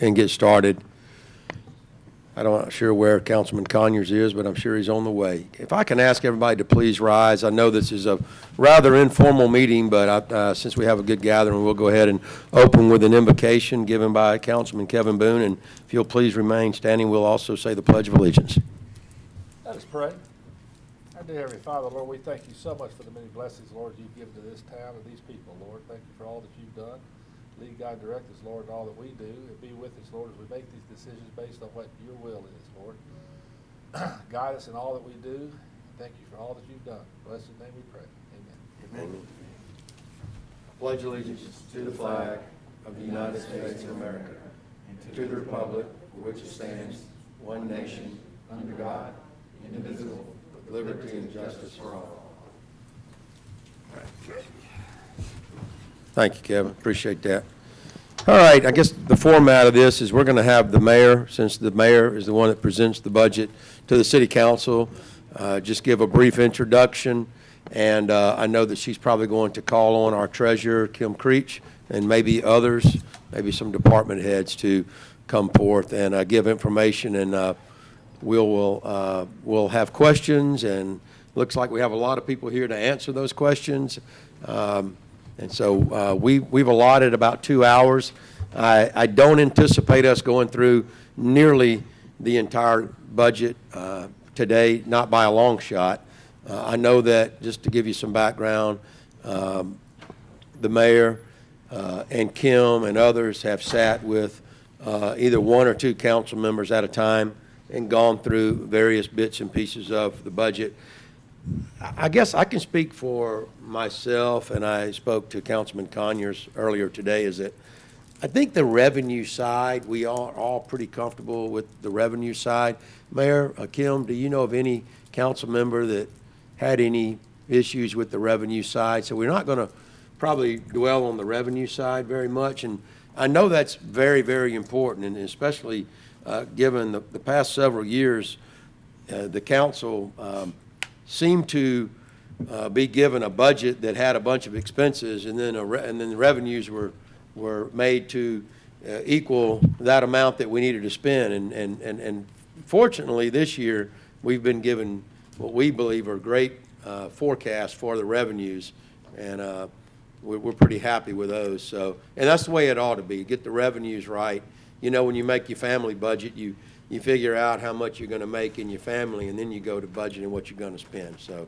and get started. I'm not sure where Councilman Conyers is, but I'm sure he's on the way. If I can ask everybody to please rise. I know this is a rather informal meeting, but since we have a good gathering, we'll go ahead and open with an invocation given by Councilman Kevin Boone. And if you'll please remain standing, we'll also say the Pledge of Allegiance. Let us pray. Our dear Heavenly Father, Lord, we thank you so much for the many blessings, Lord, you've given to this town and these people, Lord. Thank you for all that you've done. Lead, guide, direct us, Lord, in all that we do, and be with us, Lord, as we make these decisions based on what your will is, Lord. Guide us in all that we do. Thank you for all that you've done. In blessed name we pray. Amen. Amen. Pledge allegiance to the flag of the United States of America and to the republic for which it stands, one nation, under God, indivisible, with liberty and justice for all. Thank you, Kevin. Appreciate that. All right, I guess the format of this is we're going to have the mayor, since the mayor is the one that presents the budget to the city council, just give a brief introduction. And I know that she's probably going to call on our treasurer, Kim Creech, and maybe others, maybe some department heads to come forth and give information. And we'll have questions, and looks like we have a lot of people here to answer those questions. And so we've allotted about 2 hours. I don't anticipate us going through nearly the entire budget today, not by a long shot. I know that, just to give you some background, the mayor and Kim and others have sat with either one or two council members at a time and gone through various bits and pieces of the budget. I guess I can speak for myself, and I spoke to Councilman Conyers earlier today, is that I think the revenue side, we are all pretty comfortable with the revenue side. Mayor, Kim, do you know of any council member that had any issues with the revenue side? So we're not going to probably dwell on the revenue side very much. And I know that's very, very important, and especially given the past several years, the council seemed to be given a budget that had a bunch of expenses, and then the revenues were made to equal that amount that we needed to spend. And fortunately, this year we've been given what we believe are great forecasts for the revenues, and we're pretty happy with those. So, and that's the way it ought to be. Get the revenues right. You know, when you make your family budget, you figure out how much you're going to make in your family, and then you go to budgeting what you're going to spend. So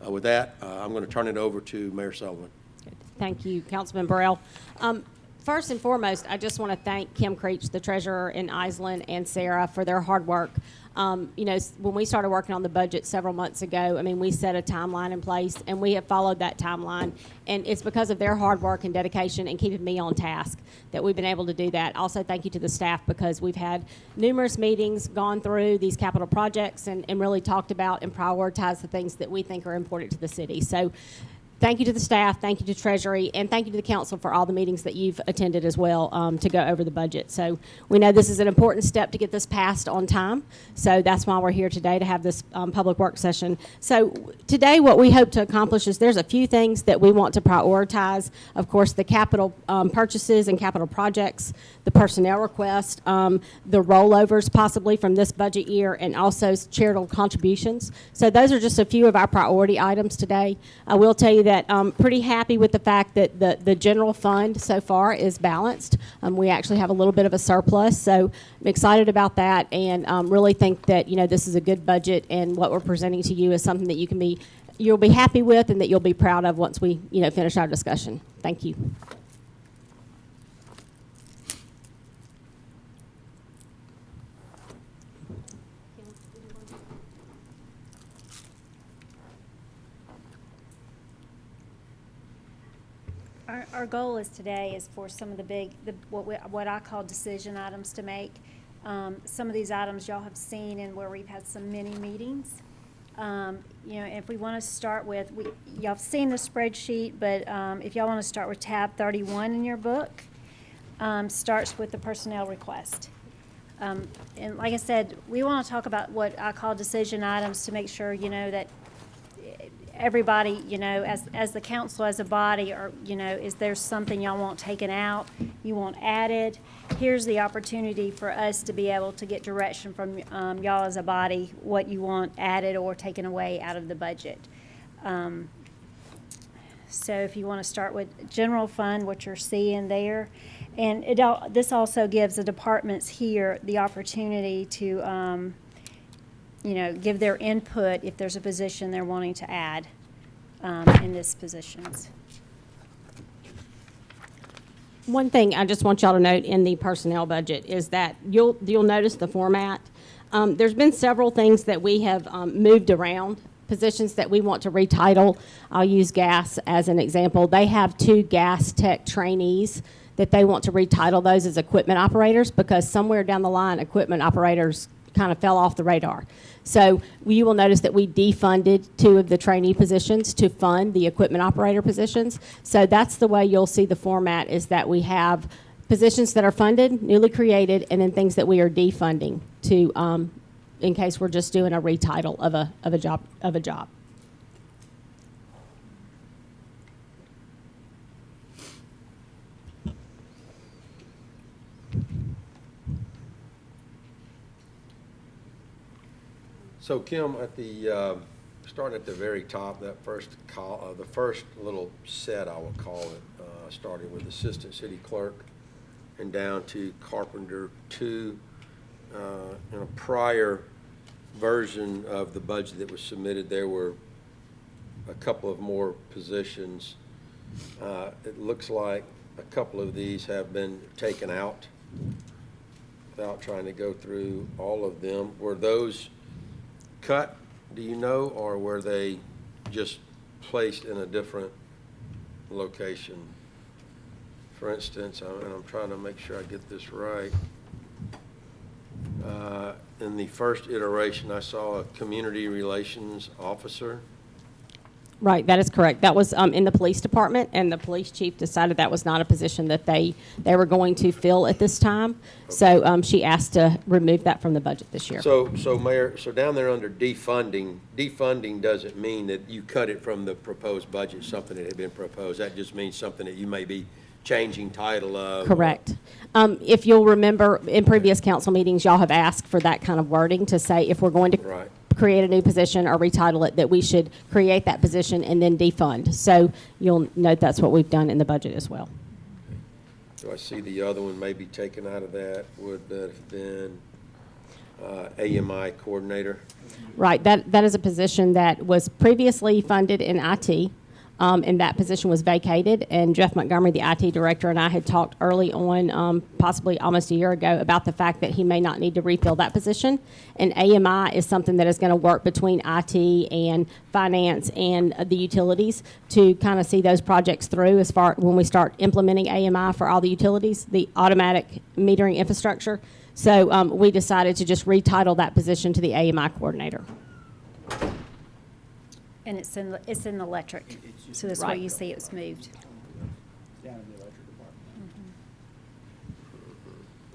with that, I'm going to turn it over to Mayor Sullivan. Thank you, Councilman Burrell. First and foremost, I just want to thank Kim Creech, the treasurer in Iceland, and Sarah for their hard work. You know, when we started working on the budget several months ago, I mean, we set a timeline in place, and we have followed that timeline. And it's because of their hard work and dedication and keeping me on task that we've been able to do that. Also, thank you to the staff, because we've had numerous meetings, gone through these capital projects, and really talked about and prioritized the things that we think are important to the city. So thank you to the staff, thank you to Treasury, and thank you to the council for all the meetings that you've attended as well to go over the budget. So we know this is an important step to get this passed on time. So that's why we're here today, to have this public work session. So today what we hope to accomplish is there's a few things that we want to prioritize. Of course, the capital purchases and capital projects, the personnel request, the rollovers possibly from this budget year, and also charitable contributions. So those are just a few of our priority items today. I will tell you that I'm pretty happy with the fact that the general fund so far is balanced. We actually have a little bit of a surplus, so I'm excited about that, and really think that, you know, this is a good budget, and what we're presenting to you is something that you'll be happy with, and that you'll be proud of once we, you know, finish our discussion. Thank you. Our goal today is for some of the big, what I call decision items to make. Some of these items y'all have seen and where we've had some mini meetings. You know, if we want to start with, y'all have seen the spreadsheet, but if y'all want to start with tab 31 in your book, starts with the personnel request. And like I said, we want to talk about what I call decision items to make sure, you know, that everybody, as the council, as a body, or, is there something y'all want taken out, you want added? Here's the opportunity for us to be able to get direction from y'all as a body, what you want added or taken away out of the budget. So if you want to start with general fund, what you're seeing there. And this also gives the departments here the opportunity to, give their input if there's a position they're wanting to add in this positions. One thing I just want y'all to note in the personnel budget is that you'll notice the format. There's been several things that we have moved around, positions that we want to retitle. I'll use gas as an example. They have 2 gas tech trainees that they want to retitle those as equipment operators, because somewhere down the line, equipment operators kind of fell off the radar. So you will notice that we defunded 2 of the trainee positions to fund the equipment operator positions. So that's the way you'll see the format, is that we have positions that are funded, newly created, and then things that we are defunding to, in case we're just doing a retitle of a job. So Kim, at the, starting at the very top, that the first little set, I will call it, starting with Assistant City Clerk and down to Carpenter 2, in a prior version of the budget that was submitted, there were a couple of more positions. It looks like a couple of these have been taken out without trying to go through all of them. Were those cut, do you know, or were they just placed in a different location? For instance, and I'm trying to make sure I get this right. In the first iteration, I saw a community relations officer. Right, that is correct. That was in the police department, and the police chief decided that was not a position that they were going to fill at this time. Okay. So she asked to remove that from the budget this year. So Mayor, so down there under defunding doesn't mean that you cut it from the proposed budget, something that had been proposed. That just means something that you may be changing title of. Correct. If you'll remember, in previous council meetings, y'all have asked for that kind of wording to say if we're going to right. create a new position or retitle it, that we should create that position and then defund. So you'll note that's what we've done in the budget as well. So I see the other one may be taken out of that. Would that have been AMI coordinator? Right. That is a position that was previously funded in IT. And that position was vacated, and Jeff Montgomery, the IT director, and I had talked early on, possibly almost a year ago, about the fact that he may not need to refill that position. And AMI is something that is going to work between IT and finance and the utilities to kind of see those projects through as far when we start implementing AMI for all the utilities, the automatic metering infrastructure. So we decided to just retitle that position to the AMI coordinator. And it's in the electric, so that's why you see it's moved. Down in the electric department.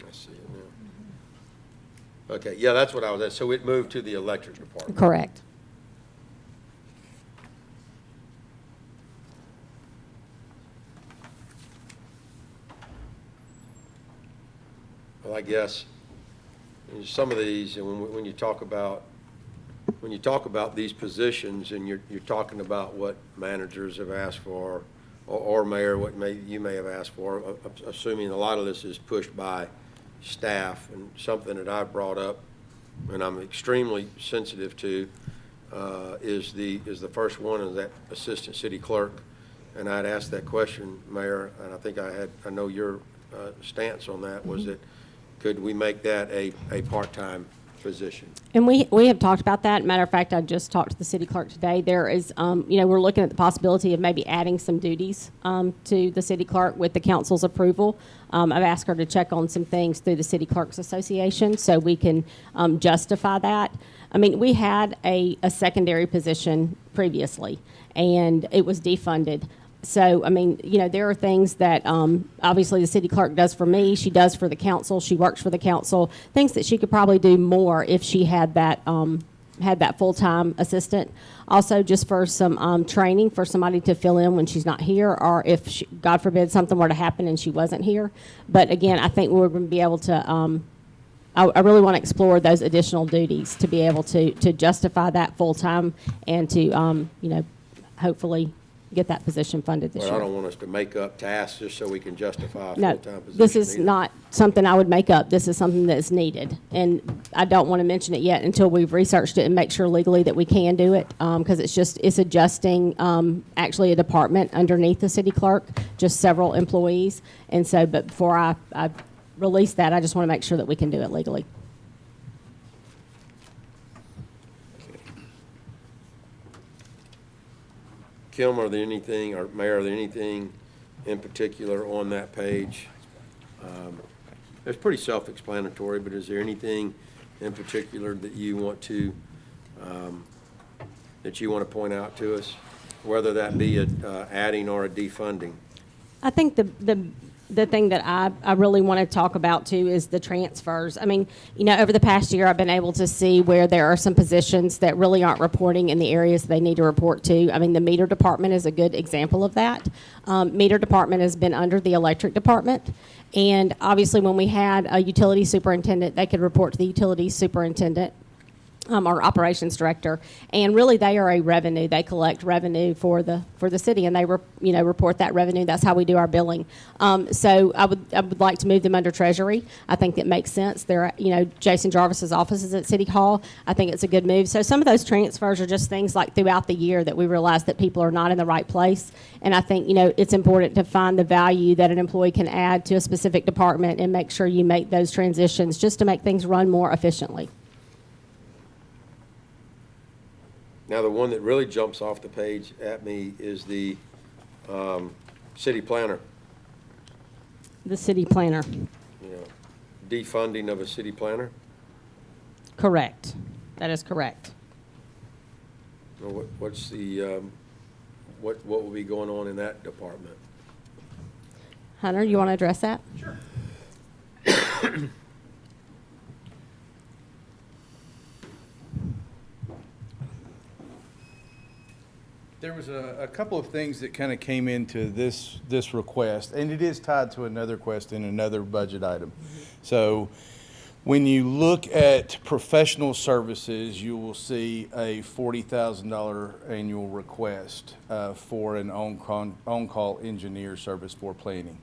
I see it now. Okay, yeah, that's what I was at. So it moved to the electric department. Correct. Well, I guess some of these, and when you talk about these positions, and you're talking about what managers have asked for, or mayor, what you may have asked for, assuming a lot of this is pushed by staff, and something that I brought up, and I'm extremely sensitive to, is the first one, is that assistant city clerk, and I'd asked that question, Mayor, and I think I know your stance on that was that could we make that a part-time position? And we have talked about that. Matter of fact, I just talked to the city clerk today. There is, we're looking at the possibility of maybe adding some duties to the city clerk with the council's approval. I've asked her to check on some things through the City Clerks Association so we can justify that. I mean, we had a secondary position previously, and it was defunded. So, I mean, there are things that obviously the city clerk does for me, she does for the council, she works for the council, things that she could probably do more if she had that had that full-time assistant. Also, just for some training for somebody to fill in when she's not here, or if, she, God forbid, something were to happen and she wasn't here. But again, I think we're going to be able to, I really want to explore those additional duties to be able to justify that full-time and to, you know, hopefully get that position funded this But year. I don't want us to make up tasks just so we can justify a No, full-time position. this is either. not something I would make up. This is something that's needed. And I don't want to mention it yet until we've researched it and make sure legally that we can do it, because it's adjusting, actually a department underneath the city clerk, just several employees. And so, but before I release that, I just want to make sure that we can do it legally. Kim, are there anything, or Mayor, are there anything in particular on that page? It's pretty self-explanatory, but is there anything in particular that you want to point out to us, whether that be a adding or a defunding? I think the thing that I really want to talk about too is the transfers. I mean, you know, over the past year, I've been able to see where there are some positions that really aren't reporting in the areas they need to report to. I mean, the meter department is a good example of that. Meter department has been under the electric department. And obviously, when we had a utility superintendent, they could report to the utility superintendent. Our operations director, and really they are a revenue. They collect revenue for the city, and they report that revenue. That's how we do our billing. So I would like to move them under Treasury. I think that makes sense. They're Jason Jarvis's office is at City Hall. I think it's a good move. So some of those transfers are just things like throughout the year that we realize that people are not in the right place, and I think it's important to find the value that an employee can add to a specific department and make sure you make those transitions just to make things run more efficiently. Now, the one that really jumps off the page at me is the city planner, The city planner. defunding of a city planner. Correct. That is correct. Now, what's the, what will be going on in that department? Hunter, you want to address that? Sure. There was a couple of things that kind of came into this request, and it is tied to another request in another budget item. So when you look at professional services, you will see a $40,000 annual request for an on-call engineer service for planning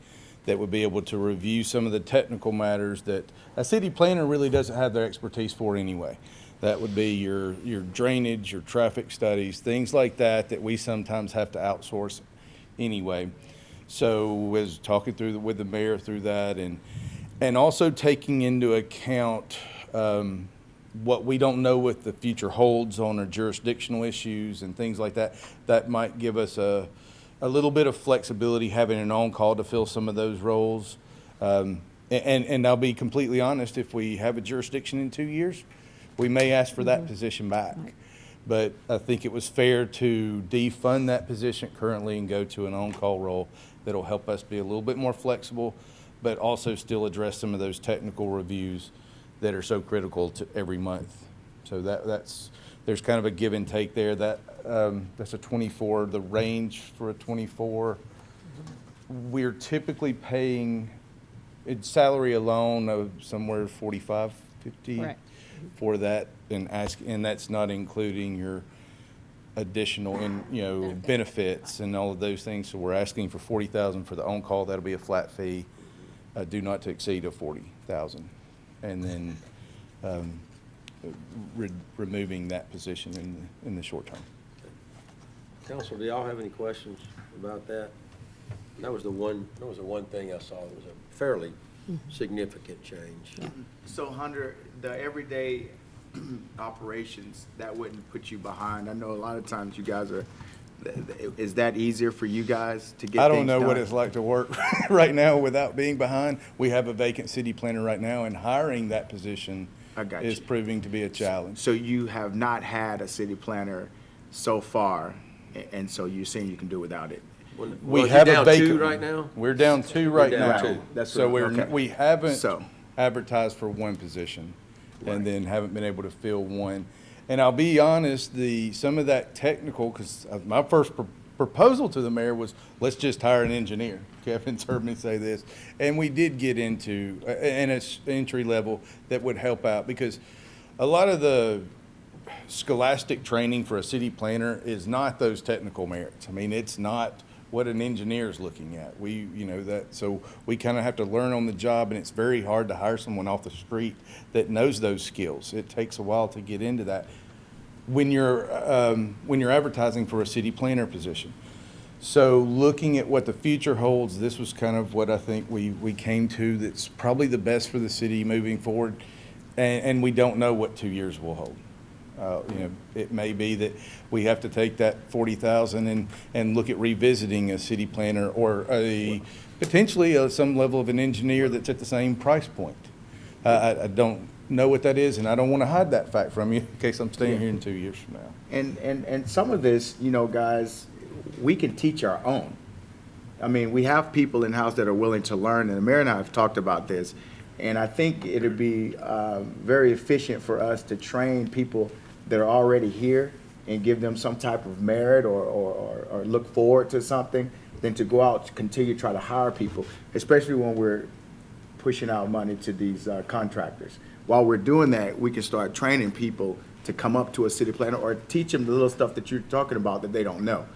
that would be able to review some of the technical matters that a city planner really doesn't have their expertise for anyway. That would be your drainage, your traffic studies, things like that we sometimes have to outsource anyway. So was talking with the mayor through that, and also taking into account what we don't know what the future holds on our jurisdictional issues and things like that. That might give us a little bit of flexibility having an on-call to fill some of those roles. And I'll be completely honest, if we have a jurisdiction in 2 years, we may ask for that position back. Right. But I think it was fair to defund that position currently and go to an on-call role that'll help us be a little bit more flexible, but also still address some of those technical reviews that are so critical to every month. So there's kind of a give and take there. That's a 24, the range for a 24. We're typically paying salary alone of somewhere 45, 50. Correct. For that, and that's not including your additional benefits and all of those things. So we're asking for $40,000 for the on-call. That'll be a flat fee, do not to exceed of $40,000, and then removing that position in the short term. Council, do y'all have any questions about that? That was the one thing I saw that was a fairly significant change. Yeah. So Hunter, the everyday operations, that wouldn't put you behind. I know a lot of times you guys are, is that easier for you guys to get I don't things know what done? it's like to work right now without being behind. We have a vacant city planner right now, and hiring that position I got is you. proving to be a challenge. So you have not had a city planner so far, and so you're saying you can do without it? We Well, have you a down vacant two right now? We're down two right down now. two. That's So right. Okay. we haven't So- advertised for one position, Right. and then haven't been able to fill one. And I'll be honest, some of that technical, because my first proposal to the mayor was, let's just hire an engineer. Kevin's heard me say this. And we did get into an entry level that would help out, because a lot of the scholastic training for a city planner is not those technical merits. I mean, it's not what an engineer is looking at. So we kind of have to learn on the job, and it's very hard to hire someone off the street that knows those skills. It takes a while to get into that when you're advertising for a city planner position. So looking at what the future holds, this was kind of what I think we came to that's probably the best for the city moving forward, and we don't know what 2 years will hold. It may be that we have to take that 40,000 and look at revisiting a city planner or potentially some level of an engineer that's at the same price point. I don't know what that is, and I don't want to hide that fact from you in case I'm staying here in 2 years from now. And some of this, guys, we can teach our own. I mean, we have people in-house that are willing to learn, and the mayor and I have talked about this, and I think it'd be very efficient for us to train people that are already here and give them some type of merit or look forward to something than to go out to continue to try to hire people, especially when we're pushing out money to these contractors. While we're doing that, we can start training people to come up to a city planner or teach them the little stuff that you're talking about that they don't know,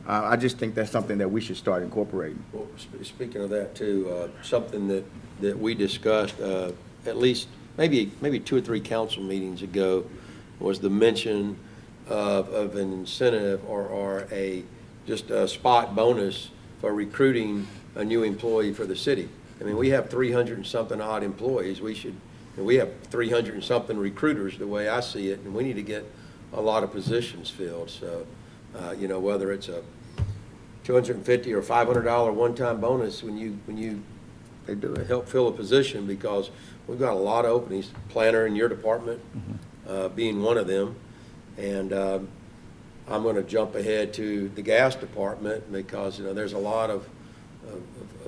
I just think that's something that we should start incorporating. Well, speaking of that too, something that we discussed at least maybe 2 or 3 council meetings ago was the mention of an incentive or just a spot bonus for recruiting a new employee for the city. I mean, we have 300 and something odd employees. We have 300 and something recruiters, the way I see it, and we need to get a lot of positions filled. So, whether it's a $250 or $500 one-time bonus when you They do it. help fill a position, because we've got a lot of openings, planner in your department being one of them. And I'm going to jump ahead to the gas department, because there's a lot of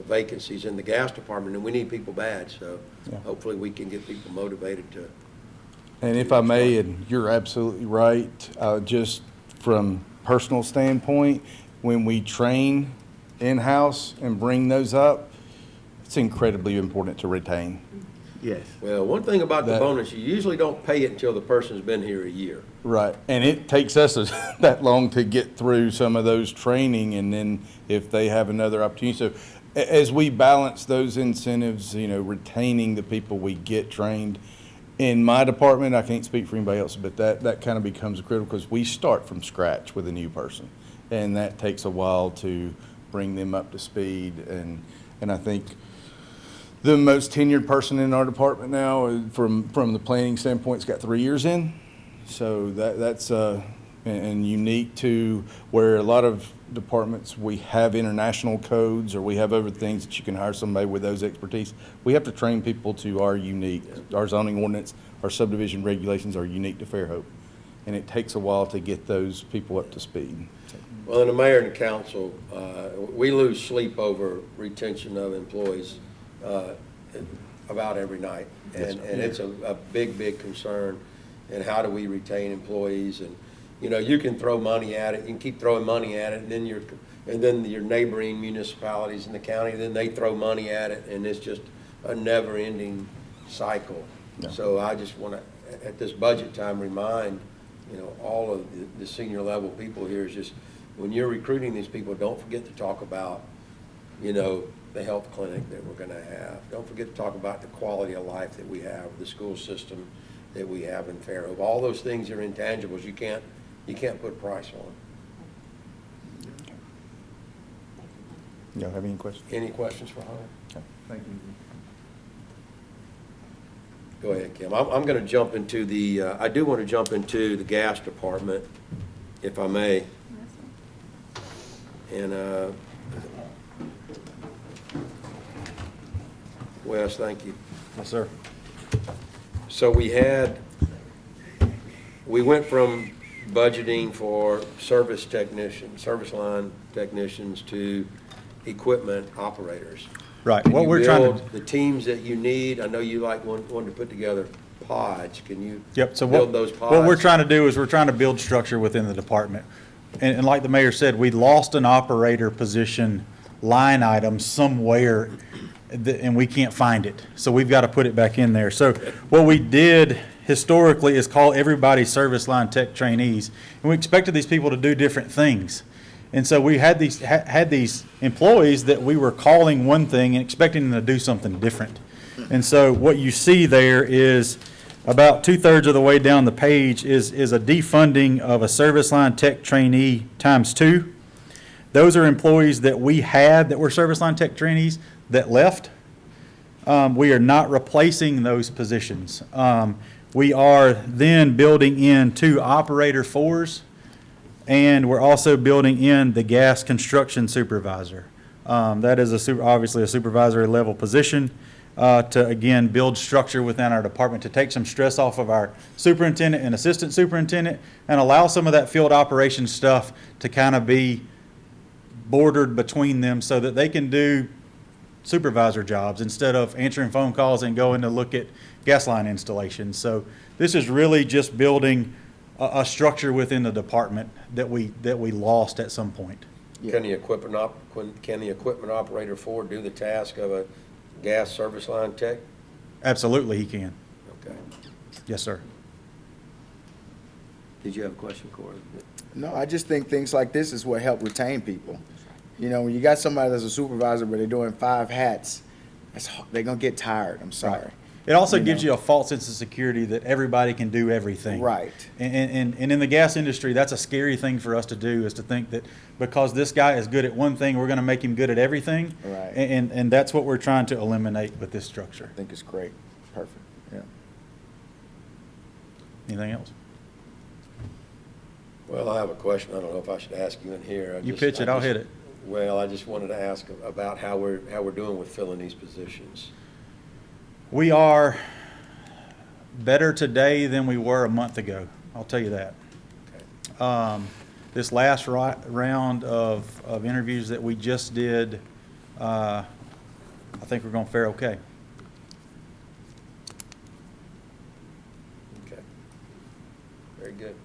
vacancies in the gas department, and we need people bad. So hopefully we can get people motivated to. And if I may, and you're absolutely right, just from personal standpoint, when we train in-house and bring those up, it's incredibly important to retain. Yes. Well, one thing about the That- bonus, you usually don't pay it until the person's been here a year. Right, and it takes us that long to get through some of those training, and then if they have another opportunity. So as we balance those incentives, retaining the people we get trained, in my department, I can't speak for anybody else, but that kind of becomes critical, because we start from scratch with a new person, and that takes a while to bring them up to speed. And I think the most tenured person in our department now, from the planning standpoint, has got 3 years in. So that's and unique to where a lot of departments, we have international codes, or we have other things that you can hire somebody with those expertise. We have to train people to our unique, our zoning ordinance, our subdivision regulations are unique to Fairhope. And it takes a while to get those people up to speed. Well, and the mayor and the council, we lose sleep over retention of employees about every night. And it's a big, big concern. And how do we retain employees? And, you can throw money at it, you can keep throwing money at it, and then your neighboring municipalities in the county, then they throw money at it, and it's just a never-ending cycle. Yeah. So I just want to, at this budget time, remind, all of the senior level people here is just, when you're recruiting these people, don't forget to talk about, the health clinic that we're going to have. Don't forget to talk about the quality of life that we have, the school system that we have in Fairhope. All those things are intangibles. You can't put a price on. Y'all have any questions? Any questions for Hunter? Okay. Thank you. Go ahead, Kim. I'm going to jump into I do want to jump into the gas department, if I may. And, Wes, thank you. Yes, sir. So we went from budgeting for service line technicians to equipment operators. Right. Can What you we're trying build to, the teams that you need? I know you wanted to put together pods. Can you Yep, so build those pods? what we're trying to do is we're trying to build structure within the department. And like the mayor said, we lost an operator position line item somewhere, and we can't find it. So we've got to put it back in there. So what we did historically is call everybody service line tech trainees. And we expected these people to do different things. And so we had these employees that we were calling one thing and expecting them to do something different. And so what you see there is about 2/3 of the way down the page is a defunding of a service line tech trainee ×2. Those are employees that we had that were service line tech trainees that left. We are not replacing those positions. We are then building in 2 operator 4s, and we're also building in the gas construction supervisor. That is obviously a supervisory level position to, again, build structure within our department, to take some stress off of our superintendent and assistant superintendent and allow some of that field operations stuff to kind of be bordered between them so that they can do supervisor jobs instead of answering phone calls and going to look at gas line installations. So this is really just building a structure within the department that we lost at some point. Can the equipment operator 4 do the task of a gas service line tech? Absolutely, he can. Okay. Yes, sir. Did you have a question, Corey? No, I just think things like this is what help retain people. You know, when you got somebody that's a supervisor, but they're doing 5 hats, they're gonna get tired, I'm sorry. It also You gives know. you a false sense of security that everybody can do everything. Right. And in the gas industry, that's a scary thing for us to do, is to think that because this guy is good at one thing, we're gonna make him good at everything. Right. And that's what we're trying to eliminate with this structure. I think it's great, perfect, yeah. Anything else? Well, I have a question. I don't know if I should ask you in here. You pitch it, I'll hit it. Well, I just wanted to ask about how we're doing with filling these positions. We are better today than we were a month ago. I'll tell you that. Okay. This last round of interviews that we just did, I think we're going to fare okay. Okay. Very good.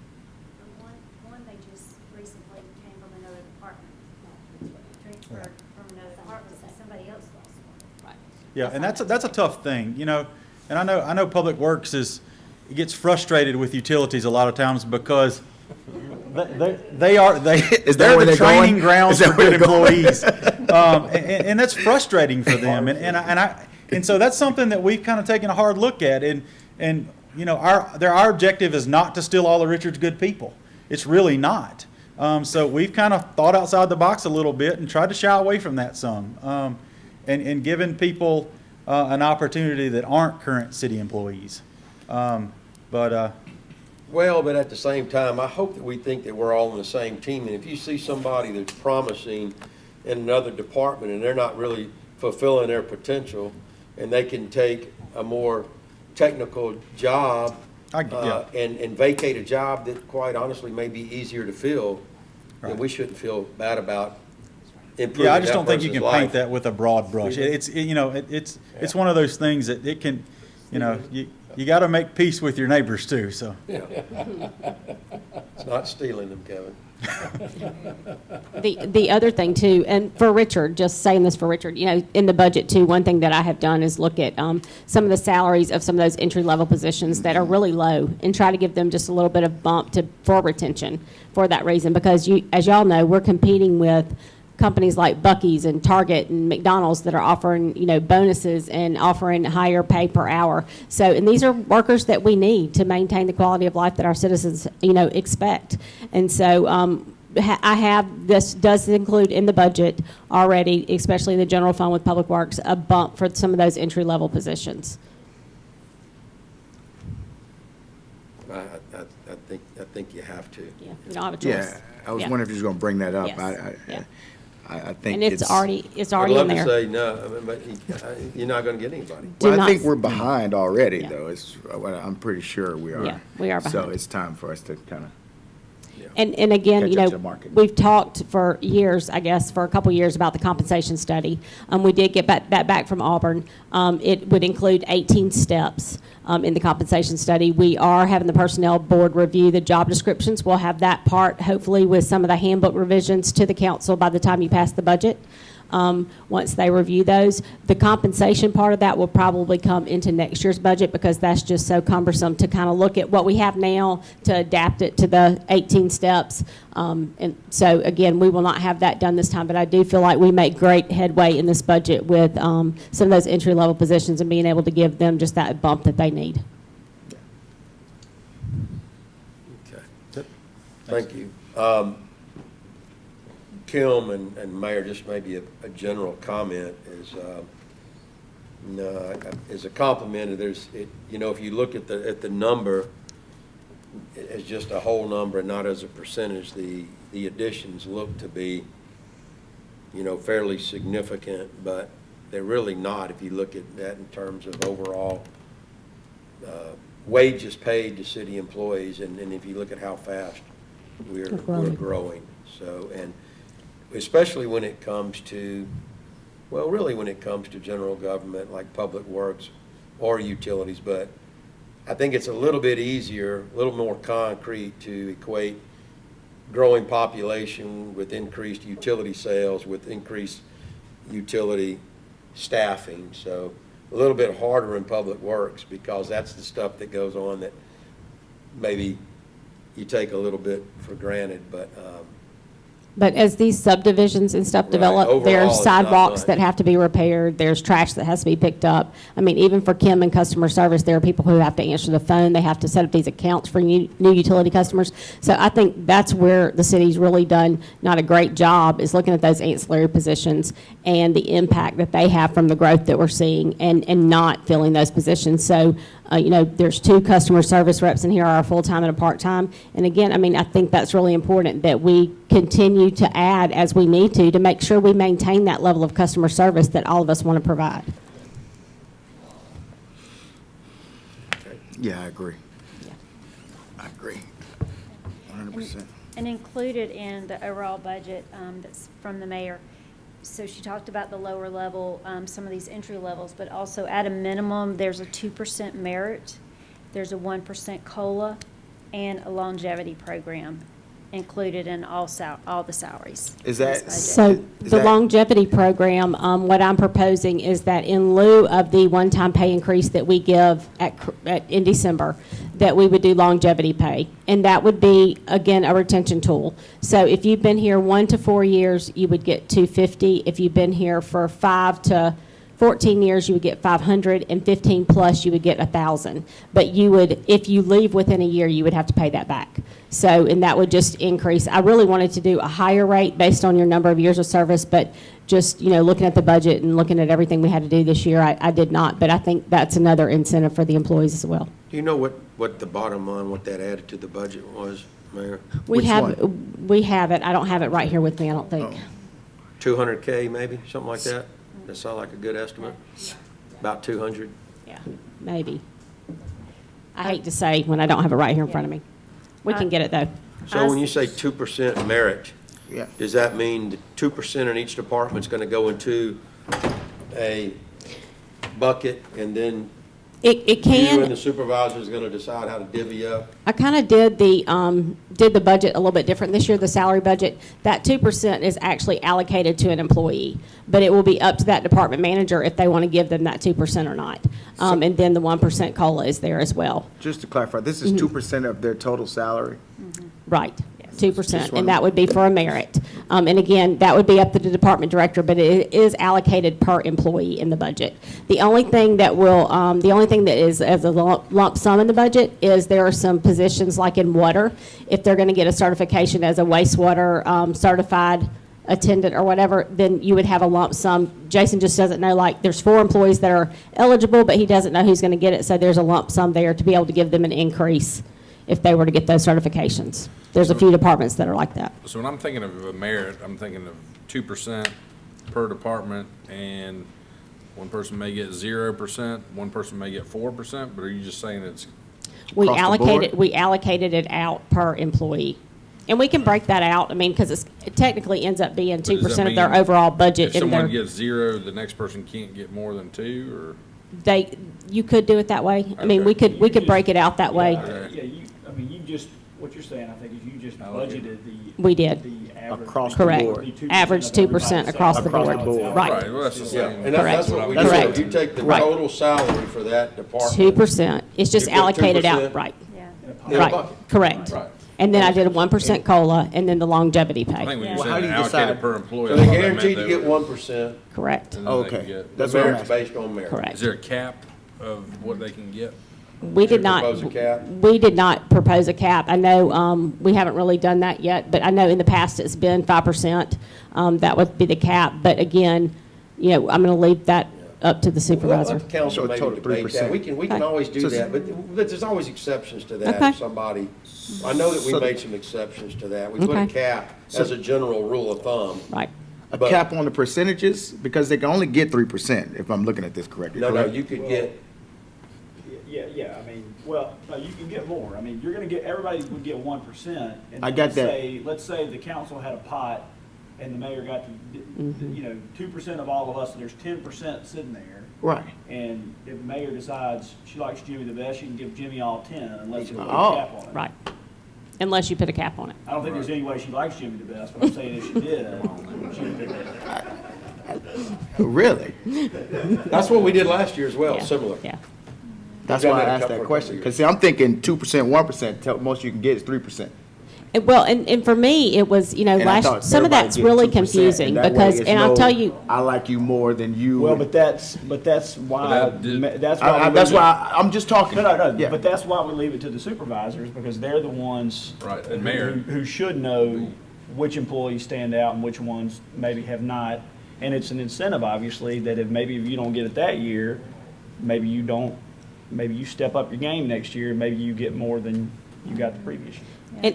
One they just recently came from another department, transferred from another department, so somebody else lost one. Right. Yeah, and that's a tough thing, you know, and I know Public Works it gets frustrated with utilities a lot of times because they are Is that they're where the they're training going? grounds Is for that where good they're going? employees, and that's frustrating for them, and so that's something that we've kind of taken a hard look at, and you know our objective is not to steal all of Richard's good people. It's really not. So we've kind of thought outside the box a little bit and tried to shy away from that some, and given people an opportunity that aren't current city employees. Well, but at the same time, I hope that we think that we're all on the same team. And if you see somebody that's promising in another department and they're not really fulfilling their potential, and they can take a more technical job Yeah. and vacate a job that quite honestly may be easier to fill, then Right. we shouldn't feel bad about improving Yeah, I just that don't think you person's can paint life. that with a broad brush. It's one of those things that it can, you got to make peace with your neighbors too. So Yeah. It's not stealing them, Kevin. The other thing too, and for Richard, just saying this for Richard, in the budget too, one thing that I have done is look at some of the salaries of some of those entry-level positions that are really low and try to give them just a little bit of bump for retention for that reason. Because as y'all know, we're competing with companies like Buc-ee's and Target and McDonald's that are offering, bonuses and offering higher pay per hour. So, and these are workers that we need to maintain the quality of life that our citizens, expect. And so, this does include in the budget already, especially in the general fund with Public Works, a bump for some of those entry-level positions. I think you have to. Yeah, you don't have a choice. Yeah, I was Yeah. wondering if you was gonna bring that up. Yes. Yeah. I think And it's already I'd in love there. to say no, but you're not going to get anybody. Do Well, I not- think we're behind already, Yeah. though. I'm pretty sure we are. Yeah, we are So behind. it's time for us to kind of, And again, Catch you up know, to the market. we've talked for years, I guess, for a couple years about the compensation study. We did get that back from Auburn. It would include 18 steps in the compensation study. We are having the personnel board review the job descriptions. We'll have that part, hopefully, with some of the handbook revisions to the council by the time you pass the budget. Once they review those. The compensation part of that will probably come into next year's budget because that's just so cumbersome to kind of look at what we have now to adapt it to the 18 steps. And so, again, we will not have that done this time, but I do feel like we make great headway in this budget with some of those entry-level positions and being able to give them just that bump that they need. Okay. Thank you. Kim and Mayor, just maybe a general comment is, as a compliment, you know, if you look at the number as just a whole number and not as a percentage, the additions look to be, you know, fairly significant, but they're really not if you look at that in terms of overall wages paid to city employees, and if you look at how fast we're growing. So, and especially when it comes to, well, really when it comes to general government like public works or utilities, but I think it's a little bit easier, a little more concrete to equate growing population with increased utility sales, with increased utility staffing. So a little bit harder in public works because that's the stuff that goes on that maybe you take a little bit for granted, But as these subdivisions and stuff Right. develop, Overall, there's it's not sidewalks much. that have to be repaired, there's trash that has to be picked up. I mean, even for Kim and customer service, there are people who have to answer the phone, they have to set up these accounts for new utility customers. So I think that's where the city's really done not a great job, is looking at those ancillary positions and the impact that they have from the growth that we're seeing and not filling those positions. So, you know, there's 2 customer service reps in here, are full-time and a part-time. And again, I mean, I think that's really important that we continue to add as we need to make sure we maintain that level of customer service that all of us want to provide. Yeah, I agree. I agree. 100%. And included in the overall budget that's from the mayor, so she talked about the lower level, some of these entry levels, but also at a minimum, there's a 2% merit, there's a 1% COLA, and a longevity program included in all the salaries. Is in that- this budget. So Is the that- longevity program, what I'm proposing is that in lieu of the one-time pay increase that we give in December, that we would do longevity pay. And that would be, again, a retention tool. So if you've been here 1 to 4 years, you would get $250. If you've been here for 5 to 14 years, you would get $500, and 15 plus, you would get $1,000. But you would, if you leave within a year, you would have to pay that back. So, and that would just increase. I really wanted to do a higher rate based on your number of years of service, but just, you know, looking at the budget and looking at everything we had to do this year, I did not. But I think that's another incentive for the employees as well. Do you know what the bottom line, what that added to the budget was, Mayor? We Which have it. I don't have it right here with me, I don't think. 200K maybe, something like that? That sound like a good estimate? About 200? Yeah, maybe. I hate to say when I don't have it right here in front of me. We can get it, though. So when you say 2% merit, Yeah. does that mean 2% in each department's going to go into a bucket, and then It you can. and the supervisor is going to decide how to divvy up? I kind of did the budget a little bit different this year, the salary budget. That 2% is actually allocated to an employee, but it will be up to that department manager if they want to give them that 2% or not. And then the 1% COLA is there as well. Just to clarify, this is 2% of their total salary? Right, 2%, Just one. and that would be for a merit. And again, that would be up to the department director, but it is allocated per employee in the budget. The only thing that is as a lump sum in the budget is there are some positions like in water, if they're going to get a certification as a wastewater certified attendant or whatever, then you would have a lump sum. Jason just doesn't know, like, there's 4 employees that are eligible, but he doesn't know who's going to get it, so there's a lump sum there to be able to give them an increase if they were to get those certifications. There's a few departments that are like that. So when I'm thinking of a merit, I'm thinking of 2% per department, and one person may get 0%, one person may get 4%, but are you just saying it's, We Across the allocated, board? we allocated it out per employee. And we can break that out, I mean, because it technically ends up being does that 2% of their mean overall budget If in their. someone gets 0, the next person can't get more than 2, You could do it that way. I mean, Okay. we could break it out that way. Yeah, you just, what you're saying, I think, is you just like it. budgeted the. We did. The average. Across the Correct. board. Be 2% Average of 2% everybody's across the salary. board. Across the board. Right. Right, well, that's the Yeah, same. and that's Correct. what we That's do. correct. You take the Right. total salary for that department. 2%. It's just You put allocated 2%. out, right. Yeah. In a Right, bucket. correct. Right. And then I did a 1% COLA and then the longevity I pay. think when Yeah. you're Well, how saying do you allocated decide? per employee. So I they thought that guaranteed meant to they get were- 1%. Correct, and then they Okay. can get- That's The what I'm merit's asking. based on merit. Is correct. there a cap of what they can get? We did you not, propose a cap? we did not propose a cap. I know, we haven't really done that yet, but I know in the past it's been 5%. That would be the cap, but again, you know, I'm gonna leave that up to the Well, supervisor. let the council So maybe total debate that. 3%. We can Okay. always do So- that, but there's always exceptions to that. Okay. If somebody, I know that we So- made some exceptions to that. We put a Okay. cap as a general rule of thumb. Right, A But- cap on the percentages, because they can only get 3%, if I'm looking at this correctly, No, correct? you could get, Yeah, I mean, well, no, you can get more. I mean, you're gonna get, everybody would get 1%. And I got that. Let's say the council had a pot and the mayor got to, 2% of all of us, and there's 10% sitting there. Right. And if the mayor decides she likes Jimmy the best, she can give Jimmy all 10 unless you put a Oh. cap on it. right. Unless you put a cap on it. I don't think there's any way she likes Jimmy the best, but I'm saying if she did, she would pick it. Really? that's what we did last year as well, Yeah, similar. Yeah. That's We've done why I that a asked couple that of question, years. because see, I'm thinking 2%, 1%, most you can get is 3%. Well, and for me, it was, you know, And I thought last, some of everybody that's get really 2%, confusing and that way because, it's and I'll no, tell you, I like you more than you. Well, but that's why, But that that's why. we That's leave it- why I'm just talking. No, Yeah. but that's why we leave it to the supervisors, because they're the ones. Right, and mayor. Who should know which employees stand out and which ones maybe have not. And it's an incentive, obviously, that if you don't get it that year, maybe you step up your game next year, and maybe you get more than you got the previous year.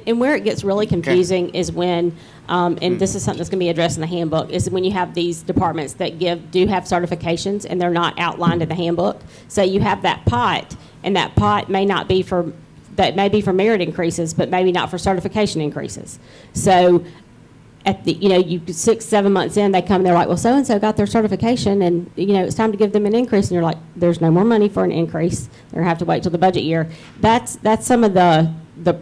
and where it gets really confusing is when, and this is something that's gonna be addressed in the handbook, is when you have these departments that do have certifications and they're not outlined in the handbook. So you have that pot, and that pot may not be for, that may be for merit increases, but maybe not for certification increases. So at the, you know, 6, 7 months in, they come, they're like, well, so-and-so got their certification, and, you know, it's time to give them an increase, and you're like, there's no more money for an increase. They're gonna have to wait till the budget year. That's some of the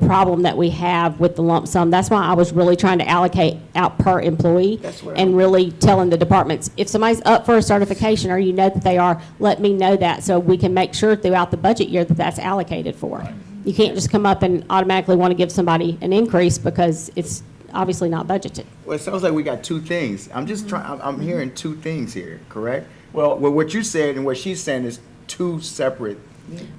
problem that we have with the lump sum. That's why I was really trying to allocate out per employee That's what and really telling the departments, if somebody's up for a certification or you know that they are, let me know that so we can make sure throughout the budget year that that's allocated for. You can't just come up and automatically want to give somebody an increase because it's obviously not budgeted. Well, it sounds like we got two things. I'm just trying, I'm hearing two things here, correct? Well- what you said and what she's saying is two separate.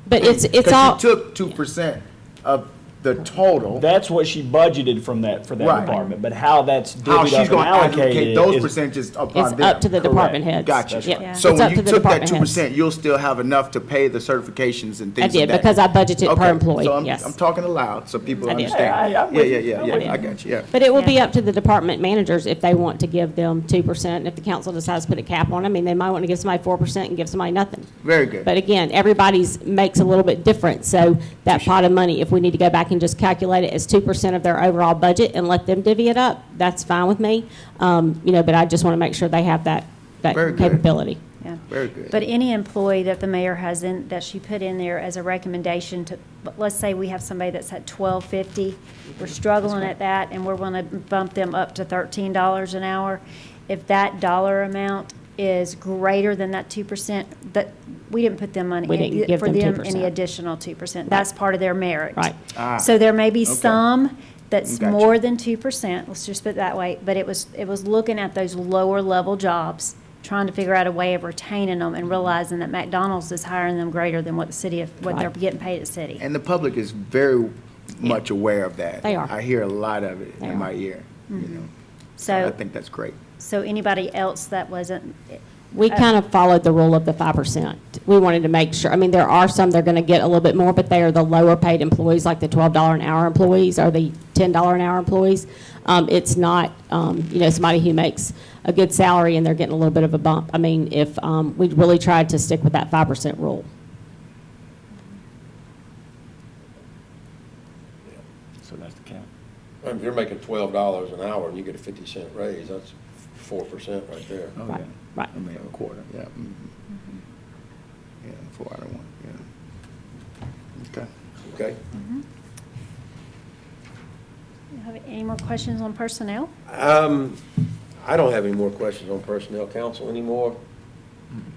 But it's Because all. you took 2% of the total. That's what she budgeted for that Right. department, but how that's How divvied she's up and going to allocate allocated those is. percentages upon It's them. up to the department Correct. heads. Gotcha. Yep. Yeah. So It's when up you to the took that department heads. 2%, you'll still have enough to pay the certifications and things I of did, that. because I budgeted per Okay, employee, so yes. I'm talking aloud so people I did. understand. Hey, I'm with you. I'm with you. I got you, yeah. But it will be Yeah. up to the department managers if they want to give them 2%. And if the council decides to put a cap on, I mean, they might want to give somebody 4% and give somebody nothing. Very good. But again, everybody's makes a little bit different. So that pot of money, if we need to go back and just calculate it as 2% of their overall budget and let them divvy it up, that's fine with me. You know, but I just want to make sure they have that Very good. capability. Yeah. Very good. But any employee that the mayor has in, that she put in there as a recommendation to, but let's say we have somebody that's at $12.50, we're struggling at that, and we're gonna bump them up to $13 an hour. If that dollar amount is greater than that 2%, that, we didn't put them money. We didn't give for them them 2%. any additional 2%. That's part of their merit. Right. Ah, So there may be okay. some that's Gotcha. more than 2%, let's just put it that way, but it was looking at those lower level jobs, trying to figure out a way of retaining them and realizing that McDonald's is hiring them greater than what the city, what they're Right. getting paid at city. And the public is very much aware of that. They are. I hear a lot of it They in are. my ear, you know. I So, think that's great. so anybody else that wasn't, We kind of followed the rule of the 5%. We wanted to make sure, I mean, there are some, they're going to get a little bit more, but they are the lower paid employees, like the $12 an hour employees or the $10 an hour employees. It's not, you know, somebody who makes a good salary and they're getting a little bit of a bump. I mean, if, we really tried to stick with that 5% rule. So that's the count. If you're making $12 an hour and you get a 50-cent raise, that's 4% right there. Oh, Right, yeah. right. I mean, a quarter, yeah. Yeah, 4 out of 1, yeah. Okay. Okay? You have any more questions on personnel? I don't have any more questions on Personnel Council anymore.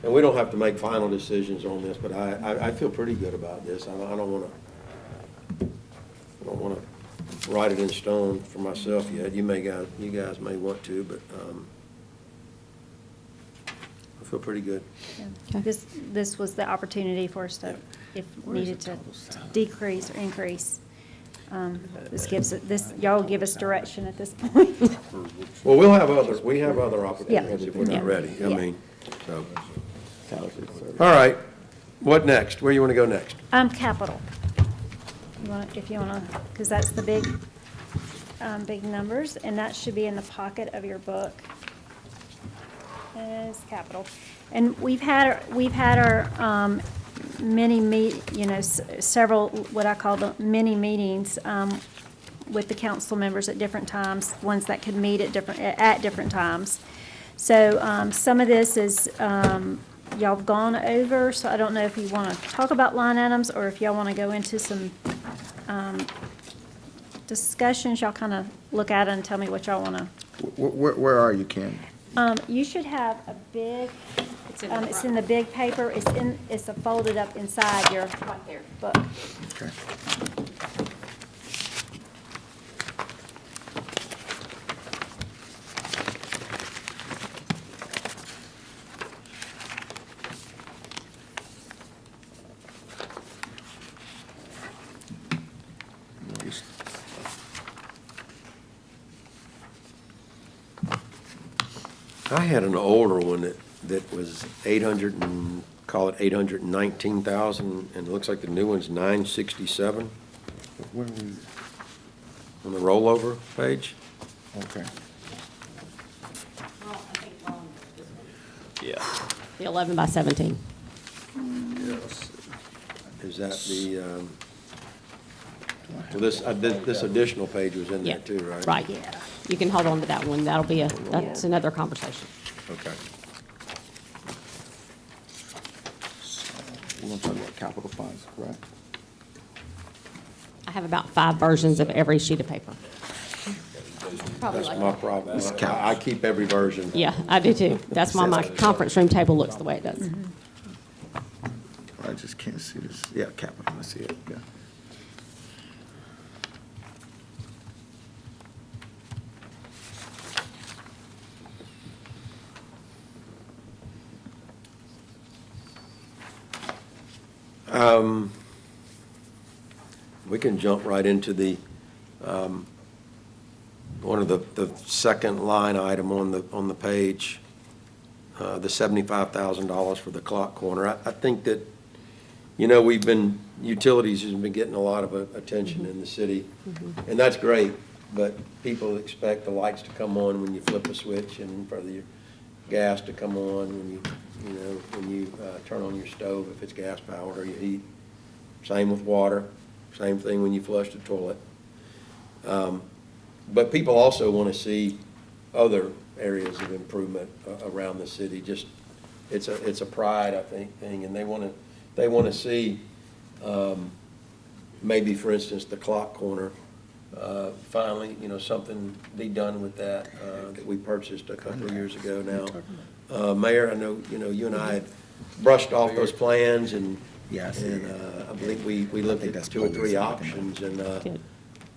And we don't have to make final decisions on this, but I feel pretty good about this. I don't want to write it in stone for myself yet. You guys may want to, but I feel pretty good. Yeah. This was the opportunity for us to, if needed to decrease or increase. Y'all give us direction at this point. Well, we have other opportunities if we're not ready. I Yeah. mean, so. All right, what next? Where you want to go next? Capital. If you wanna, because that's the big numbers, and that should be in the pocket of your book. Is capital. And we've had our several, what I call the mini meetings, with the council members at different times, ones that could meet at different times. So, some of this is, y'all have gone over, so I don't know if you want to talk about line items, or if y'all want to go into some, discussions. Y'all kind of look at it and tell me what y'all want to. Where are you, Ken? You should have a big, It's in the it's front. in the big paper, it's folded up inside your book. Okay. I had an older one that was 819,000, and it looks like the new one's 967 Where are we? on the rollover page. Okay. Yeah. The 11 by 17. Is that the, well, this additional page was in Yeah. there too, right? Right. Yeah. You can hold on to that one. That's another conversation. Okay. We're going to talk about capital funds, correct? I have about 5 versions of every sheet of paper. Probably That's like my that. problem. I keep every version. Yeah, I do too. That's why my conference room table looks the way it does. I just can't see this. Yeah, capital, I see it, yeah. We can jump right into the, one of the second line item on the page, the $75,000 for the clock corner. I think that, utilities has been getting a lot of attention in the city, and that's great, but people expect the lights to come on when you flip a switch and for the gas to come on when you turn on your stove, if it's gas powered or you heat. Same with water, same thing when you flush the toilet. But people also want to see other areas of improvement around the city. Just, it's a pride, I think, thing, and they want to see, maybe, for instance, the clock corner, finally, something be done with that we purchased a couple of years ago now. Mayor, I know, you and I had brushed off those plans, and Yeah, I see and it. I believe we looked think at that's 2 or 3 probably options, and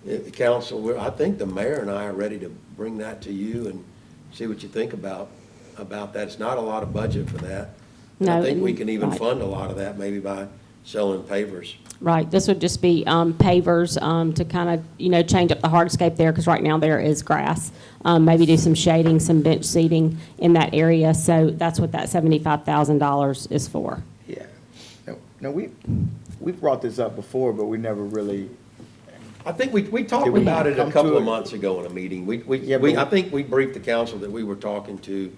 Good. council, I think the mayor and I are ready to bring that to you and see what you think about that. It's not a lot of budget for that. And I No, think we can even right. fund a lot of that, maybe by selling pavers. Right, this would just be pavers to kind of, change up the hardscape there, because right now there is grass. Maybe do some shading, some bench seating in that area, so that's what that $75,000 is for. Yeah. No, we've brought this up before, but we never really, I think we talked Did we about it come a to couple of a- months ago in a meeting. Yeah, but I think we briefed the council that we were talking to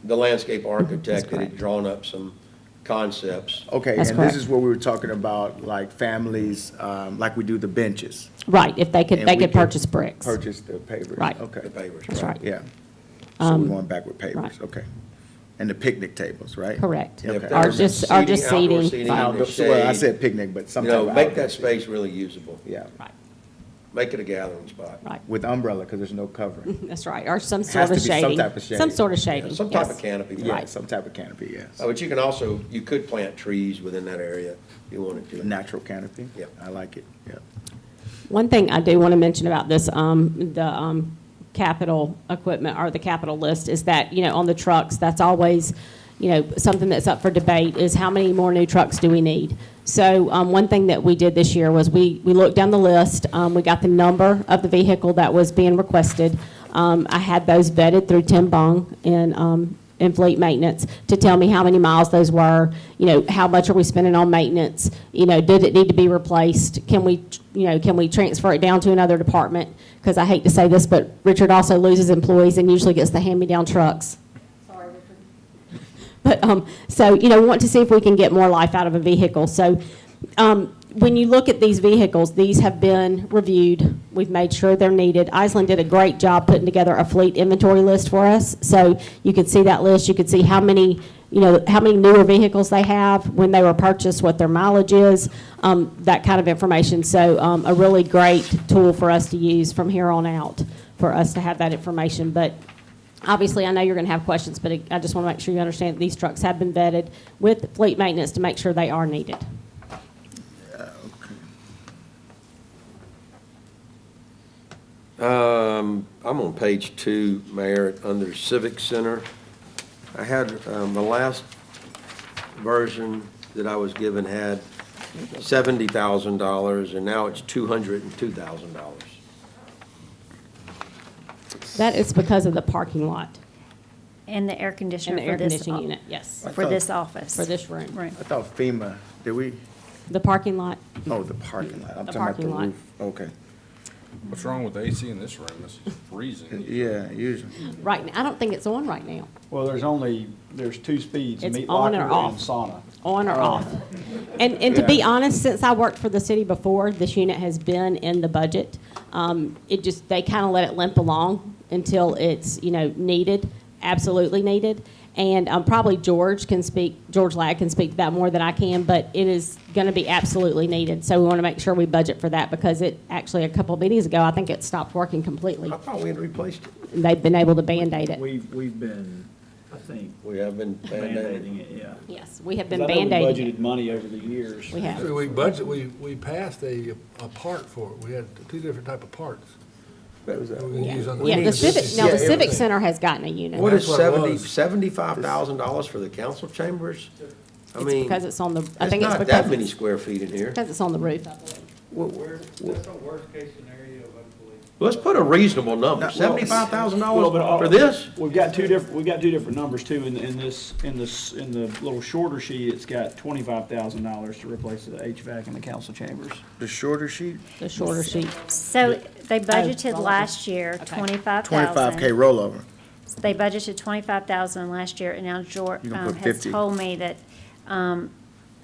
the landscape architect that had drawn up some concepts. Okay, That's and this correct. is where we were talking about, like, families, like we do the benches. Right, if they could, And they we could purchase bricks. Purchase the pavers. Right. Okay. The pavers, That's right. Yeah. So we're going back with pavers, right. okay. And the picnic tables, right? Correct. And if Okay. Or there's just outdoor seating. in Outdoor- the Well, I shade, said picnic, but you some type know, of make outdoor that seating. space really usable. Yeah, Right, Make it a gathering spot. right. with umbrella, because there's no covering. That's right, or some Has sort to of be some shading. type of shade. Some sort of Yeah, shading, some type yes. of canopy. Yeah, Right. some type of canopy, yes. But you can also, you could plant trees within that area if you wanted to. Natural canopy? Yeah. I like it, yeah. One thing I do want to mention about this, capital equipment or the capital list is that, on the trucks, that's always, something that's up for debate is how many more new trucks do we need? So, one thing that we did this year was we looked down the list, we got the number of the vehicle that was being requested. I had those vetted through Tim Bung in fleet maintenance to tell me how many miles those were, how much are we spending on maintenance, did it need to be replaced? Can we transfer it down to another department? Because I hate to say this, but Richard also loses employees and usually gets the hand-me-down trucks. Sorry, Richard. But, so, we want to see if we can get more life out of a vehicle. So, when you look at these vehicles, these have been reviewed. We've made sure they're needed. Iceland did a great job putting together a fleet inventory list for us. So you could see that list. You could see how many newer vehicles they have, when they were purchased, what their mileage is, that kind of information. So a really great tool for us to use from here on out for us to have that information. But obviously, I know you're going to have questions, but I just want to make sure you understand that these trucks have been vetted with fleet maintenance to make sure they are needed. I'm on page 2, Mayor, under Civic Center. I had, the last version that I was given had $70,000, and now it's $202,000. That is because of the parking lot And the air and conditioner the air for this, conditioning unit, yes, for this office. for this room. Right. I thought FEMA, did we, The parking lot, oh, the parking lot. I'm The talking about the parking lot. roof. Okay. What's wrong with the AC in this room? It's freezing. Yeah, usually. right, now I don't think it's on right now, Well, there's two speeds, It's meat on locker or and off. sauna. on or off. And to be Yeah. honest, since I worked for the city before, this unit has been in the budget. They kind of let it limp along until it's, needed, absolutely needed. And probably George Ladd can speak to that more than I can, but it is going to be absolutely needed. So we want to make sure we budget for that because it actually, a couple of meetings ago, I think it stopped working completely. I thought we had replaced it. And they've been able to Band-Aid it. We've been, I think, We have been band-aiding it, yeah. Yes, we have 'Cause been I know we Band-Aiding it. budgeted money over the years. We have. So we passed a part for it. We had 2 different type of parts. What was that? We can use on Yeah, the need- Civic, now the Yeah, Civic everything. Center has gotten a unit. What is That's what it was. $75,000 for the council chambers? I It's mean, because it's on the, I it's think it's not because that many it's, square feet in here. because it's on the roof, I believe. That's a worst-case scenario, hopefully. Let's put a reasonable number, No, well, $75,000 but for this? We've got two different numbers too, in the little shorter sheet, it's got $25,000 to replace the HVAC in the council chambers. The shorter sheet? The shorter sheet. So they budgeted rollover. last year, Okay. 25,000. 25K rollover. They budgeted 25,000 last year, and now George You gonna put has 50. told me that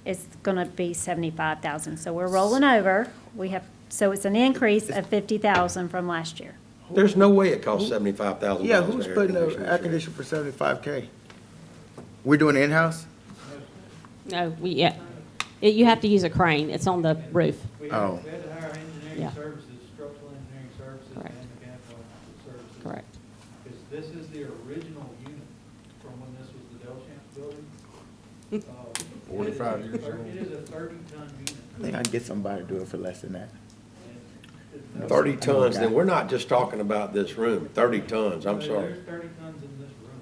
it's gonna be 75,000. So we're rolling over. So it's an increase of 50,000 from last year. There's no way it costs $75,000. Yeah, who's putting the air conditioner for 75K? We're doing it in-house? No, you have to use a crane. It's on the roof. We Oh. had to hire Yeah. engineering services, structural engineering services, and Correct. mechanical services. Correct. Because this is the original unit from when this was the Delchamps building. 45 years old. It is a 30-ton unit. I think I can get somebody to do it for less than that. And 30 tons, then we're not just talking about this room, 30 tons, I'm sorry. There's 30 tons in this room,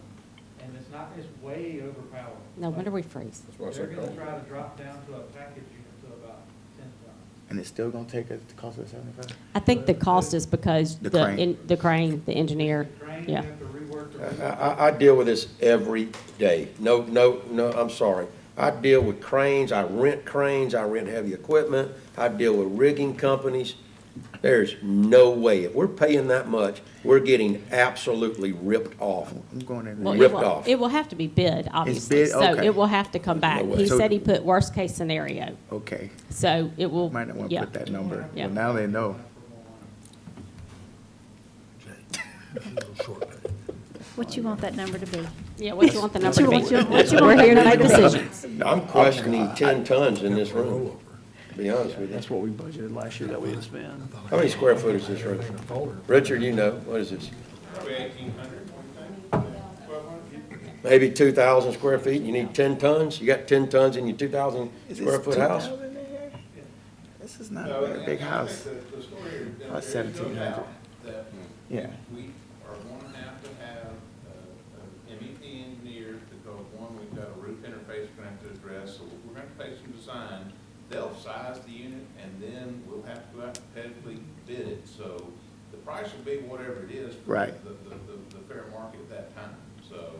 and it's way overpowered. No wonder we freeze. That's why I They're said gonna cold. try to drop down to a package unit to about 10 tons. And it's still gonna take us, cost us 75? I think the cost is because The crane. the crane, the engineer, The crane, you yeah. have to rework the roof. I deal with this every day. No, I'm sorry. I deal with cranes, I rent heavy equipment, I deal with rigging companies. There's no way. If we're paying that much, we're getting absolutely ripped off. I'm going in Well, there. Ripped off. It will have to be bid, obviously. bid? So Okay. it will have to come back. way. He So- said he put worst-case scenario, Okay, so it will, might not want to yeah. put that number. Yeah. Well, now they know. What you want that number to be? Yeah, what you want the number to be. What you want We're here to the make number to be? decisions. I'm questioning 10 tons in this room, to be honest with you. That's what we budgeted last year that we had spent. How many square foot is this room? Richard, you know, what is this? Maybe 2,000 square feet, you need 10 tons? You got 10 tons in your 2,000 square foot house? 2,000 in there? This is not a very big house. About 1,700. Yeah. We are going to have MEP engineers because, one, we've got a roof interface we're going to have to address, so we're going to pay some design. They'll size the unit, and then we'll have to go out and competitively bid it. So the price will be whatever it is for Right. the fair market at that time. So,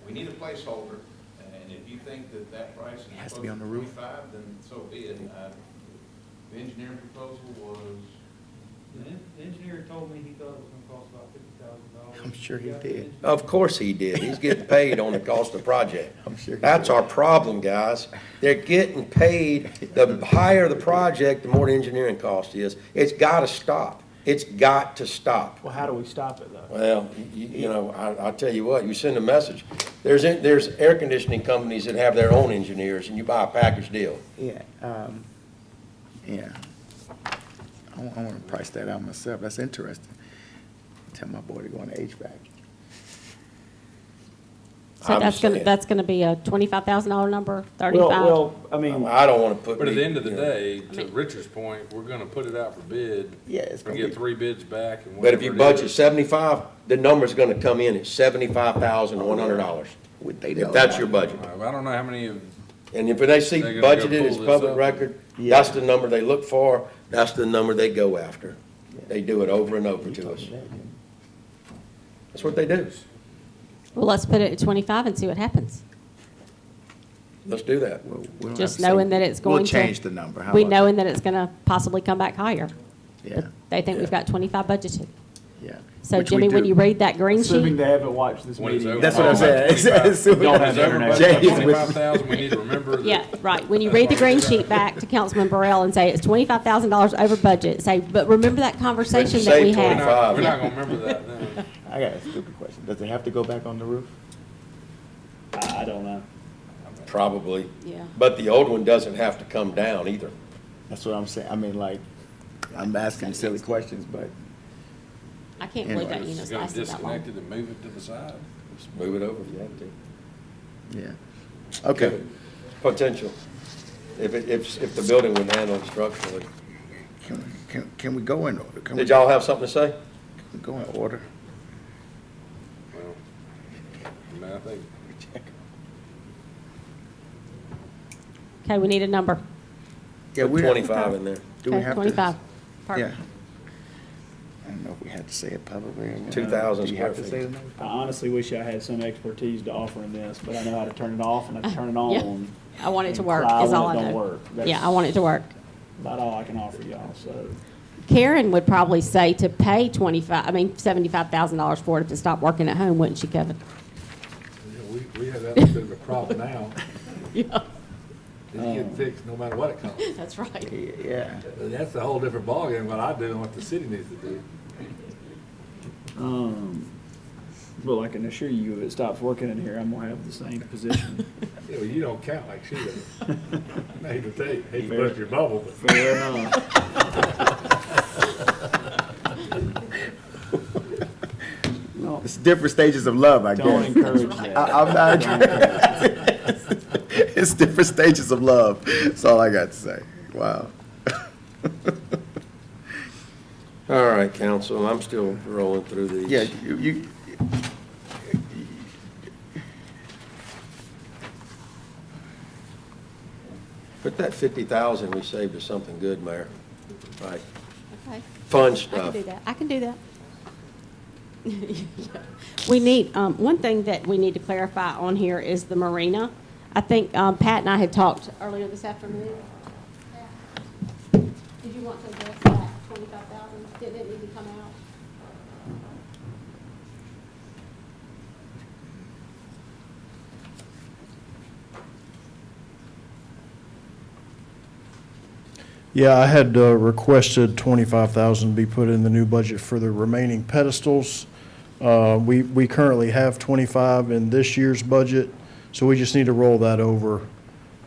we need a placeholder, and if you think that that price is has to close be on the roof. 25, then so be it. The engineering proposal was, The engineer told me he thought it was gonna cost about $50,000. I'm sure he did. Of course he did. He's getting paid on the cost of the project. I'm sure he That's did. our problem, guys. They're getting paid, the higher the project, the more the engineering cost is. It's gotta stop. It's got to stop. Well, how do we stop it, though? Well, I'll tell you what, you send a message. There's air conditioning companies that have their own engineers, and you buy a package deal. Yeah, yeah. I want to price that out myself. That's interesting. Tell my boy to go into HVAC. So I'm that's saying. that's gonna be a $25,000 number, Well, 35? well, I mean, I don't want to put. but at me- the end of the you know. day, to Richard's point, we're gonna put it out for bid. Yeah, it's We're gonna gonna be, get 3 bids back and But if you whatever it budget is. 75, the number's going to come in at $75,100. they know If that's that. your budget. I don't know how many of, And if they see They're gonna go budgeted as pull this public up. record, Yeah. that's the number they look for, that's the number they go after. They do it over and over to us. That's what they do. Well, let's put it at 25 and see what happens. Let's do that. Well, we don't Just have to say- knowing that it's going to. We'll change the number. How We about knowing that it's gonna possibly come back higher. that? But Yeah, they think we've got 25 budgeted. yeah. So Which we Jimmy, when do. you read that green assuming sheet, they haven't watched this When it's meeting. over. That's what I'm saying. Don't have is everybody Jay got is with- 25,000, we need to remember that. yeah, right. When you read the green sheet back to Councilman Burrell and say it's $25,000 over budget, say, but remember that conversation that we Save had. 25. We're not gonna remember that then. I got a stupid question. Does it have to go back on the roof? I don't know. Probably. Yeah. But the old one doesn't have to come down either. That's what I'm saying. I mean, like, I'm asking silly questions, but I can't believe that Anyways, unit's Just gonna lasted that long. disconnect it and move it to the side. Just move it over if you have to. yeah. Okay. Potential. If the building would handle it structurally. Can we go in order? Can we Did y'all have something to say? go in order? Well, I mean, I think Okay, we need a number. Yeah, Put we 25 in there. Do we Okay, have to? 25. Yeah. Perfect. I don't know if we had to say it publicly or not. 2,000 Do you have to square say feet. the number? I honestly wish I had some expertise to offer in this, but I know how to turn it off and I can turn it Yeah. on. I want it to And work, cry is when all I it don't know. work. Yeah, That's I want it to work. About all I can offer y'all, so. Karen would probably say to pay $75,000 for it if it stopped working at home, wouldn't she, Kevin? We have that little bit of a problem now. Yeah. It's getting fixed no matter what it costs. That's right. Yeah. But that's a whole different ballgame, than what I do and what the city needs to do. But I can assure you, if it stops working in here, I'm gonna have the same position. Yeah, well, you don't count like she does. I hate to burst your bubble, but. Fair enough. No, It's different stages of love, I don't guess. encourage that. I'm not. It's different stages of love. That's all I got to say. Wow. All right, council, I'm still rolling through these. Yeah, you, Put that 50,000 we saved to something good, Mayor. Right. Okay. Fun I can stuff. do that. I can do that. We need, one thing that we need to clarify on here is the marina. I think Pat and I had talked earlier this afternoon. Did you want to address that? 25,000, didn't it need to come out? Yeah, I had requested 25,000 be put in the new budget for the remaining pedestals. We currently have 25 in this year's budget, so we just need to roll that over,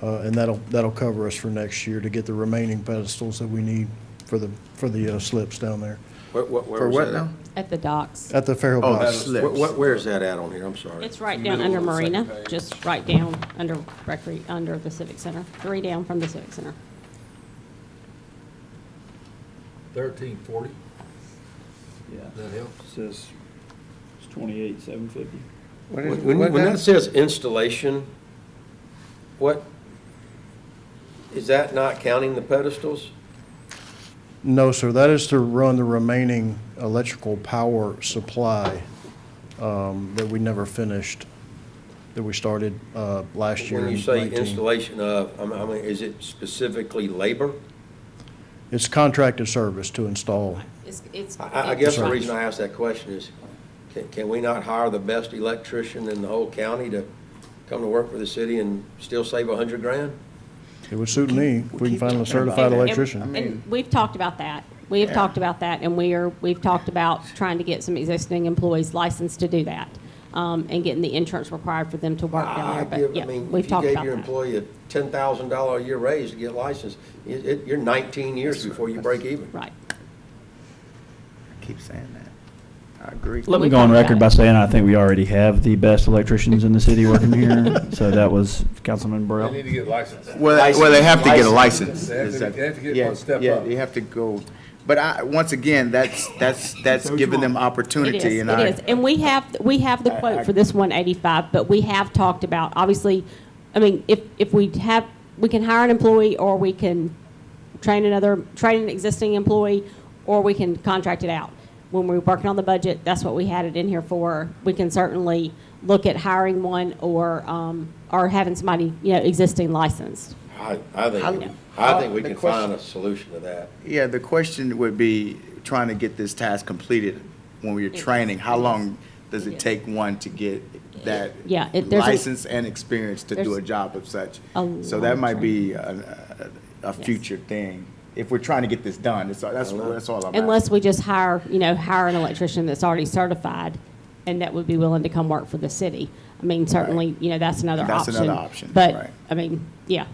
and that'll cover us for next year to get the remaining pedestals that we need for the slips down there Where For was what that now? At the docks. at the Fairhope Oh, Docks. slips. Where is that at on here? I'm sorry. It's right down under Marina, just right down under under the Civic Center, 3 down from the Civic Center. 1340, Yeah. that helps. Says it's 28,750. When that says installation, is that not counting the pedestals? No, sir, that is to run the remaining electrical power supply that we never finished, that we started last year When in you say 19. installation of, I mean, is it specifically labor? It's contracted service to install. I guess the Right. reason I ask that question is, can we not hire the best electrician in the whole county to come to work for the city and still save $100,000? It would suit me if we can find a certified And- electrician. And we've talked about that. We have talked about that, and we've talked about trying to get some existing employees licensed to do that, and getting the insurance required for them to work down there. But, yeah, we've If you talked gave about your that. employee a $10,000 a year raise to get licensed, you're 19 years before you break even. Right. I keep saying that. I agree. Let me We go on talked record by about it. saying I think we already have the best electricians in the city working here. So that was Councilman Burrell. They need to get licensed. Well, they have to get a license. They have to- Is that- they have to get yeah, one step yeah, up. you have to go, but once again, that's giving them It opportunity, is, and it is. And we have the quote for this 185, but we have talked about, obviously, I mean, if we can hire an employee, or we can train an existing employee, or we can contract it out. When we're working on the budget, that's what we had it in here for. We can certainly look at hiring one, or having somebody, existing licensed. I think we The can question- find a solution to that. Yeah, the question would be trying to get this task completed when we're training. How long does It it is. take one to get that Yeah, there's a- license and experience to do there's a job of such? a So lot that of might be training. a future thing, if we're trying to get this done. That's all I'm asking. Unless we just hire an electrician that's already certified, and that would be willing to come work for the city. I mean, certainly, that's another That's option. another option, But, right. I mean, yeah.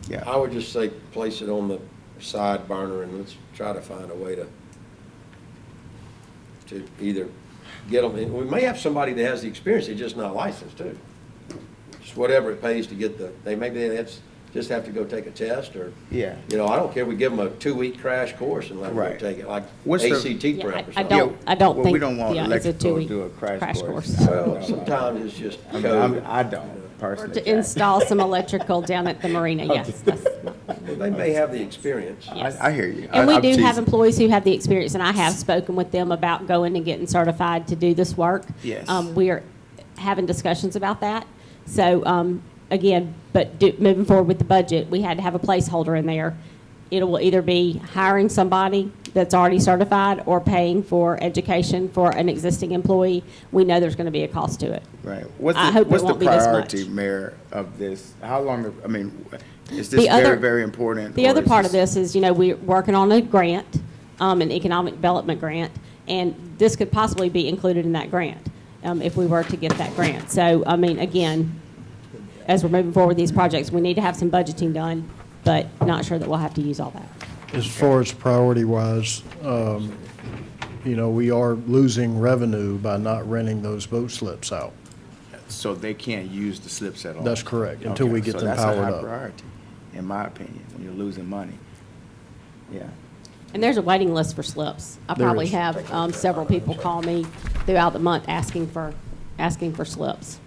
Yeah. I would just say, place it on the side burner, and let's try to find a way to either get them, and we may have somebody that has the experience, they're just not licensed too. Just whatever it pays to get maybe they just have to go take a test, or, Yeah. I don't care, we give them a 2-week crash course and let them go Right. take it, like What's the- ACT Yeah, prep or I something. don't Well, think. we don't want yeah, it's a electrical to 2-week do a crash course. Well, sometimes it's just I mean, code. I don't Or personally. to Jack. install some electrical down at the marina, yes. They may have the experience. Yes. I hear you. And we I'm do have teasing. employees who have the experience, and I have spoken with them about going and getting certified to do this work. Yes. We are having discussions about that. So, again, moving forward with the budget, we had to have a placeholder in there. It will either be hiring somebody that's already certified, or paying for education for an existing employee. We know there's going to be a cost to it. Right. I hope it What's the won't be this priority, much. Mayor, of this? How long, is The this other- very, very important? The or other is part of this is, we're working on a grant, an economic development grant, and this could possibly be included in that grant, if we were to get that grant. So, I mean, again, as we're moving forward with these projects, we need to have some budgeting done, but not sure that we'll have to use all that. As far as priority-wise, we are losing revenue by not renting those boat slips out. So they can't use the slips at all? That's correct, until we Okay, get so them that's a powered high up. priority, in my opinion, when you're losing money. Yeah. And there's a waiting list for slips. I There probably is. have several people call me throughout the month asking for slips.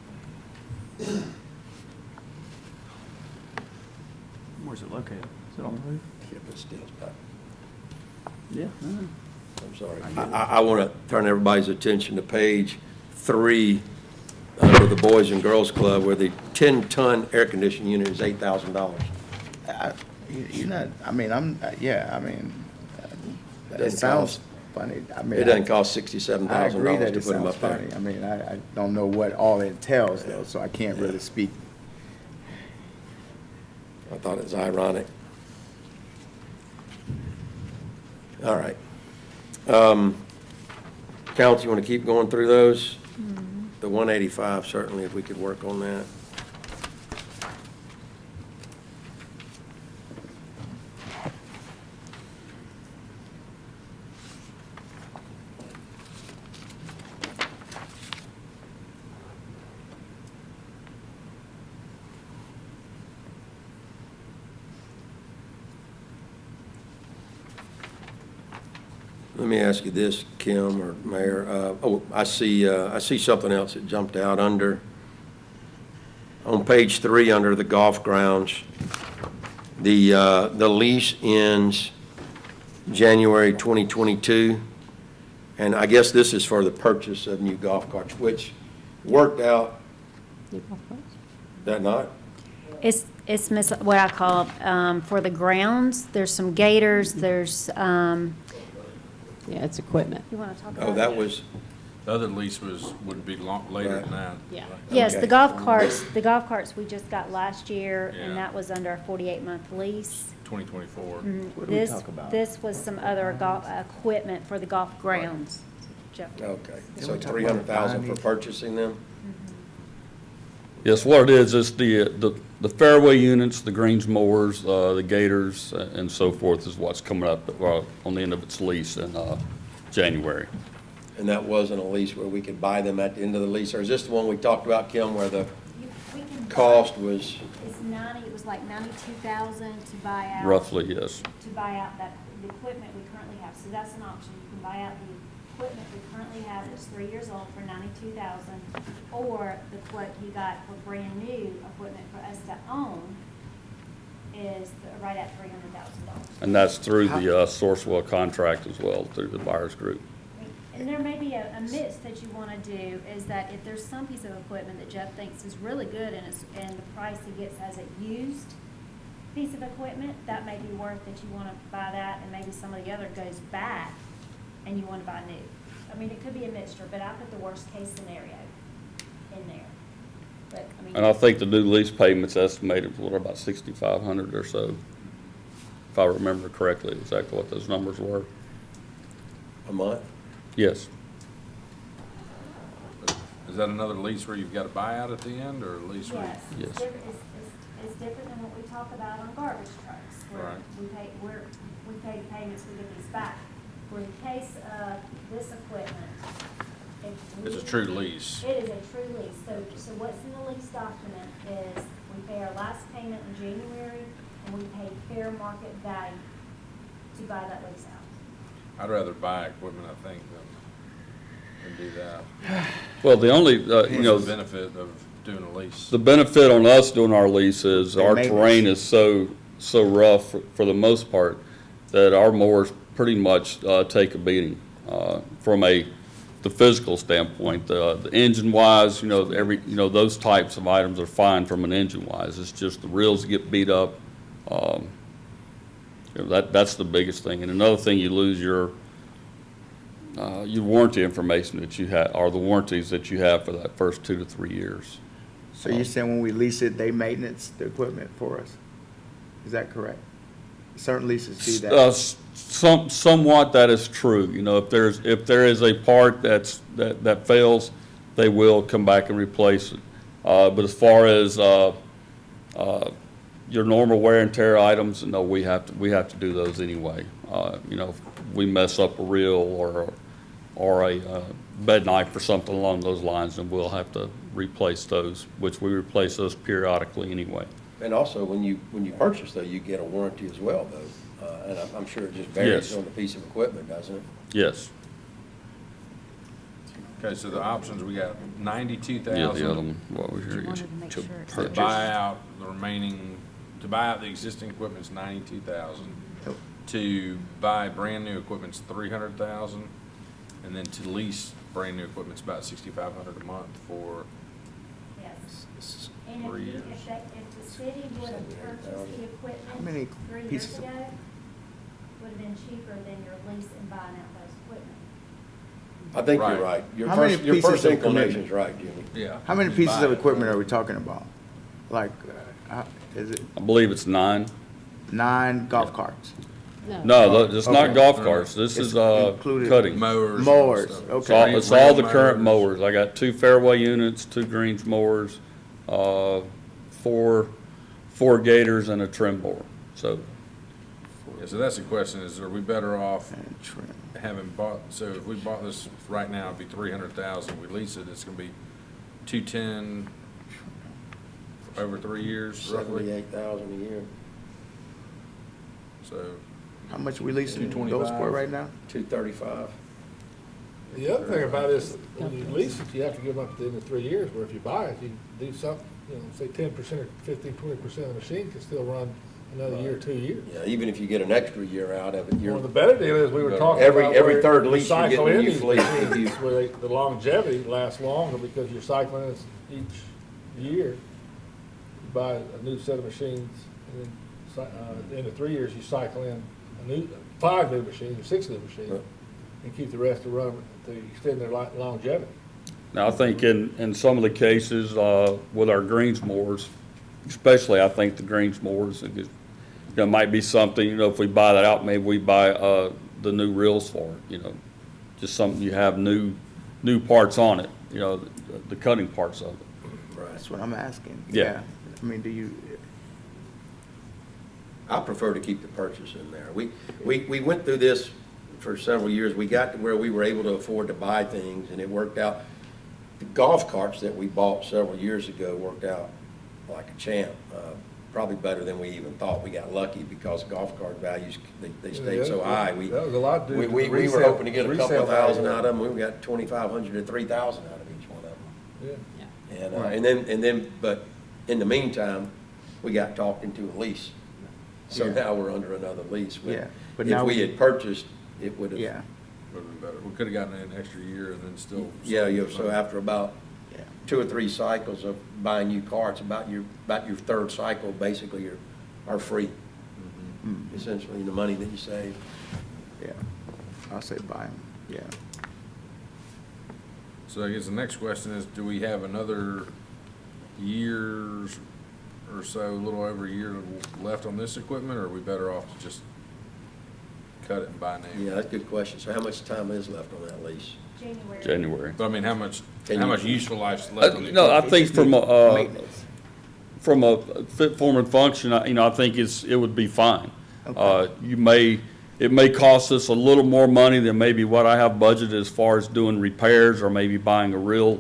Where's it located? Is it on the roof? Yeah, but still, it's not- Yeah. I'm sorry. I want to turn everybody's attention to page 3 under the Boys and Girls Club, where the 10-ton air conditioning unit is $8,000. You're not, I mean, It sounds funny. I mean, It doesn't cost $67,000 I agree that to it put them sounds up there. funny. I mean, I don't know what all it entails though, so I can't really speak. I thought it was ironic. All right. Council, you want to keep going through those? The 185, certainly, if we could work on that. Let me ask you this, Kim or Mayor. I see something else that jumped out on page 3, under the golf grounds. The lease ends January 2022, and I guess this is for the purchase of new golf carts, which worked out, that not? It's what I call, for the grounds, there's some gators, there's, Yeah, it's equipment. you want to talk about Oh, it? that was, The other lease would be later than that. Yeah. Yes, Okay. the golf carts we just got last year, Yeah. and that was under a 48-month lease. 2024. What did we This, talk about? this was some other golf, equipment for the golf grounds. Jeff. okay. Did So we talk about 300,000 for buying purchasing them? Yes, what it is the fairway units, the greens mowers, the gators, and so forth is what's coming up on the end of its lease in January. And that wasn't a lease where we could buy them at the end of the lease? Or is this the one we talked about, Kim, where the We can buy- cost was, it was like 92,000 to buy out. Roughly, yes. To buy out the equipment we currently have, so that's an option. You can buy out the equipment we currently have that's 3 years old for 92,000, or the quote you got for brand new equipment for us to own is right at $300,000. And that's through the Sourcewell contract as well, through the buyers group. And there may be a mix that you want to do, is that if there's some piece of equipment that Jeff thinks is really good and the price he gets as a used piece of equipment, that may be worth that you want to buy that, and maybe some of the other goes back and you want to buy new. I mean, it could be a mixture, but I put the worst case scenario in there. But, I mean. And I think the new lease payment's estimated for about 6,500 or so, if I remember correctly, exactly what those numbers were. a month? Yes. Is that another lease where you've got a buyout at the end, or a lease where? Yes, Yes. it's different, it's different than what we talk about on garbage trucks, where Right. we pay payments, we get these back. For the case of this equipment, It's a true lease. It is a true lease, so what's in the lease document is, we pay our last payment in January, and we pay fair market value to buy that lease out. I'd rather buy equipment, I think, than do that. Well, the only, What's the benefit of doing a lease? the benefit on us doing our lease is The our maintenance. terrain is so rough for the most part that our mowers pretty much take a beating from the physical standpoint. The engine wise, those types of items are fine from an engine wise. It's just the reels get beat up. That's the biggest thing. And another thing, you lose your warranty information that you have, or the warranties that you have for that first 2 to 3 years. So you're saying when we lease it, they maintenance the equipment for us? Is that correct? Certain leases do that. Somewhat that is true. If there is a part that fails, they will come back and replace it. But as far as your normal wear and tear items, no, we have to do those anyway. If we mess up a reel or a bed knife or something along those lines, then we'll have to replace those, which we replace those periodically anyway. And also, when you purchase, though, you get a warranty as well, though. And I'm sure it just varies Yes. on the piece of equipment, doesn't it? Yes. Okay, so the options, we got 92,000. Yeah, the other one, what was your? Wanted to make sure it's- To buy out the remaining, to buy out the existing equipment's 92,000. To buy brand new equipment's 300,000, and then to lease brand new equipment's about 6,500 a month for Yes. And Three if years. the city would have purchased the How many equipment 3 years pieces of- ago, put it in cheaper than your lease and buying out those equipment. I think you're Right. right. Your How many first, your pieces first of inclination's right, Jimmy. Yeah. How many Just pieces buy of it. equipment are we talking about? Like, is it I believe it's 9. 9 golf carts? No, it's not Okay. golf carts. This It's is included- cutting. Mowers. and Mowers, stuff. okay. It's all, Real it's all the mowers. current mowers. I got 2 fairway units, 2 greens mowers, 4 gators and a trim mower. So, Yeah, so that's the question, is are we better off And trim. having bought, so if we bought this right now, it'd be 300,000, we lease it, it's gonna be 210 for over 3 years roughly, 78,000 a year, so. How much we leasing those 225. for right now? 235. The other thing about it is, when you lease it, you have to give them up at the end of 3 years, where if you buy it, you do something, say 10% or 15, 20% of the machine can still run another year, 2 years. Yeah, even if you get an extra year out of it, Well, you're, the better deal is, we were talking Every- about. every where third you lease you cycle get a in new these fleet. machines, where the longevity lasts longer because you're cycling it each year. You buy a new set of machines, and then, at the end of 3 years, you cycle in 5 new machines, or 6 new machines, Right. and keep the rest to run, to extend their longevity. now I think in some of the cases, with our greens mowers, especially I think the greens mowers, there might be something, if we buy that out, maybe we buy, the new reels for it, just something you have new parts on it, the cutting parts of it. That's what I'm asking. Yeah. I mean, do you, I prefer to keep the purchase in there. We went through this for several years. We got to where we were able to afford to buy things, and it worked out. The golf carts that we bought several years ago worked out like a champ, probably better than we even thought. We got lucky because golf cart values, they stayed so high. That was a lot due to the We were resale- hoping to get a couple resale of thousand value. out of them. We got 2,500 to 3,000 out of each one of them. Yeah. And then, but in the meantime, we got talked into a lease. So Yeah. now we're under another lease. Yeah, but If now we we- had purchased, it would have. yeah, Would've been better, we could've gotten an extra year and then still. Yeah, so after about yeah. 2 or 3 cycles of buying new carts, about your third cycle, basically are free. Mm. Essentially, the money that you save. Yeah, I'll say buy them, yeah. So I guess the next question is, do we have another years or so, a little over a year left on this equipment, or are we better off to just cut it and buy new? Yeah, that's a good question. So how much time is left on that lease? January. But I mean, how much Can you- useful life's left on the No, I equipment? think from Maintenance. from a fit, form, and function, I think it would be fine. Okay. It may cost us a little more money than maybe what I have budgeted as far as doing repairs or maybe buying a reel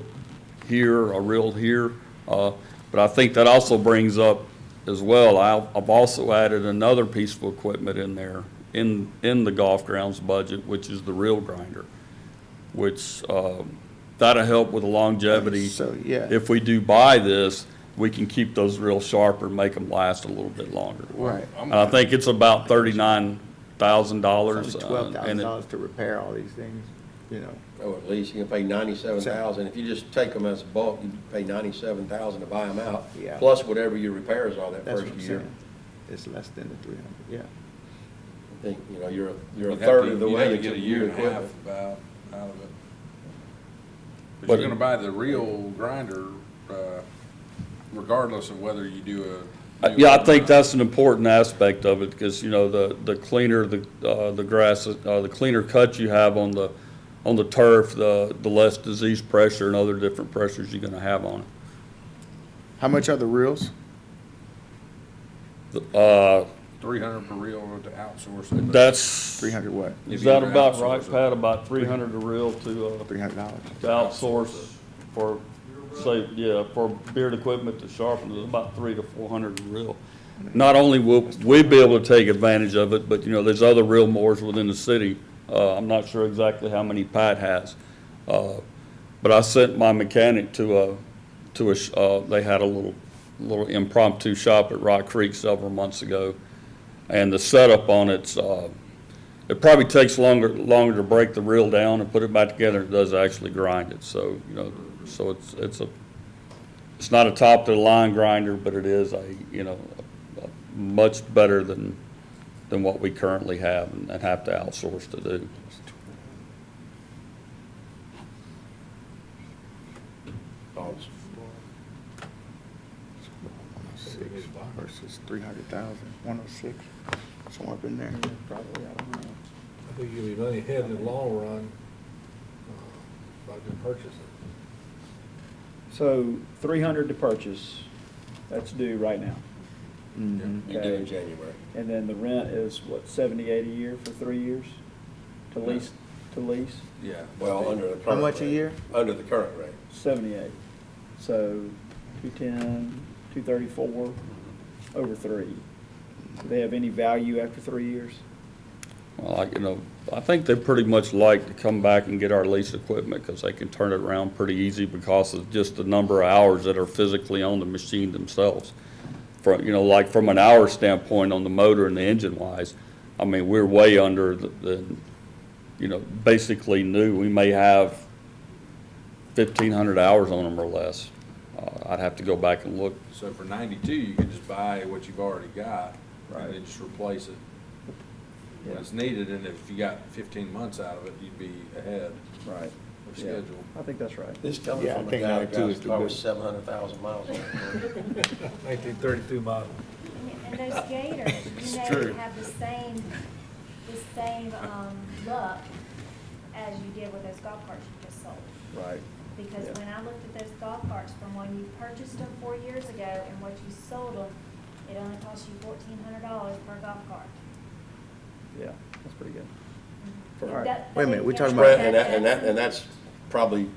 here, a reel here. But I think that also brings up as well, I've also added another piece of equipment in there, in the golf grounds budget, which is the reel grinder, which, that'll help with the longevity. So, yeah. If we do buy this, we can keep those real sharper, make them last a little bit longer. Right. And I think it's about $39,000. It's only $12,000 to repair all these things, Oh, at least you can pay 97,000. If you just take them as bulk, you pay 97,000 to buy them out. Yeah. Plus whatever your repairs are that That's first what I'm year. saying. It's less than the 300, yeah. I think, you're a You'd have third to- of the you'd way have to into get a the year new and a half equipment. about out of it. But But- you're gonna buy the real grinder, regardless of whether you do a. new Yeah, I one or think not. that's an important aspect of it, because, the cleaner the grass, the cleaner cut you have on the turf, the less disease pressure and other different pressures you're gonna have on How much are the reels? it. 300 per reel to outsource it. That's, 300 what? is If that you about outsource right, it. Pat? About 300 a reel to $300. outsource for, say, yeah, for beard equipment to sharpen, it's about 300 to 400 a reel. Not only will we be able to take advantage of it, but, there's other reel mowers within the city. I'm not sure exactly how many Pat has. But I sent my mechanic they had a little impromptu shop at Rock Creek several months ago. And the setup on it probably takes longer to break the reel down and put it back together than it does actually grind it. So, so it's not a top to the line grinder, but it is a much better than than what we currently have and have to outsource to do. Thoughts? Versus 300,000, 106, somewhere up in there, probably, I don't know. I think you'll be money ahead in the long run by good purchasing. So 300 to purchase, that's due right now. Mhm. You do in January. And then the rent is what, 78 a year for 3 years? To lease, Yeah. Well, under the current How much a rate. year? Under the current rate. 78. So 210, 234 over 3. Do they have any value after 3 years? Well, I think they pretty much like to come back and get our lease equipment because they can turn it around pretty easy because of just the number of hours that are physically on the machine themselves. Like from an hour standpoint on the motor and the engine wise, I mean, we're way under the basically new. We may have 1,500 hours on them or less. I'd have to go back and look. So for 92, you can just buy what you've already got, Right. and then just replace it when Yeah. it's needed, and if you got 15 months out of it, you'd be ahead Right. of Yeah. schedule. I think that's right. This coming Yeah, I from a think guy that 92 got is the probably good. 700,000 miles on it. 1932 model. And those gators, you know, true. have the same look as you did with those golf carts you just sold. Right. Because Yeah. when I looked at those golf carts from when you purchased them 4 years ago and what you sold them, it only cost you $1,400 per golf cart. Yeah, that's pretty good. That- All right. that Wait a minute, is- we're talking that's- about- And that's probably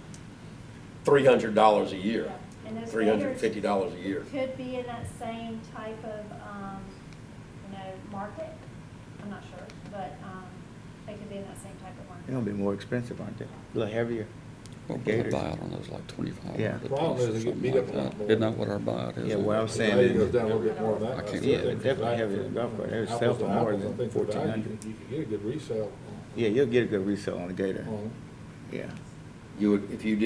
$300 a year, Yeah. And those $350 a year. gators could be in that same type of, market. I'm not sure, but, they could be in that same type of market. They're gonna be more expensive, aren't they? A little heavier. What would I Gators. buy it on those, like 25? Yeah. Problem is they get beat up a lot more. Isn't that what our buyout is? Yeah, what I'm The saying value goes is, down a little bit more than that. I can't- That's Yeah, the they're thing. definitely heavier than golf cart. They would Apples sell to for more apples, than I think the value, 1,400. You could get a good resale yeah, you'll get a good resale on a Gator, on yeah. You would, if you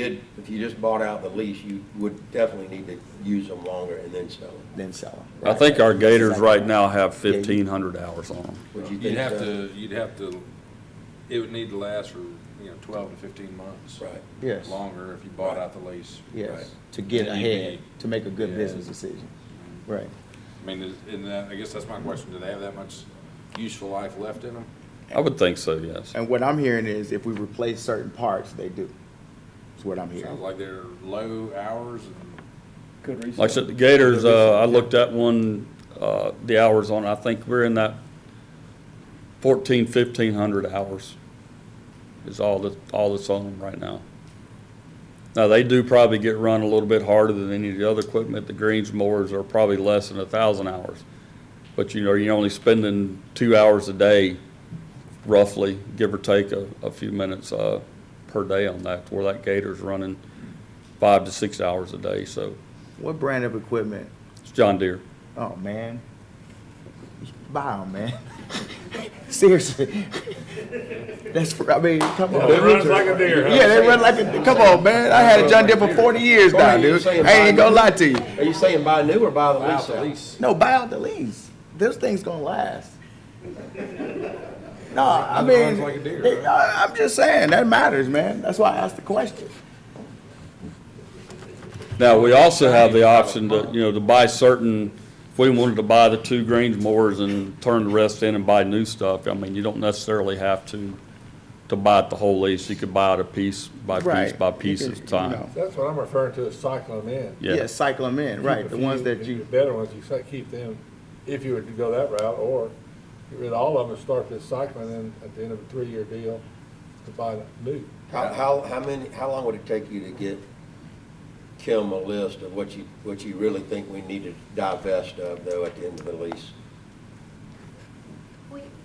just bought out the lease, you would definitely need to use them longer and then sell them. Then sell them. I think our Gators right now have 1,500 hours on them. Would you You'd think have so? to, it would need to last for, 12 to 15 months. Right. Yes. Longer if you bought out the lease. Yes, Right. to get And you'd be- ahead, to make a good Yeah. business decision. Right. I mean, I guess that's my question, do they have that much useful life left in them? I would think so, yes. And what I'm hearing is if we replace certain parts, they do. That's what I'm Sounds hearing. like they're low hours and Good resale. Like I said, the Gators, I looked at one, the hours on, I think we're in that 1,500 hours is all that's on them right now. Now, they do probably get run a little bit harder than any of the other equipment. The greens mowers are probably less than 1,000 hours. But you're only spending 2 hours a day, roughly, give or take a few minutes, per day on that, where that Gator's running 5 to 6 hours a day, so What brand of equipment? it's John Deere. Oh, man. Buy 'em, man. Seriously. I mean, come on. It runs like a deer, huh? Yeah, they run like a, come on, man. I had a John Deere for 40 years now, Corey, you dude. saying I ain't buy gonna new? lie to you. Are you saying buy new or buy the buy lease out the out? lease. No, buy out the lease. This thing's gonna last. No, I mean, runs like a deer, I'm just saying, that matters, man. That's why I asked the question. Now, we also have the option to, to buy certain, if we wanted to buy the 2 greens mowers and turn the rest in and buy new stuff, I mean, you don't necessarily have to buy it the whole lease. You could buy it a piece by piece Right. by You piece could, at a time. you know. That's what I'm referring to as cycling them in. Yeah, cycle them in, right. Keep The a ones few, that you, the better ones, you say keep them, if you were to go that route, or get rid of all of them and start this cycling, and at the end of a 3-year deal, to buy new. How long would it take you to get Kim a list of what you really think we need to divest of, though, at the end of the lease?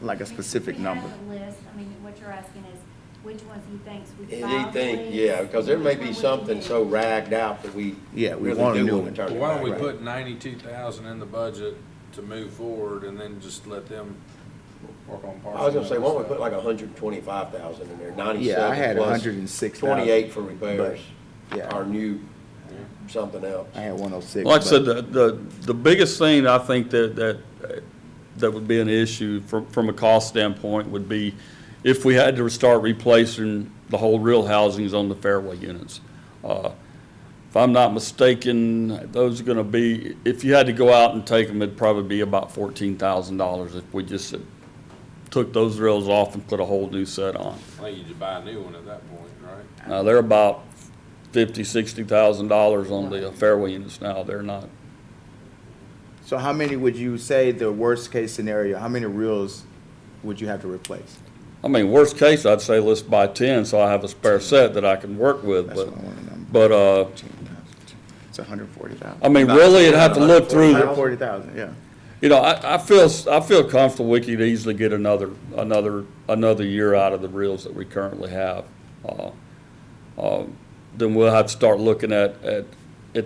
Like a specific number. We have a list, I mean, what you're asking is, which ones he thinks we And filed you think, the lease, yeah, because there may which be one we something didn't. so ragged out that we Yeah, we really want a do new want one. to turn it Well, why back. don't we Right. put 92,000 in the budget to move forward and then just let them work on parts? I was gonna of say, that why don't we stuff? put like 125,000 in there, 97 yeah, I had plus 106,000. 28 for repairs, Yeah. or new, something else. I had 106. Like I said, but- the biggest thing I think that that would be an issue from a cost standpoint would be if we had to start replacing the whole real housings on the fairway units. If I'm not mistaken, those are gonna be, if you had to go out and take them, it'd probably be about $14,000 if we just took those rails off and put a whole new set on. I think you just buy a new one at that point, right? Now, they're about $50,000-$60,000 on the fairway units now. They're not. So how many would you say the worst case scenario, how many reels would you have to replace? I mean, worst case, I'd say let's buy 10 so I have a spare set that I can work with, That's what I want to know. but, It's 140,000. I mean, really, you'd have to look through, 140,000, yeah. you know, I feel comfortable we could easily get another year out of the reels that we currently have. Then we'll have to start looking at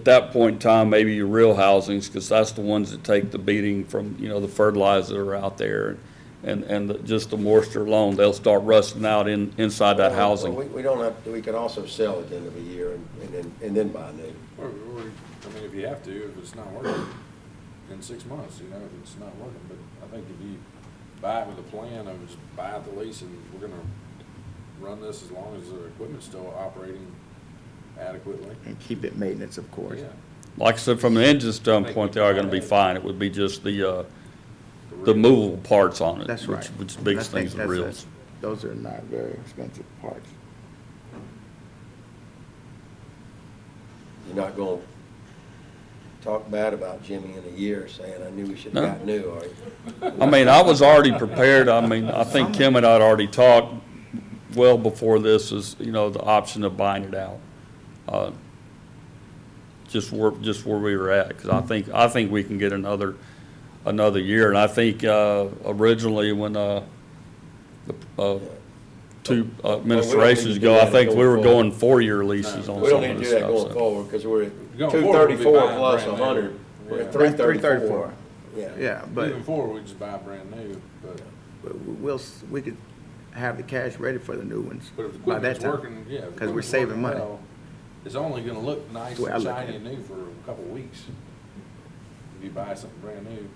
that point in time, maybe your real housings, because that's the ones that take the beating from, you know, the fertilizer that are out there and just the moisture alone, they'll start rusting out inside that housing. We don't have, we could also sell at the end of the year and then buy new. Or, I mean, if you have to, if it's not working in 6 months, you know, if it's not working. But I think if you buy it with a plan of just buy out the lease and we're gonna run this as long as the equipment's still operating adequately. And keep it maintenance, of course. Yeah. Like I said, from the engine standpoint, they are gonna be fine. It would be just the movable parts on it. That's right. Which big I think things are reels. those are not very expensive parts. You're not gonna talk bad about Jimmy in a year saying, I knew we should No. have got new, are you? I mean, I was already prepared. I mean, I think Kim and I had already talked well before this is, you know, the option of buying it out. Just where we were at, because I think we can get another year. And I think, originally when, two administrations ago, I think we were going 4-year leases on We some don't of need to this do that stuff. going so. forward, because we're at Going two forward, we'll be thirty-four buying plus brand 100. new. We're at Yeah. 334. Yeah. Yeah, but Moving forward, we just buy brand new, we could have the cash ready for the new ones but if the by that equipment's time. working, yeah. if the Because we're equipment's saving working money. well, it's only gonna look nice Well, I and look shiny at and new for a couple of weeks. If you buy something brand new.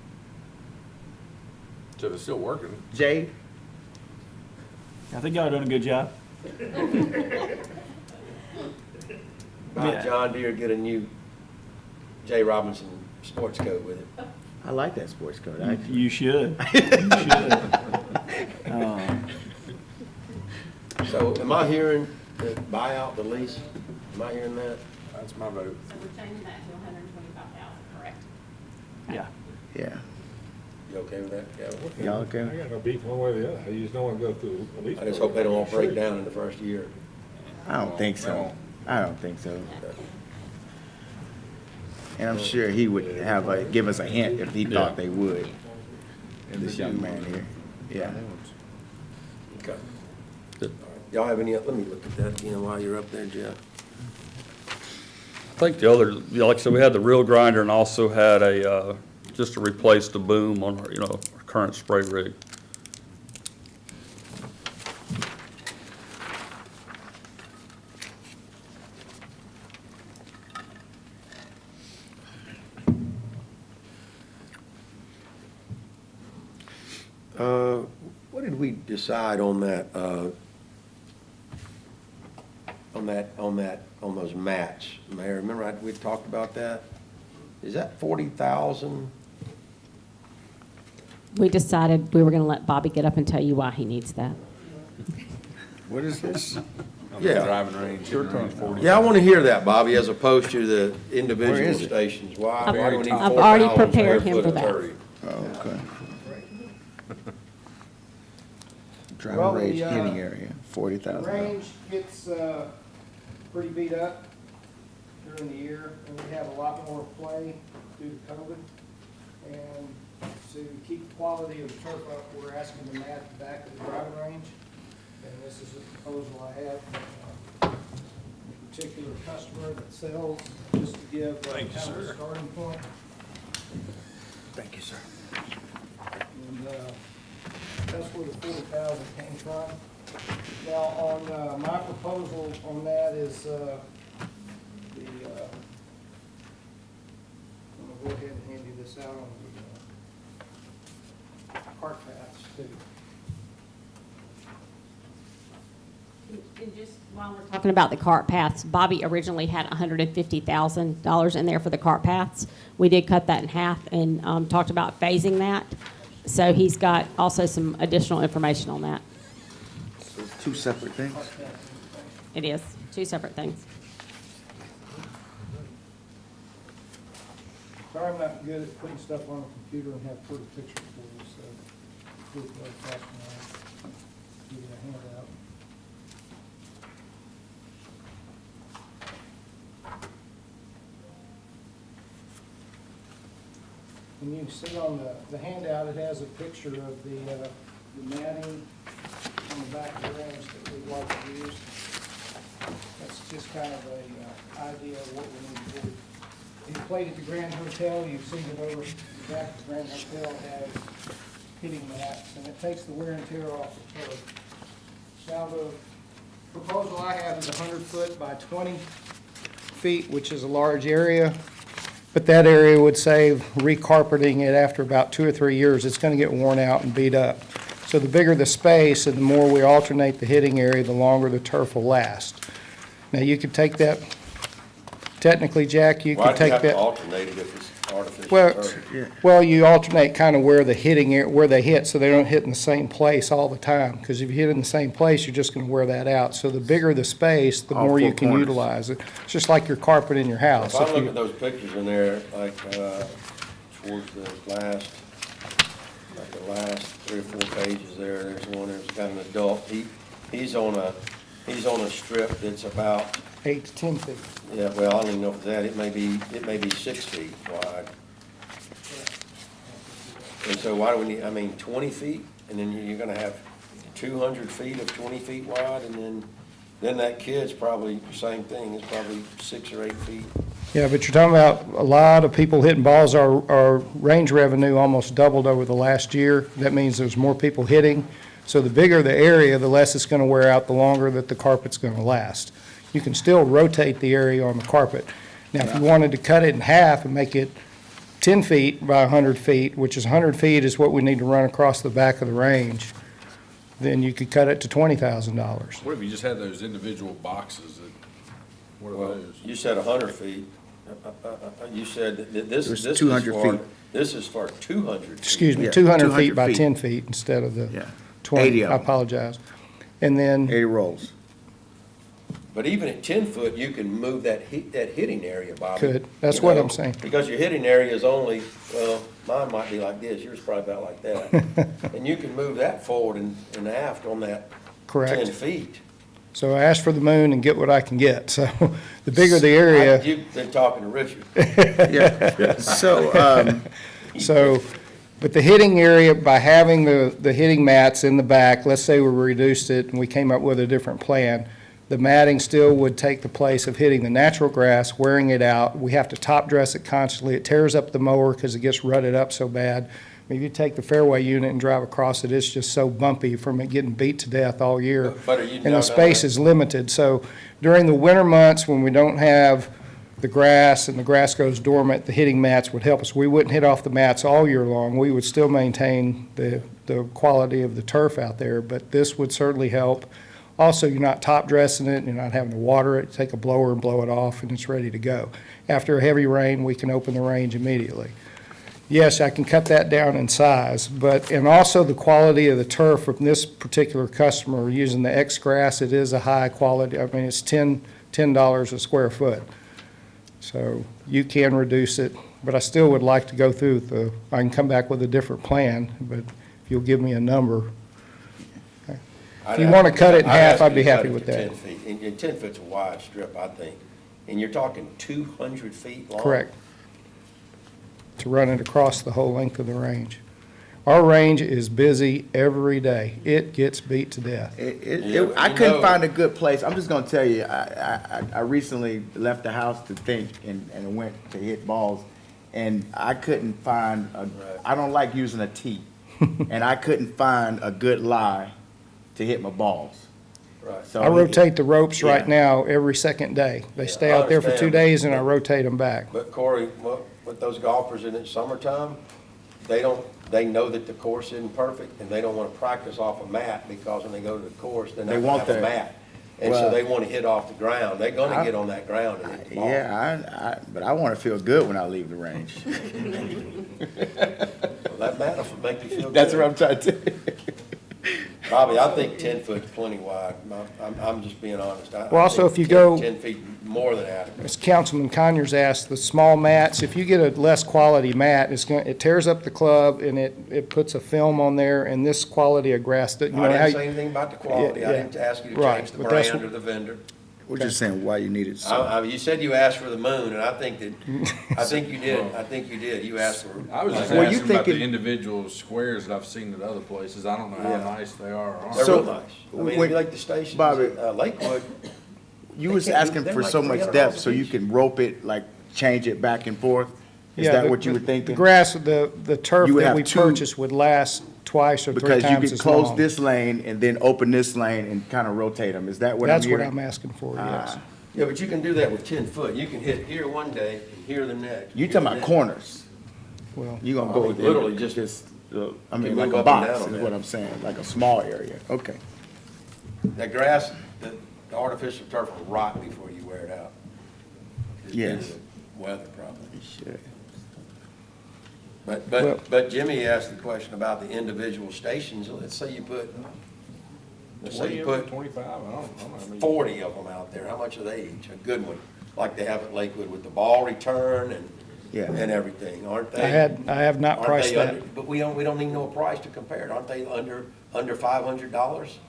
So if it's still working, Jay, I think y'all are doing a good job. Buy Yeah. John Deere, get a new J. Robinson sports coat with it. I like that sports coat, actually. You should. You should. So am I hearing that buy out the lease? Am I hearing that? that's my vote. So we're changing that to 125,000, correct? Yeah. Yeah. You okay with that, Gavin? Y'all okay? I got no beef one way or the other. You just don't want to go through a lease. I just hope they don't all break down in the first year. I don't think so. I don't think so. And I'm sure he would have give us a hint if he thought they would. This young man here. Yeah. Okay. Y'all have any, let me look at that again while you're up there, Jeff. I think the other, you know, like I said, we had the reel grinder and also had just to replace the boom on our, you know, our current spray rig. What did we decide on that, on those mats, Mayor? Remember we talked about that? Is that 40,000? We decided we were gonna let Bobby get up and tell you why he needs that. What is this? On Yeah. the driving range. Your turn's 40. Yeah, I want to hear that, Bobby, as opposed to the Where individual is it? stations. Why I've- do we need I've already 4,000 prepared square him foot for of that. turf? Oh, okay. Driving Well, range the, hitting area, 40,000. Range gets pretty beat up during the year, and we have a lot more play due to COVID. And to keep the quality of the turf up, we're asking the mat at the back of the driving range. And this is a proposal I have. A particular customer that sells, just to give kind of a starting point. Thank you, sir. And that's where the 40,000 came from. Now, on my proposal on that is I'm gonna go ahead and hand you this out on too. And just while we're talking about the cart paths, Bobby originally had $150,000 in there for the cart paths. We did cut that in half and talked about phasing that. So he's got also some additional information on that. So it's two separate things. It is, two separate things. Sorry, I'm not good at putting stuff on a computer and have pretty pictures for you, so do it really fast and I'll give you a handout. And you can see on the handout, it has a picture of the matting on the back of the range that we'd like to use. That's just kind of a idea of what we need to do. If you played at the Grand Hotel, you've seen it over the back of the Grand Hotel has hitting mats, and it takes the wear and tear off the turf. Now, the proposal I have is 100 foot by 20 feet, which is a large area. But that area would save recarpeting it after about 2 or 3 years. It's going to get worn out and beat up. So the bigger the space and the more we alternate the hitting area, the longer the turf will last. Now, you could take that, technically, Jack, you could take that. Why do you have to alternate it if it's artificial Well, turf? well, you alternate kind of where the hitting, where they hit, so they don't hit in the same place all the time. Because if you hit in the same place, you're just going to wear that out. So the bigger the space, the All more you four can corners. utilize it. It's just like your carpet in your house. If I If look you- at those pictures in there, like, towards the last, like the last 3 or 4 pages there, there's one, there's got an adult, he's on a strip that's about, 8 to 10 feet. yeah, well, I don't even know if it's that, it may be 6 feet wide. And so why do we need, 20 feet, and then you're gonna have 200 feet of 20 feet wide, and then that kid's probably, same thing, it's probably 6 or 8 feet. Yeah, but you're talking about a lot of people hitting balls. Our range revenue almost doubled over the last year. That means there's more people hitting. So the bigger the area, the less it's going to wear out, the longer that the carpet's going to last. You can still rotate the area on the carpet. Now, if you wanted to cut it in half and make it 10 feet by 100 feet, which is 100 feet is what we need to run across the back of the range, then you could cut it to $20,000. What if you just had those individual boxes that, what are Well, those? you said 100 feet. You said that this There's is 200 for, feet. this is for 200 feet. Excuse me, Yeah, 200 feet 200 by feet. 10 feet instead of the Yeah. 20. 80 of I them. apologize. And then, 80 rolls. But even at 10 foot, you can move that hitting area, Bobby. Could. That's You what know, I'm saying. Because your hitting area is only, well, mine might be like this, yours probably about like that. And you can move that forward and aft on that 10 correct. feet. So I asked for the moon and get what I can get. So the bigger the area, You've been talking to Richard. Yeah. so, but the hitting area, by having the hitting mats in the back, let's say we reduced it and we came up with a different plan, the matting still would take the place of hitting the natural grass, wearing it out. We have to top dress it constantly. It tears up the mower because it gets rutted up so bad. If you take the fairway unit and drive across it, it's just so bumpy from it getting beat to death all year. But are you- And the space is limited. So during the winter months, when we don't have the grass and the grass goes dormant, the hitting mats would help us. We wouldn't hit off the mats all year long. We would still maintain the quality of the turf out there, but this would certainly help. Also, you're not top dressing it, you're not having to water it, take a blower and blow it off, and it's ready to go. After a heavy rain, we can open the range immediately. Yes, I can cut that down in size, and also the quality of the turf from this particular customer, using the X grass, it is a high quality, it's $10 a square foot. So you can reduce it, but I still would like to go through I can come back with a different plan, but if you'll give me a number. If you want to cut it in half, I'd be happy with that. 10 feet, and 10 foot's a wide strip, I think. And you're talking 200 feet long? Correct. To run it across the whole length of the range. Our range is busy every day. It gets beat to death. I couldn't find a good place. I'm just gonna tell you, I recently left the house to think and went to hit balls, and I couldn't find, I don't like using a tee, and I couldn't find a good lie to hit my balls. Right. So I rotate the ropes right Yeah. now every second day. They Yeah, stay I out there for 2 understand. days and I rotate them back. But Corey, with those golfers in the summertime, they don't they know that the course isn't perfect, and they don't want to practice off a mat, because when they go to the course, they're not They going want to have a their- mat. And so well- they want to hit off the ground. They're going to get on that ground and hit the ball. Yeah, but I want to feel good when I leave the range. Well, that mat will make you feel good. That's what I'm trying to. Bobby, I think 10 foot's plenty wide. I'm just being honest. Well, also, think if you go- 10 feet more than adequate. As Councilman Conyers asked, the small mats, if you get a less quality mat, it tears up the club and it puts a film on there, and this quality of grass, you know I how didn't you- say anything about the quality. I Yeah, didn't ask you to right, change the but that's brand what- or the vendor. We're just saying why you need it. So. You said you asked for the moon, and I think you did. I think you did. You asked for. I was just Well, you asking about the thinking- individual squares that I've seen at other places. I don't know how Yeah. nice they are or aren't. They're So- real nice. I mean, wait, like the stations Bobby, at Lakewood. You was can't do- asking they're for like so much $300 depth a so you piece. can rope it, like change it back and forth? Is Yeah, that the- what you were The thinking? grass, the turf You would that have we two- purchased would last twice or three Because you times could as close long. this lane and then open this lane and kind of rotate them. Is that what I'm That's what hearing? I'm asking for, yes. Ah. Yeah, but you can do that with 10 foot. You can hit here one day and here the next. You here talking the about next. corners? Well, You gonna I go mean, with literally I can mean, like move a up and box down on is that. what I'm saying, like a small area. Okay. That grass, the artificial turf will rot before you wear it out. Just due to Yes. the weather probably. You should. But Jimmy asked the question about the individual stations. Let's say you put 25, I don't know how many. 40 of them out there. How much are they each? A good one, like they have at Lakewood with the ball return Yeah. and everything, aren't they? I have not Aren't priced they that. under- But we don't even know a price to compare it. Aren't they under $500?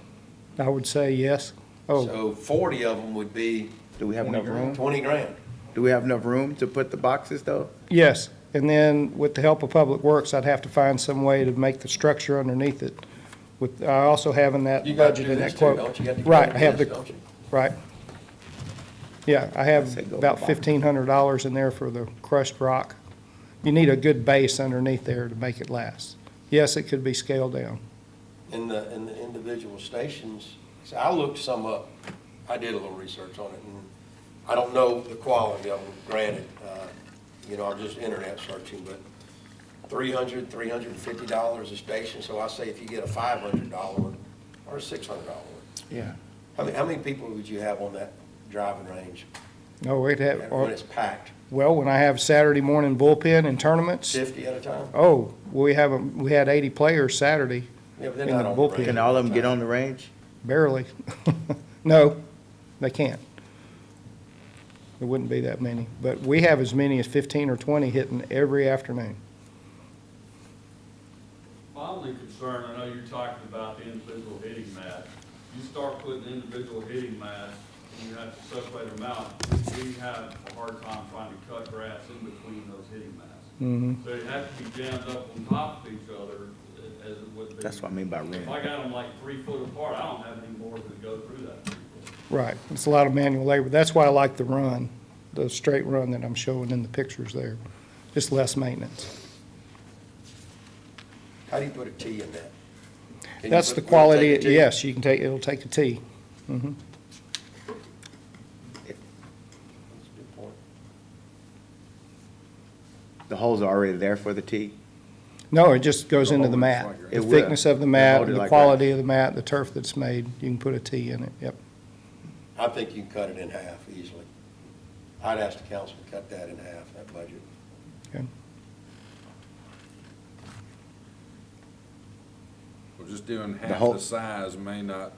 I would say yes. Oh, So 40 of them would be Do we have enough room? 20 grand. Do we have enough room to put the boxes though? yes. And then with the help of Public Works, I'd have to find some way to make the structure underneath it. With, I also have in that You got to budget do in this that too, quote. don't you? You got to Right, go I have this, the, don't you? right. Yeah, I have Say go about box. $1,500 in there for the crushed rock. You need a good base underneath there to make it last. Yes, it could be scaled down. In the individual stations, so I looked some up. I did a little research on it, and I don't know the quality of them, granted. I'm just internet searching, but $350 a station, so I say if you get a $500 one or a $600 one. Yeah. How many people would you have on that driving range No, we'd have, when it's packed? well, when I have Saturday morning bullpen and tournaments, 50 at a time? oh, we had 80 players Saturday, Yeah, but they're in not the on the bullpen. range. Can all of them get on the range? barely. No, they can't. There wouldn't be that many, but we have as many as 15 or 20 hitting every afternoon. My only concern, I know you're talking about the individual hitting mat. You start putting individual hitting mats, and you have to separate them out. We have a hard time trying to cut grass in between those hitting mats. So they have to be jammed up on top of each other as it would be. That's what I mean by rim. If I got them like 3 foot apart, I don't have any more to go through that 3 foot. Right, it's a lot of manual labor. That's why I like the run, the straight run that I'm showing in the pictures there. Just less maintenance. How do you put a T in that? Can you That's put- the will it quality, take a T? yes, you can take, it'll take a T. Mhm. That's a good point. The holes are already there for the tee? No, it just goes into the hold it mat. like The It will. thickness of the It'll mat, hold it the like quality of the mat, the turf that's made, you can put a T in it, yep. I think you can cut it in half easily. I'd ask the council to cut that in half, that budget. Okay. Well, just doing The half whole- the size may not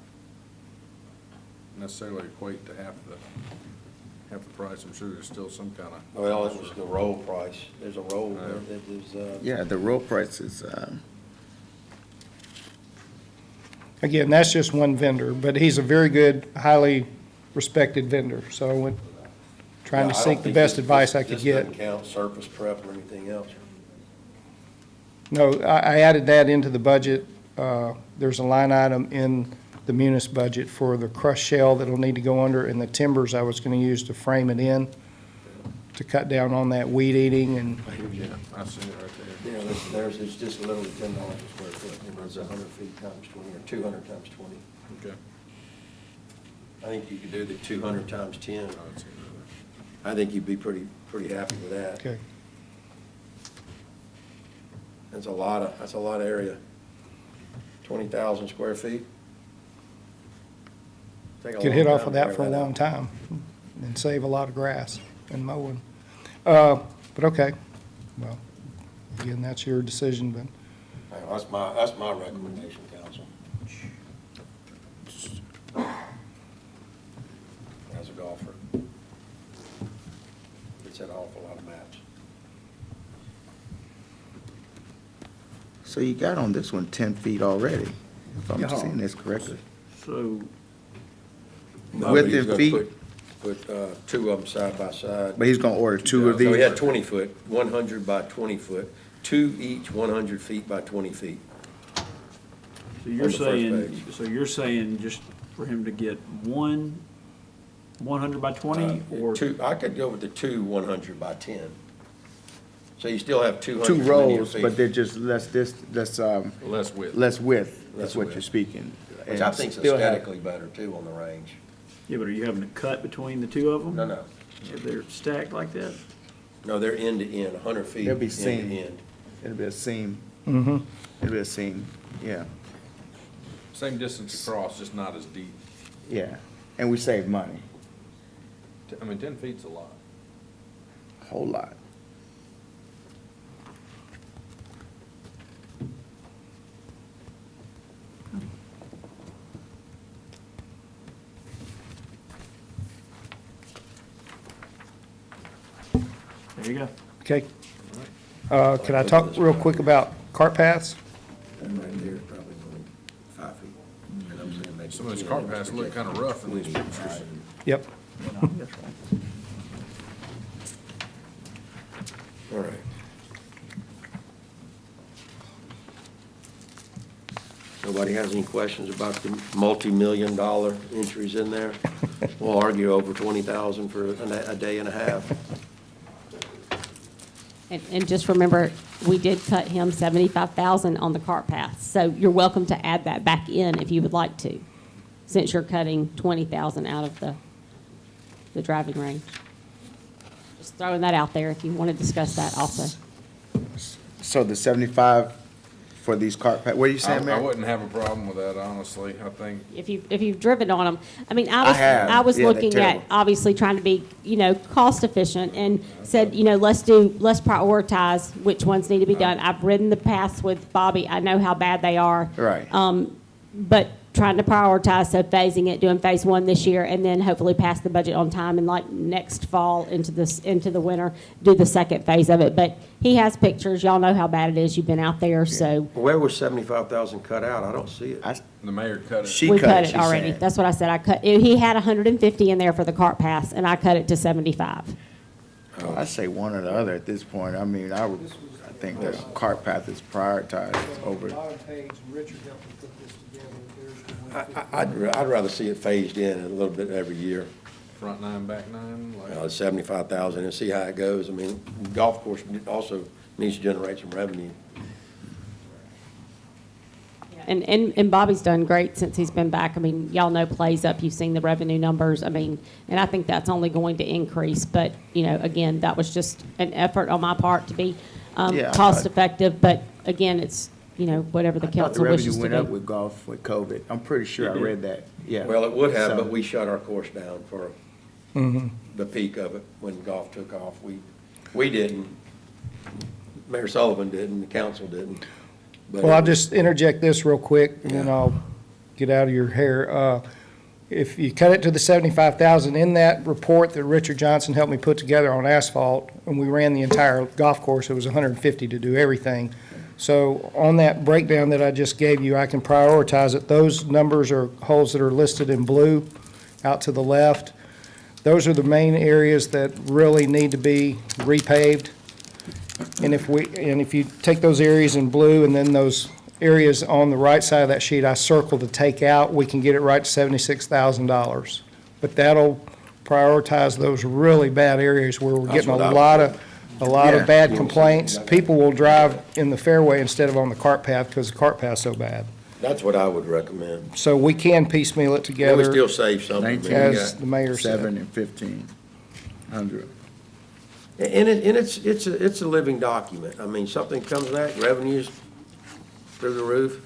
necessarily equate to half the price. I'm sure there's still some kind of. Well, it was the roll price. There's a roll there that is, Yeah, the roll price is, Again, that's just one vendor, but he's a very good, highly respected vendor, so I went trying to I don't seek the think best this- advice I this could get. doesn't count surface prep or anything else. No, I added that into the budget. There's a line item in the munis budget for the crushed shell that'll need to go under, and the timbers I was gonna use to frame it in, to cut down on that weed eating and, Yeah, I see it right there. You know, it's just literally $10 a square foot. It's 100 feet times 20, or 200 times 20. Okay. I think you could do the 200 times 10. Oh, it's in there. I think you'd be pretty happy with that. okay. That's a lot of area. 20,000 square feet. Take a Could long hit off time of to that tear for a long out. time and save a lot of grass and mowing. But okay, well, again, that's your decision, but That's my recommendation, council. As a golfer. It's an awful lot of maps. So you got on this one 10 feet already, if I'm Yeah. seeing this correctly. So, No, Width but he's in gonna feet? Put two of them side by side. But he's gonna order two of So he these? had 20 foot, 100 by 20 foot, two each 100 feet by 20 feet. so On you're the first saying just for him to get one 100 by 20 or? I could go with the two 100 by 10. So you still have 200 Two linear rows, feet. but they're just less Less width. less width, Less is what width. you're speaking. Which I And think's still have- aesthetically better too on the range. Yeah, but are you having to cut between the two of them? No, no. If they're stacked like that? No, they're end to end, 100 feet, They'll be end to seen. end. It'll be a seam, mm-hmm. it'll be a seam, yeah, Same distance across, just not as deep. yeah. And we save money, I mean, 10 feet's a lot. a whole lot. There you go. Okay. Can I talk real quick about cart paths? That right there is probably only 5 feet. And I'm saying maybe Some of those 10, car and paths look projected kind of rough in these 20 pictures. high. Yep. That's right. All right. Nobody has any questions about the multi-million-dollar entries in there? We'll argue over 20,000 for a day and a half. And just remember, we did cut him 75,000 on the cart path. So you're welcome to add that back in if you would like to, since you're cutting 20,000 out of the driving range. Just throwing that out there if you want to discuss that also. So the 75 for these cart paths, what are you saying, I Mayor? wouldn't have a problem with that, honestly. I think If you've driven on them, I mean, I have. I was Yeah, they're looking at terrible. obviously trying to be, cost efficient and said, let's prioritize which ones need to be done. I've ridden the paths with Bobby. I know how bad they are. Right. But trying to prioritize, so phasing it, doing phase one this year, and then hopefully pass the budget on time, and like next fall into the winter, do the second phase of it. But he has pictures. Y'all know how bad it is. You've been out there, so Where was 75,000 cut out? I don't see it. the mayor cut it. She we cut she's it already. saying. That's what I said. I cut. He had 150 in there for the cart pass, and I cut it to 75. I say one or the other at this point. I mean, I think the cart path is prioritized over. Bottom page, and Richard helped me put this together. There's the I'd rather see it phased in a little bit every year. Front nine, back nine, like. 75,000 and see how it goes. I mean, golf course also needs to generate some revenue. And Bobby's done great since he's been back. I mean, y'all know Plays Up. You've seen the revenue numbers. I mean, and I think that's only going to increase. But again, that was just an effort on my part to be Yeah, I cost thought- effective. But again, it's whatever the I thought the council revenue wishes to went up do. with golf with COVID. I'm pretty sure It I did. read that, yeah. Well, it would have, So- but we shut our course down for the peak of it when golf took off. We didn't. Mayor Sullivan didn't, the council didn't. But Well, I'll just interject this real quick, and then I'll get out of your hair. If you cut it to the 75,000, in that report that Richard Johnson helped me put together on asphalt, and we ran the entire golf course, it was 150 to do everything. So on that breakdown that I just gave you, I can prioritize it. Those numbers are holes that are listed in blue out to the left. Those are the main areas that really need to be repaved. And if you take those areas in blue and then those areas on the right side of that sheet, I circle to take out, we can get it right to $76,000. But that'll prioritize those really bad areas where we're That's getting what I a would lot Yeah. of bad complaints. People will drive in the fairway instead of on the cart path because the cart path's so bad. That's what I would recommend. So we can piecemeal it Yeah, we together still save something. 19, as the mayor said. 7 and 1,500. And it's a living document. I mean, something comes back, revenues through the roof,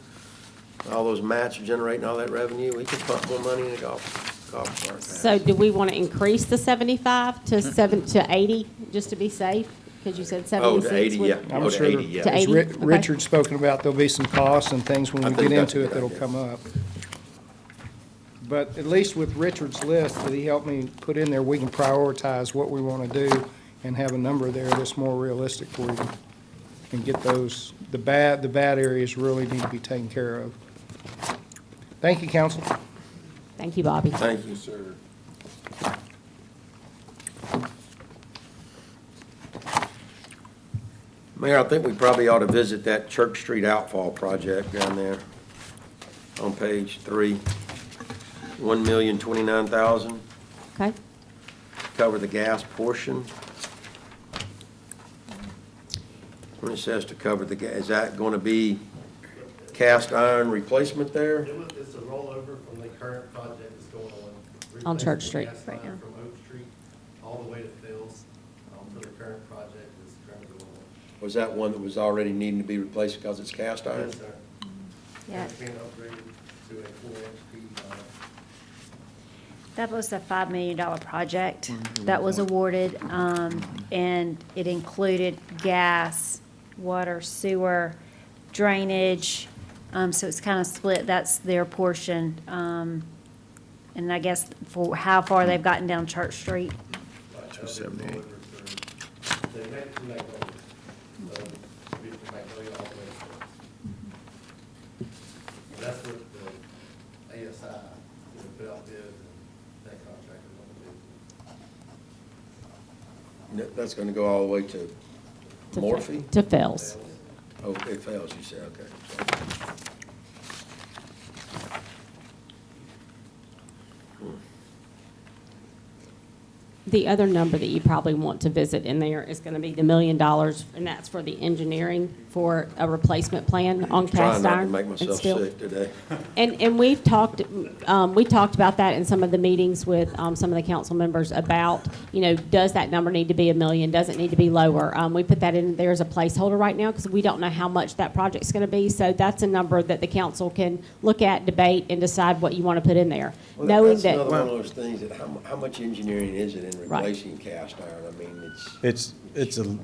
all those mats are generating all that revenue, we can pump more money in the golf cart. So do we want to increase the 75 to 80, just to be safe? Because you said Oh, 76. to 80, would- yeah. I'm Oh, to sure, 80, yeah. To as 80? Okay. Richard's spoken about, there'll be some costs and things when I we think get that's a into it good that'll idea. come up. But at least with Richard's list that he helped me put in there, we can prioritize what we want to do and have a number there that's more realistic for you. And get those, the bad areas really need to be taken care of. Thank you, council. Thank you, Bobby. Thank you, sir. Mayor, I think we probably ought to visit that Church Street outfall project down there on page 3, 1,029,000, Okay. cover the gas portion. When it says to cover the gas, is that going to be cast iron replacement there? It's a rollover from the current project that's going on. On Church Street. Replacing the gas line from Oak Street all the way to Phil's, for the current project that's currently going on. Was that one that was already needing to be replaced because it's cast iron? Yes, sir. Yeah, It's being upgraded to a 4-inch PE line. that was a $5 million project that was awarded, and it included gas, water, sewer, drainage, so it's kind of split, that's their portion. And I guess for how far they've gotten down Church Street. Like, they'll be 278. delivered through- They make two Magnolias, so we can Magnolia all the way through. And that's what the ASI, put out bids and that contractor want to do. That's going to go all the way to Morphe? To Phil's. Oh, it fails, you say, okay. The other number that you probably want to visit in there is going to be the $1 million, and that's for the engineering for a replacement plan on Trying cast not to iron make and myself steel. sick today. And we talked about that in some of the meetings with some of the council members about, does that number need to be $1 million? Does it need to be lower? We put that in there as a placeholder right now because we don't know how much that project's going to be. So that's a number that the council can look at, debate, and decide what you want to put in there. Well, Knowing that's that, another one of those things that how much engineering is it in Right. replacing cast iron? I mean, It's a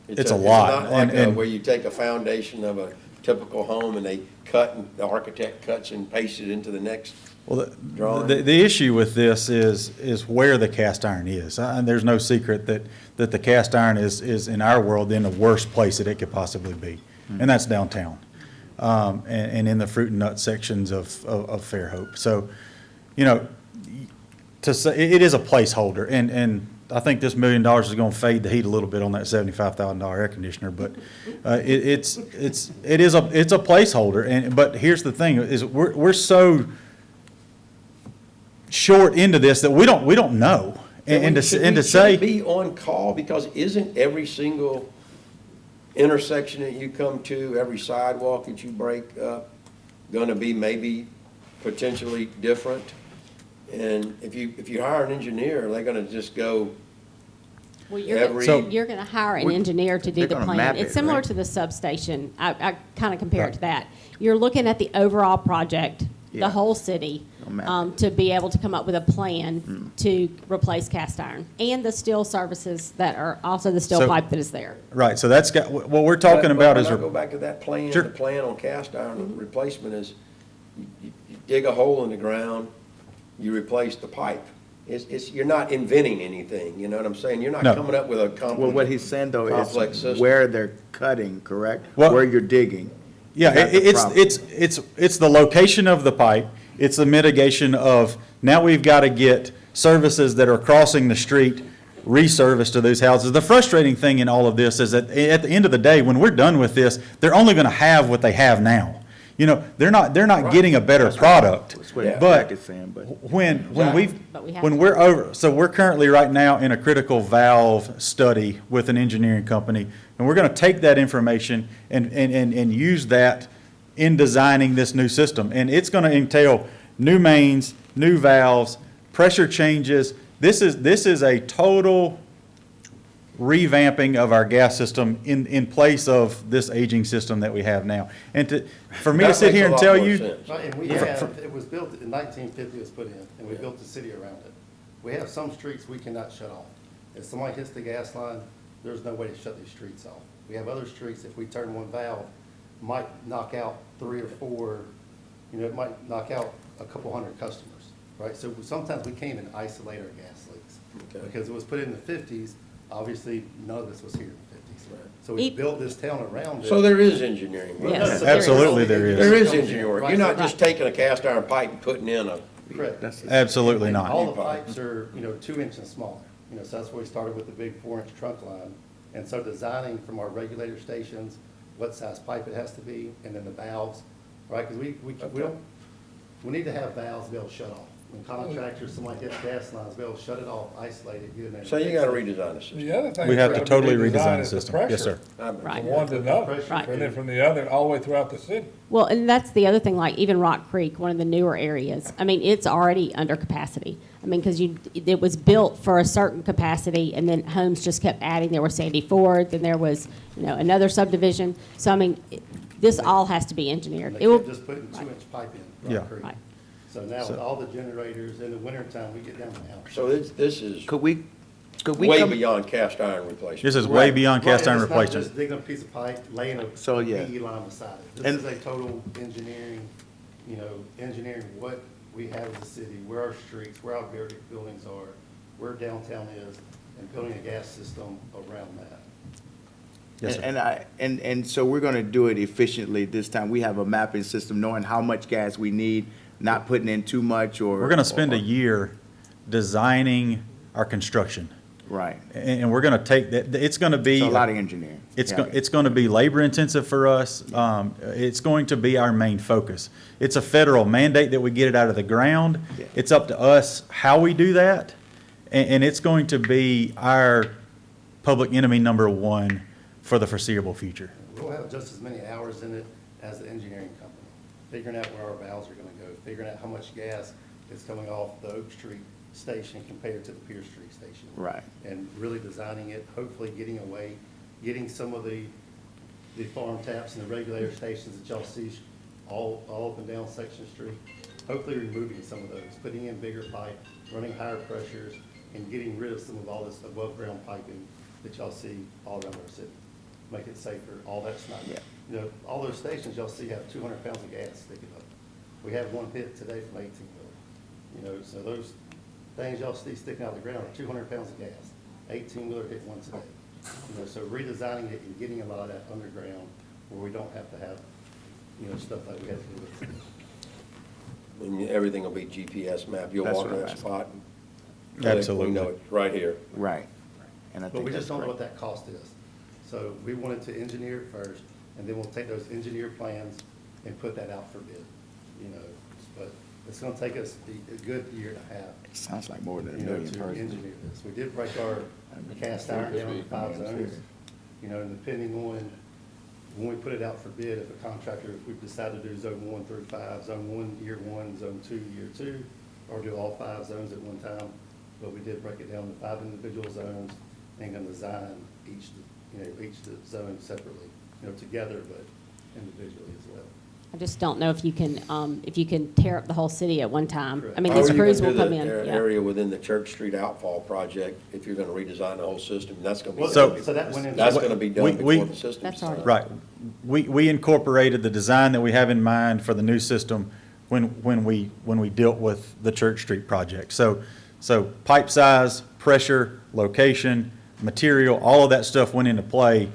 it's lot. not like and- where you take a foundation of a typical home and they cut, and the architect cuts and pastes it into the next. Well, drawing. the issue with this is where the cast iron is. And there's no secret that the cast iron is in our world in the worst place that it could possibly be. And that's downtown. And in the fruit and nut sections of Fairhope. So, to say, it is a placeholder. And I think this $1 million is going to fade the heat a little bit on that $75,000 air conditioner, but it's a placeholder. But here's the thing: is we're so short into this that we don't know. And to Should we say be on call, because isn't every single intersection that you come to, every sidewalk that you break up, going to be maybe potentially different? And if you hire an engineer, are they going to just go? well, every- you're going to hire an engineer to do they're the gonna plan. map It's it, similar right? to the substation. I kind of compare it to that. You're looking at the overall project, the Yeah. whole city, They'll map it. to be able to come up with a plan to replace cast iron and the steel services that are also the steel So- pipe that is there. right, so that's got what we're talking about But is. when I go back to that plan, Sure. the plan on cast iron replacement is you dig a hole in the ground, you replace the pipe. You're not inventing anything, you know what I'm saying? You're not No. coming up with a Well, what he's saying though complex is system. where they're cutting, correct? Well- Where you're digging. Yeah, That's the problem. it's the location of the pipe, it's the mitigation of, now we've got to get services that are crossing the street resurfaced to those houses. The frustrating thing in all of this is that at the end of the day, when we're done with this, they're only going to have what they have now. They're not getting a better product. That's what Yeah. Jack But is saying, but. when But we have when to. we're over, so we're currently right now in a critical valve study with an engineering company, and we're going to take that information and use that in designing this new system. And it's going to entail new mains, new valves, pressure changes. This is a total revamping of our gas system in place of this aging system that we have now. And for me to That sit makes here a and lot tell more you, sense. Right, and we have, it was built in 1950, it was put in, and we built the city around it. We have some streets we cannot shut off. If somebody hits the gas line, there's no way to shut these streets off. We have other streets, if we turn one valve, might knock out 3 or 4, it might knock out a couple hundred customers, right? So sometimes we can't even isolate our gas leaks. Okay. Because it was put in the 50s, obviously, none of this was here in the 50s. Right. So we E- built this town around it. So there is engineering. Yes. Absolutely there is. There is engineering. Right. You're not just taking a cast iron pipe and putting in a, Correct. absolutely And not. all the pipes are, 2 inches smaller, so that's why we started with the big 4-inch trunk line. And so designing from our regulator stations, what size pipe it has to be, and then the valves, right? Because we need to have valves to be able to shut off. When contractors, somebody hits gas lines, be able to shut it off, isolate it, get in there. so you gotta redesign the system. The other thing. We have to that's gotta be totally redesign the is system. pressure Yes, sir. Right. From one to another, Pressure. Right. and then from the other, all the way throughout the city. Well, and that's the other thing, like even Rock Creek, one of the newer areas, I mean, it's already under capacity. I mean, because it was built for a certain capacity, and then homes just kept adding. There was Sandy Ford, then there was, another subdivision. So, I mean, this all has to be engineered. And It they will, kept just putting 2-inch pipe in, Yeah. Rock Creek. Right. So now with all the generators, in the wintertime, we get down to hours. So this is Could we way come? beyond cast iron replacement. This is way Right. beyond cast Right, iron it's not replacement. just digging a piece of pipe, laying a So, yeah. PE line beside it. This And- is a total engineering, engineering what we have as a city, where our streets, where our buildings are, where downtown is, and building a gas system around that. Yes, sir. And so we're gonna do it efficiently this time. We have a mapping system, knowing how much gas we need, not putting in too much or. We're gonna spend a year designing our construction. Right. And we're gonna take that, it's gonna be. It's a lot of engineering. It's, Yeah. it's going to be labor intensive for us. It's going to be our main focus. It's a federal mandate that we get it out of the ground. Yeah. It's up to us how we do that. And it's going to be our public enemy number one for the foreseeable future. We'll have just as many hours in it as the engineering company, figuring out where our valves are gonna go, figuring out how much gas is coming off the Oak Street station compared to the Pierce Street station. Right. And really designing it, hopefully getting some of the farm taps and the regulator stations that y'all see all up and down Section Street, hopefully removing some of those, putting in bigger pipe, running higher pressures, and getting rid of some of all this above-ground piping that y'all see all around our city. Make it safer, all that's not, Yeah. all those stations y'all see have 200 pounds of gas sticking up. We had one hit today from 18-wheeler. So those things y'all see sticking out of the ground are 200 pounds of gas. 18-wheeler hit one today. So redesigning it and getting a lot of that underground where we don't have to have, stuff like we have to do with. And everything will be GPS mapped. You'll That's walk what in I'm that asking. spot. Absolutely. We know it, right here. Right. And I But think we that's just don't know great. what that cost is. So we wanted to engineer it first, and then we'll take those engineer plans and put that out for bid, But it's gonna take us a good year and a half, It sounds like more than a to million personally. engineer this. We did break our cast iron down to 5 zones, and depending on when we put it out for bid, if a contractor, if we decide to do zone 1 through 5, zone 1, year 1, zone 2, year 2, or do all 5 zones at one time. But we did break it down to 5 individual zones and gonna design each zone separately, together, but individually as well. I just don't know if you can tear up the whole city at one time. I mean, How these are you crews gonna will do come in. the Yeah. area within the Church Street outfall project, if you're gonna redesign the whole system? That's gonna be. Well, done so that before- went into- That's gonna be done We- before the system's That's designed. already- Right. We incorporated the design that we have in mind for the new system when we dealt with the Church Street project. So pipe size, pressure, location, material, all of that stuff went into play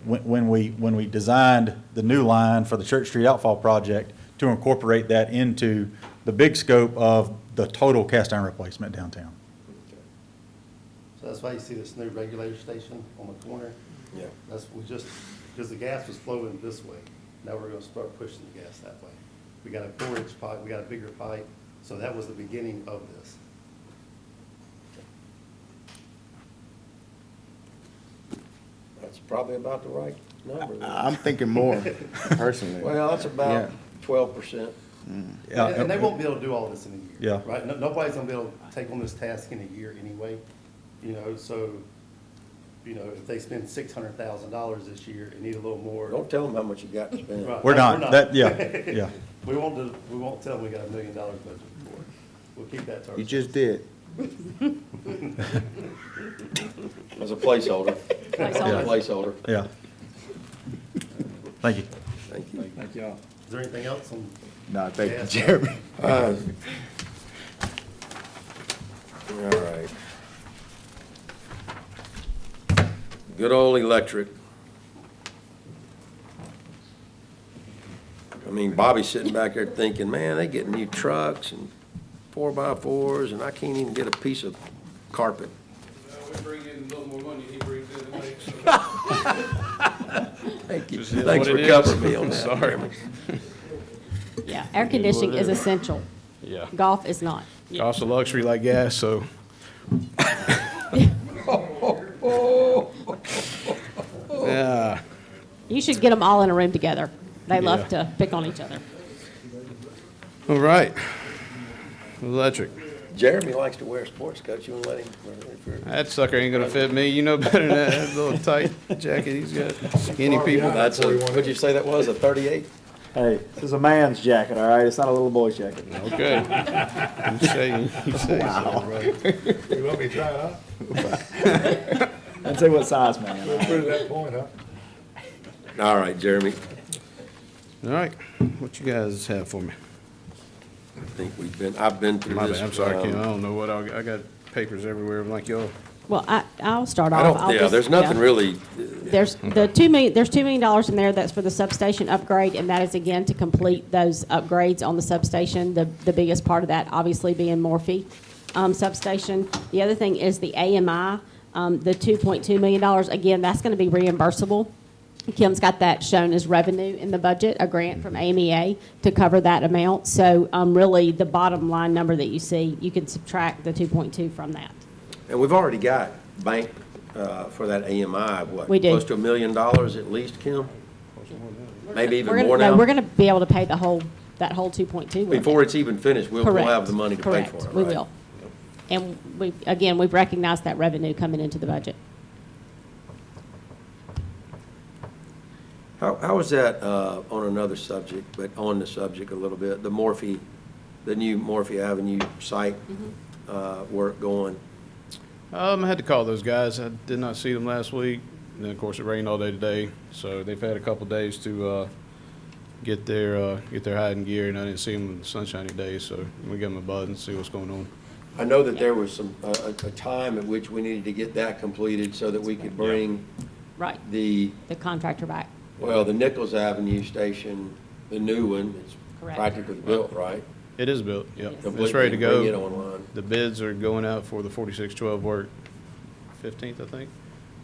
when we designed the new line for the Church Street outfall project to incorporate that into the big scope of the total cast iron replacement downtown. So that's why you see this new regulator station on the corner. Yeah. Because the gas was flowing this way. Now we're gonna start pushing the gas that way. We got a 4-inch pipe, we got a bigger pipe, so that was the beginning of this. That's probably about the right number. I'm thinking more personally. Well, that's about Yeah. 12%. And they won't be able to do all this in a year. Yeah. Right? Nobody's gonna be able to take on this task in a year anyway, so you know, if they spend $600,000 this year and need a little more. Don't tell them how much you got to spend. Right. We're No, not, that, yeah, yeah. We won't tell them we got $1 million budget for it. We'll keep that to ourselves. You just did. As a placeholder. Placeholder. Placeholder. Yeah. Thank you. Thank you. Thank y'all. Is there anything else on? No, thank you, Yes. Jeremy. All right. Good old electric. I mean, Bobby's sitting back there thinking, man, they getting new trucks and 4x4s, and I can't even get a piece of carpet. We bring in a little more money, he brings in and makes. Thank you. Just is Thanks what for it is. covering me on that. Sorry. Yeah, air conditioning is essential. Yeah. Golf is not. Cost of luxury like gas, so. Yeah. You should get them all in a room together. They love Yeah. to pick on each other. All right. Electric. Jeremy likes to wear sports coats. You want to let him? That sucker ain't gonna fit me. You know better than that. That little tight jacket he's got. Skinny people. That's a, what'd you say that was, a 38? Hey, this is a man's jacket, all right? It's not a little boy's jacket. Okay. You say so, brother. You want me to try it out? I'd say what size man. We'll prove that point, huh? All right, Jeremy. All right. What you guys have for me? I think I've been through My this. bad. I'm sorry, Kim. I don't know what I got papers everywhere like y'all. Well, I'll start off. I don't, I'll yeah, just- there's nothing yeah. really, There's the $2 million, there's $2 million in there that's for the substation upgrade, and that is again to complete those upgrades on the substation. The biggest part of that obviously being Morphe substation. The other thing is the AMI, the $2.2 million. Again, that's going to be reimbursable. Kim's got that shown as revenue in the budget, a grant from AMEA to cover that amount. So really, the bottom line number that you see, you can subtract the 2.2 from that. and we've already got bank for that AMI, what? We do. Close to $1 million at least, Kim? Maybe even We're gonna, more no, now? we're going to be able to pay that whole 2.2 with it. Before it's even finished, we'll Correct. have the money to pay Correct. for it, right? We will. And we've recognized that revenue coming into the budget. How is that, on another subject, but on the subject a little bit, the Morphe, the new Morphe Avenue site work going? I had to call those guys. I did not see them last week. And then, of course, it rained all day today, so they've had a couple days to get their hide and gear, and I didn't see them on sunshiny days, so we give them a buzz and see what's going on. I know that there was a time at which we needed to get that completed so that we could bring Right. the contractor back. Well, the Nichols Avenue station, the new one, it's Correct. practically built, right? It is built, yep. Yes. It's ready to go. Bring it online. The bids are going out for the 4612 work 15th, I think,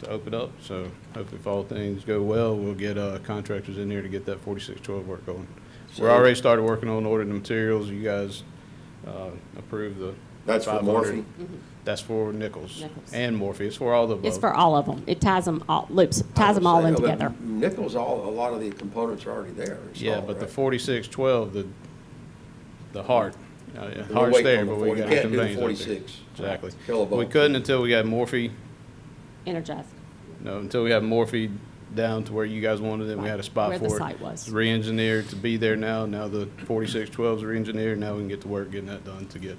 to open up. So hopefully if all things go well, we'll get contractors in there to get that 4612 work going. We're So- already started working on ordering the materials. You guys approved the That's for 500. Morphe? That's for Nichols Nichols. and Morphe. It's for all the above. It's for all of them. It ties them all, ties them all in together. Nichols, a lot of the components are already there. Yeah, installed, but the right? 4612, the heart, We're heart's waiting there, on the but we 40. got You to can't do the conveyance up there. 46 Exactly. kilovolt. We couldn't until we got Morphe, Energized. no, until we have Morphe down to where you guys wanted it. We had a spot Where for it. the site was. It's re-engineered to be there now. Now the 4612 is re-engineered. Now we can get to work getting that done to get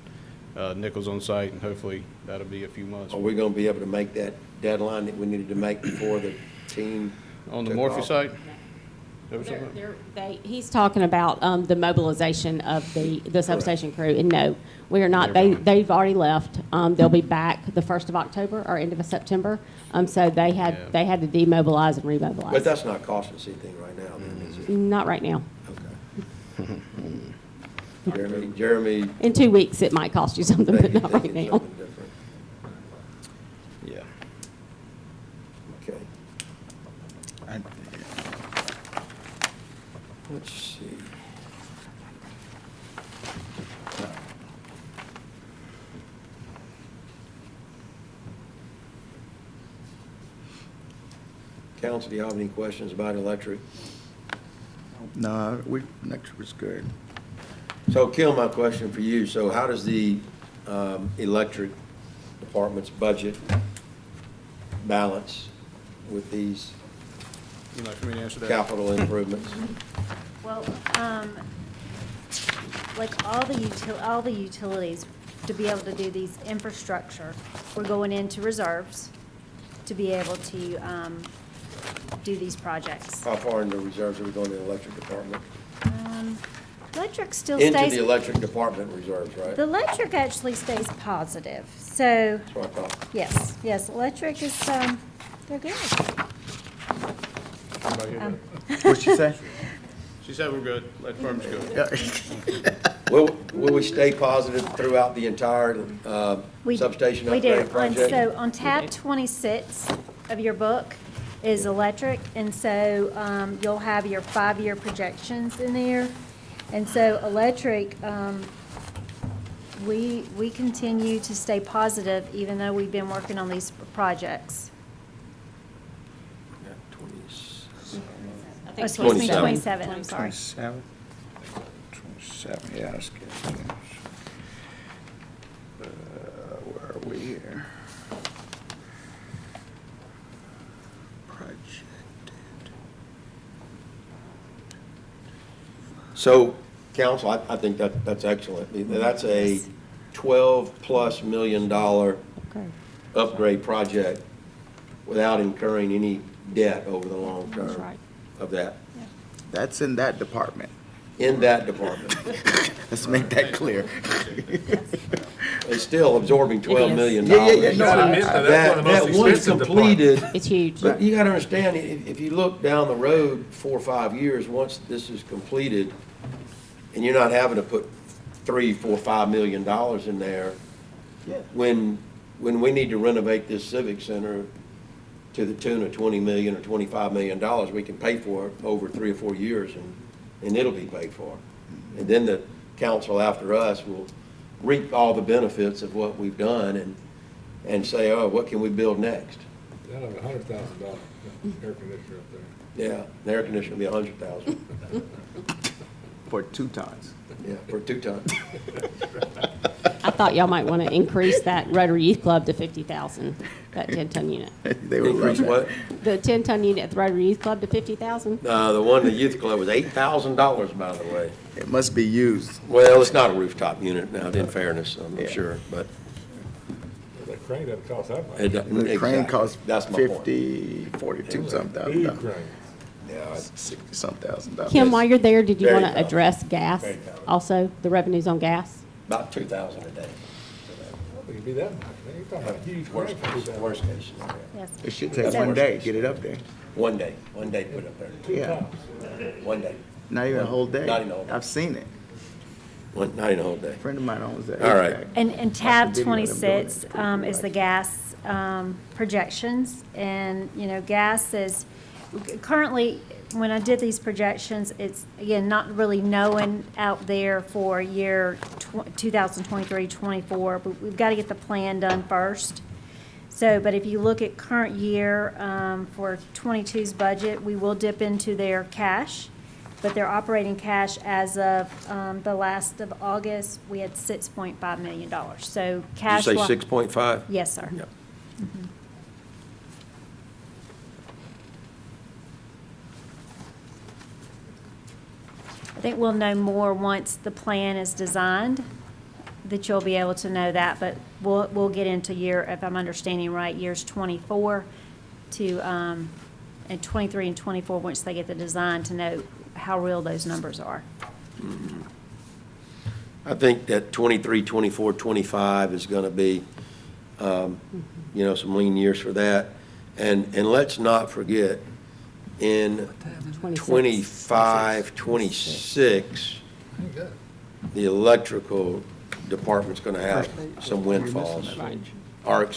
Nichols on site, and hopefully that'll be a few months. Are we gonna be able to make that deadline that we needed to make before the team? On the took Morphe off? site? There was something? He's talking about the mobilization of the substation crew, and no, we are not. They've already left. They'll be back the 1st of October or end of September. So they had to demobilize and remobilize. But that's not costing us anything right now, then, is it? Not right now. Okay. Jeremy. In 2 weeks, it might cost you something, but not right thinking now. something different. Yeah. Okay. Let's see. Council, do you have any questions about electric? No, next was good. So Kim, my question for you, so how does the electric department's budget balance with these You'd like for me to answer that? capital improvements? Well, like all the utilities, to be able to do these infrastructure, we're going into reserves to be able to, do these projects. How far into reserves are we going to the electric department? Electric still Into stays. the electric department reserves, right? The electric actually stays positive, so, That's what I thought. yes, electric is, they're good. What'd she say? She said we're good, let firms go. Will we stay positive throughout the entire substation We do. upgrade project? So on tab 26 of your book is electric, and so you'll have your 5-year projections in there. And so electric, we continue to stay positive even though we've been working on these projects. I think Excuse me, 27. 27, I'm sorry. 27? 27, yeah, that's good. Where are we here? Projected. So, council, I think that's excellent. That's a $12+ million upgrade project without incurring any debt over the long term. That's right. Of that, That's in that department. in that department. Let's make that clear. It's still absorbing It $12 is. million. Yeah, yeah, yeah, You gotta admit that that's one of the most That once expensive completed, It's huge. but you gotta understand, if you look down the road 4 or 5 years, once this is completed, and you're not having to put $3, $4, $5 million in there, Yeah. when we need to renovate this civic center to the tune of $20 million or $25 million, we can pay for it over 3 or 4 years, and it'll be paid for. And then the council after us will reap all the benefits of what we've done and say, oh, what can we build next? That'll have $100,000 air conditioner up there. Yeah, the air conditioner will be $100,000. For 2 tons. Yeah, for 2 tons. I thought y'all might want to increase that Rotary Youth Club to 50,000, that 10-ton unit. They were Increase right. what? The 10-ton unit at the Rotary Youth Club to 50,000? The one at the youth club was $8,000, by the way. It must be used. Well, it's not a rooftop unit now, in fairness, I'm Yeah. sure, but. That crane doesn't cost that much. it doesn't- The crane exactly. costs That's my point. 50, 42 something thousand Big dollars. crane. Yeah, it's- 60 some thousand dollars. Kim, while you're there, did you Very want to valid. address gas Very valid. also, the revenues on gas? about 2,000 a day. I don't think it'd be that much, man. You're talking about a huge crane Worst for case, 2,000. worst case scenario. Yes. It should take That's one worst day, case. get it up there. One day put up there. Yeah, One day. not even a whole day. Not even a whole day. I've seen it. Not even a whole day. A friend of mine owns that. All right. HVAC. And tab Watched the video of them doing it. 26 It's pretty cool, is the actually. gas projections. And, gas is, currently, when I did these projections, it's, again, not really knowing out there for year 2023, 24, but we've got to get the plan done first. So, but if you look at current year for 22's budget, we will dip into their cash. But their operating cash as of the last of August, we had $6.5 million. So Did you cash. say flow- 6.5? Yes, sir. Yep. I think we'll know more once the plan is designed, that you'll be able to know that. But we'll get into year, if I'm understanding right, years 24 to, and 23 and 24, once they get the design, to know how real those numbers are. I think that 23, 24, 25 is going to be, some lean years for that. And let's not forget, in 25, 26, the electrical department's going to have some windfalls. Our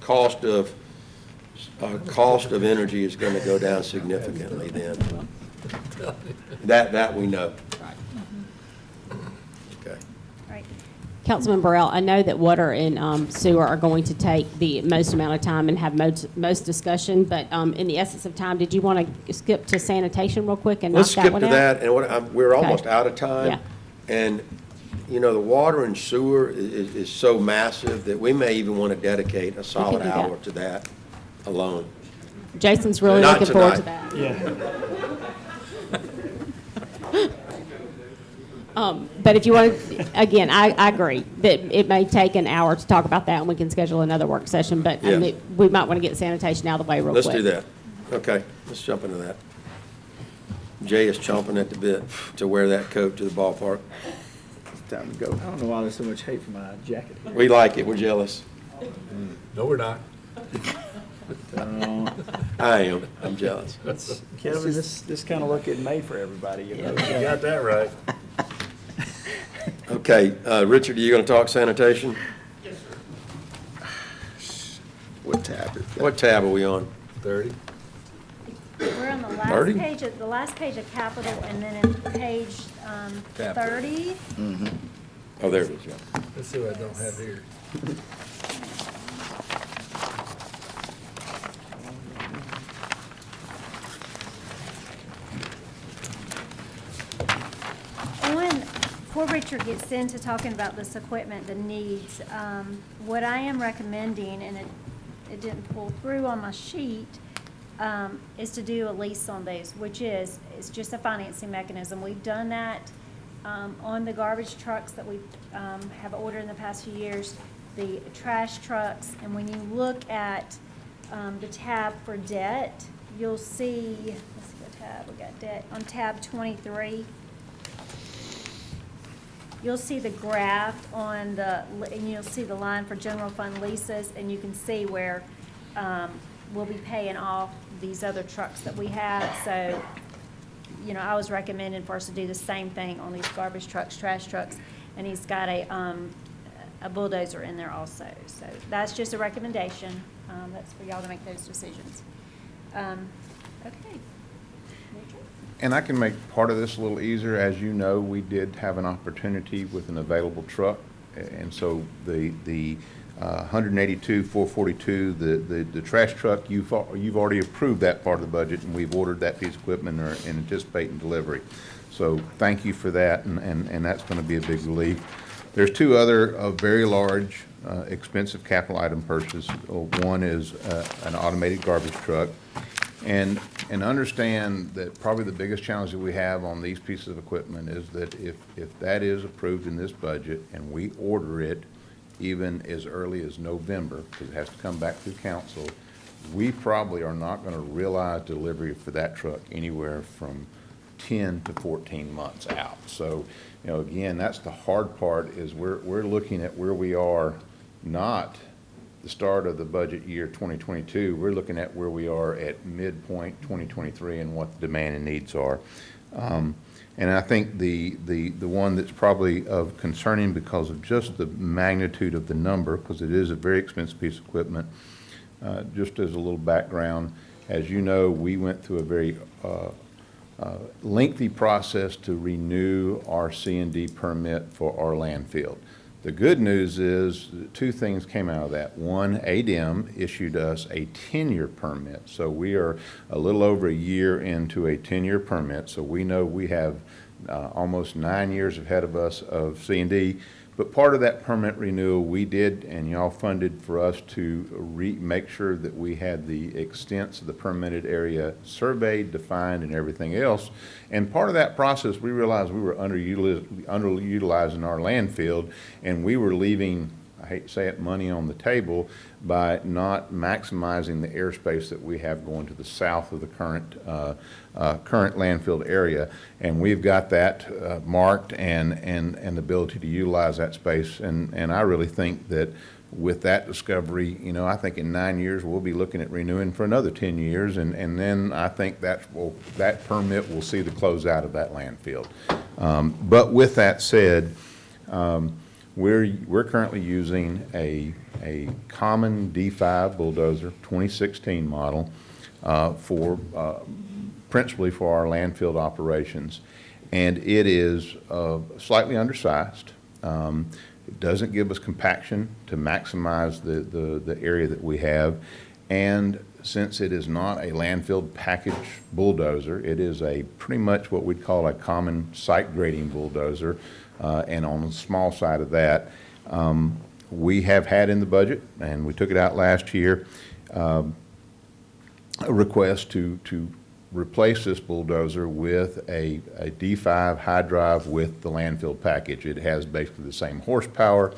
cost of energy is going to go down significantly then. That we know. Okay. Right. Councilman Burrell, I know that water and sewer are going to take the most amount of time and have most discussion, but in the essence of time, did you want to skip to sanitation real quick and knock Let's that skip one to out? that, and we're almost Okay. out of time. Yeah. And, the water and sewer is so massive that we may even want to dedicate a solid do that. hour to that alone. Jason's really Not looking forward to tonight. that. Yeah. But if you want to, again, I agree that it may take an hour to talk about that, and we can schedule another work session, but I Yes. mean, we might want to get sanitation out of the way real quick. Let's do that. Okay, let's jump into that. Jay is chomping at the bit to wear that coat to the ballpark. It's time to go. I don't know why there's so much hate for my jacket. We like it, we're jealous. No, we're not. I am, I'm jealous. Kevin, this kind of look isn't made for everybody, you know? You got that right. Okay, Richard, are you going to talk sanitation? What tab is that? What tab are we on? 30. We're on the 30? last page of capital, and then in page, Capital. 30. Oh, there it is, yeah. Let's see what I don't have here. Before Richard gets into talking about this equipment, the needs, what I am recommending, and it didn't pull through on my sheet, is to do a lease on those, it's just a financing mechanism. We've done that on the garbage trucks that we have ordered in the past few years, the trash trucks, and when you look at the tab for debt, you'll see, let's see what tab, we got debt, on tab 23. You'll see the graph on and you'll see the line for general fund leases, and you can see where we'll be paying off these other trucks that we have. So, you know, I was recommending for us to do the same thing on these garbage trucks, trash trucks, and he's got a bulldozer in there also. So that's just a recommendation. That's for y'all to make those decisions. Okay. Richard? And I can make part of this a little easier. As you know, we did have an opportunity with an available truck. And so the 182,442, the trash truck, you've already approved that part of the budget, and we've ordered that piece of equipment and are anticipating delivery. So thank you for that, and that's going to be a big relief. There's two other very large, expensive capital item purchases. One is an automated garbage truck. And understand that probably the biggest challenge that we have on these pieces of equipment is that if that is approved in this budget and we order it even as early as November, because it has to come back through council, we probably are not going to realize delivery for that truck anywhere from 10 to 14 months out. So, you know, again, that's the hard part, is we're looking at where we are, not the start of the budget year 2022, we're looking at where we are at midpoint 2023 and what the demand and needs are. And I think the one that's probably of concerning because of just the magnitude of the number, because it is a very expensive piece of equipment, just as a little background, as you know, we went through a very lengthy process to renew our C&D permit for our landfill. The good news is two things came out of that. One, ADEM issued us a 10-year permit. So we are a little over a year into a 10-year permit. So we know we have almost 9 years ahead of us of C&D. But part of that permit renewal we did, and y'all funded for us to make sure that we had the extents of the permitted area surveyed, defined, and everything else. And part of that process, we realized we were underutilizing our landfill, and we were leaving, I hate to say it, money on the table by not maximizing the airspace that we have going to the south of the current landfill area. And we've got that marked and the ability to utilize that space. And I really think that with that discovery, you know, I think in 9 years we'll be looking at renewing for another 10 years. And then I think that permit will see the closeout of that landfill. But with that said, we're currently using a common D5 bulldozer, 2016 model, principally for our landfill operations. And it is slightly undersized. It doesn't give us compaction to maximize the area that we have. And since it is not a landfill package bulldozer, it is pretty much what we'd call a common site grading bulldozer. And on the small side of that, we have had in the budget, and we took it out last year, a request to replace this bulldozer with a D5 high drive with the landfill package. It has basically the same horsepower,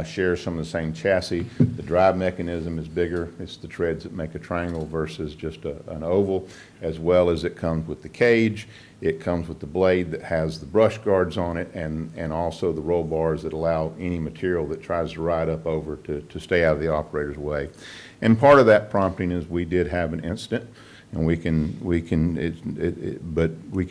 shares some of the same chassis. The drive mechanism is bigger. It's the treads that make a triangle versus just an oval, as well as it comes with the cage. It comes with the blade that has the brush guards on it, and also the roll bars that allow any material that tries to ride up over to stay out of the operator's way. And part of that prompting is we did have an incident, and we can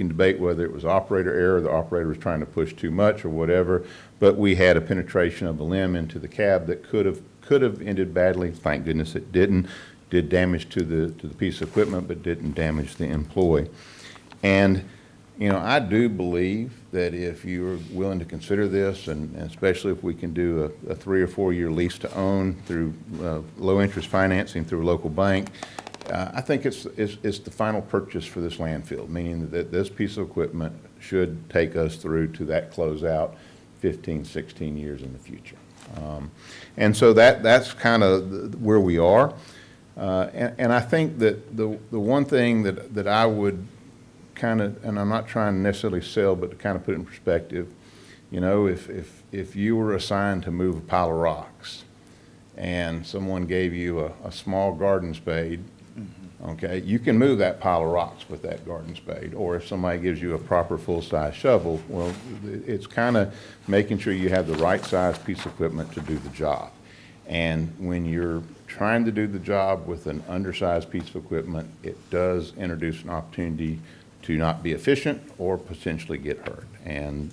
debate whether it was operator error, the operator was trying to push too much or whatever, but we had a penetration of a limb into the cab that could have ended badly. Thank goodness it didn't. Did damage to the piece of equipment, but didn't damage the employee. And you know, I do believe that if you're willing to consider this, and especially if we can do a 3 or 4 year lease to own through low interest financing through a local bank, I think it's the final purchase for this landfill, meaning that this piece of equipment should take us through to that closeout 15, 16 years in the future. And so that's kind of where we are. And I think that the one thing that I would kind of, and I'm not trying to necessarily sell, but to kind of put it in perspective, you know, if you were assigned to move a pile of rocks and someone gave you a small garden spade, okay, you can move that pile of rocks with that garden spade. Or if somebody gives you a proper full-size shovel, well, it's kind of making sure you have the right size piece of equipment to do the job. And when you're trying to do the job with an undersized piece of equipment, it does introduce an opportunity to not be efficient or potentially get hurt. And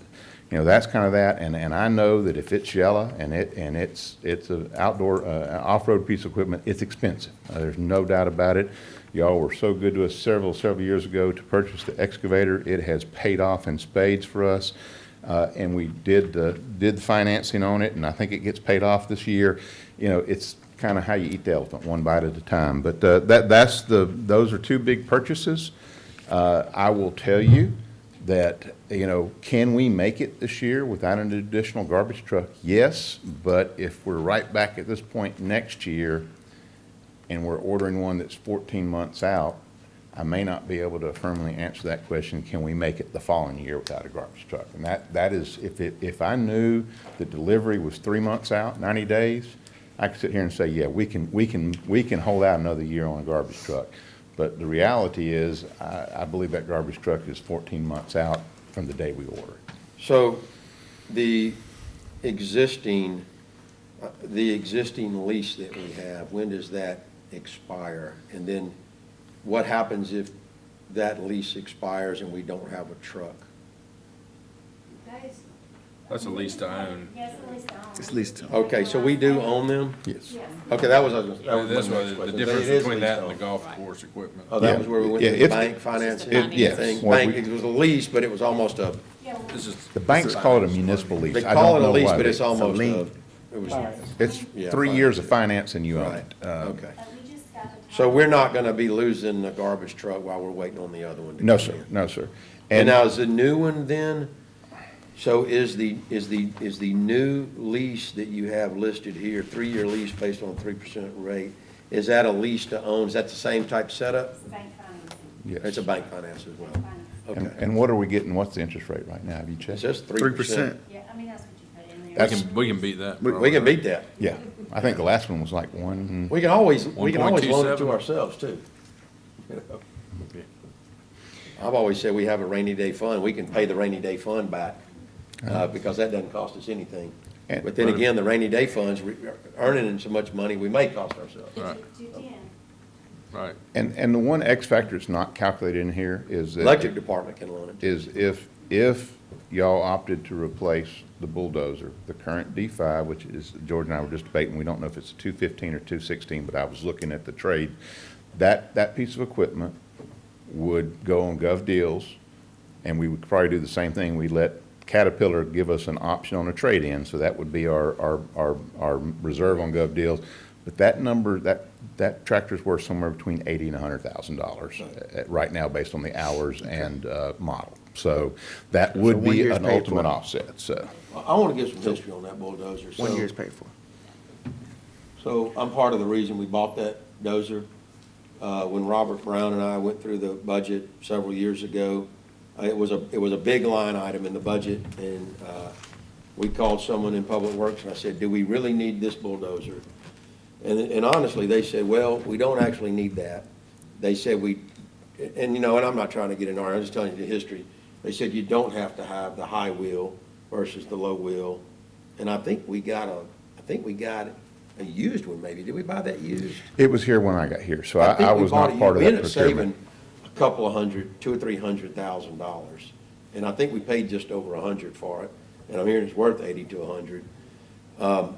you know, that's kind of that. And I know that if it's yellow and it's an outdoor off-road piece of equipment, it's expensive. There's no doubt about it. Y'all were so good to us several years ago to purchase the excavator. It has paid off in spades for us. And we did the financing on it, and I think it gets paid off this year. You know, it's kind of how you eat the elephant, one bite at a time. But those are two big purchases. I will tell you that, you know, can we make it this year without an additional garbage truck? Yes, but if we're right back at this point next year and we're ordering one that's 14 months out, I may not be able to firmly answer that question, can we make it the following year without a garbage truck? And that is, if I knew the delivery was 3 months out, 90 days, I could sit here and say, yeah, we can hold out another year on a garbage truck. But the reality is, I believe that garbage truck is 14 months out from the day we order it. So the existing lease that we have, when does that expire? And then what happens if that lease expires and we don't have a truck? That's a lease to own. Yes, a lease to own. It's leased. Okay, so we do own them? Yes. Okay, that was my That's next why the question. difference It is between that and the leased golf course equipment. Oh, that was where we went Yeah, to the it's- bank financing It's just a yes. thing? Well, Bank, we- it was a lease, but it was almost a, This is The banks call it a municipal lease. they I call don't it a know lease, why but they- it's almost a, lien. it was, It's Yeah, 3 fine. years of finance and you own right, it. okay. We just got the So we're not gonna be losing the garbage truck while we're waiting on the other one to No, come sir, in? no, sir. And now is the new one then, so is the new lease that you have listed here, 3-year lease based on a 3% rate, is that a lease to own? Is that the same type setup? bank financing. Yes. It's a bank finance as well. Okay. And what are we getting, what's the interest rate right now? Have you It's checked? just 3%. Yeah, I mean, that's what you put in there. That's- we can beat that. We can beat that. Yeah, I think the last one was like one. We can always loan it 1.27. to ourselves too. I've always said we have a rainy day fund. We can pay the rainy day fund back, because that doesn't cost us anything. And- But then again, the rainy day funds, earning so much money, we may cost ourselves. Right. 210. Right. And the one X factor that's not calculated in here is that. Electric department can loan it. Is if y'all opted to replace the bulldozer, the current D5, which is, George and I were just debating, we don't know if it's a 215 or 216, but I was looking at the trade. That piece of equipment would go on Gov Deals, and we would probably do the same thing. We'd let Caterpillar give us an option on a trade-in, so that would be our reserve on Gov Deals. But that number, that tractor's worth somewhere between $80,000 and $100,000 right now, based on the hours and model. So that would 1 be year's an paid ultimate for. offset, so. I want to give some history on that bulldozer. 1 So- year's paid for. So I'm part of the reason we bought that dozer. when Robert Brown and I went through the budget several years ago. It was a big line item in the budget, and we called someone in Public Works, and I said, do we really need this bulldozer? And honestly, they said, well, we don't actually need that. They said and I'm not trying to get into I'm just telling you the history. They said you don't have to have the high wheel versus the low wheel. And I think we got a used one maybe. Did we buy that used? It was here when I got here, so think I we was bought not it part of used. that We ended up saving procurement. a couple of $200,000 or $300,000. And I think we paid just over $100 for it. And I'm hearing it's worth $80 to $100.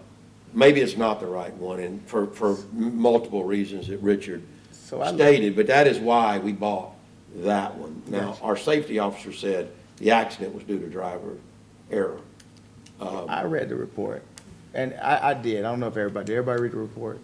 Maybe it's not the right one, and for multiple reasons that Richard stated, but that is why we bought that one. Now, our safety officer said the accident was due to driver error. I read the report, and I did. I don't know if did everybody read the report?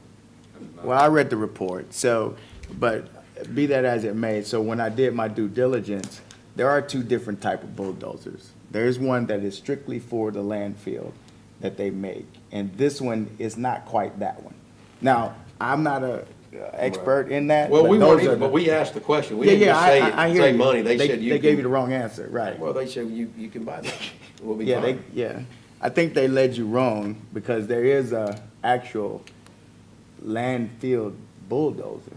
Well, I read the report, so, but be that as it may, so when I did my due diligence, there are two different type of bulldozers. There's one that is strictly for the landfill that they make, and this one is not quite that one. Now, I'm not a expert in that. Well, but we those weren't are either, the- but we asked the question. We Yeah, didn't yeah, just I hear say you. money. They said They gave you the wrong answer, right. Well, they said you can buy that. We'll be Yeah, fine. I think they led you wrong, because there is a actual landfill bulldozer.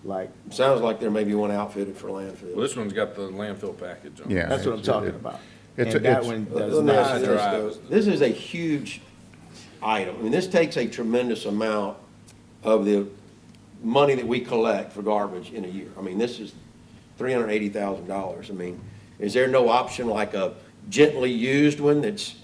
Like, Sounds like there may be one outfitted for landfill. Well, this one's got the landfill package on it. Yeah. that's what I'm talking about. And It's- that it's- one does Let me ask not. you this, though. This is a huge item. I mean, this takes a tremendous amount of the money that we collect for garbage in a year. I mean, this is $380,000. I mean, is there no option like a gently used one that's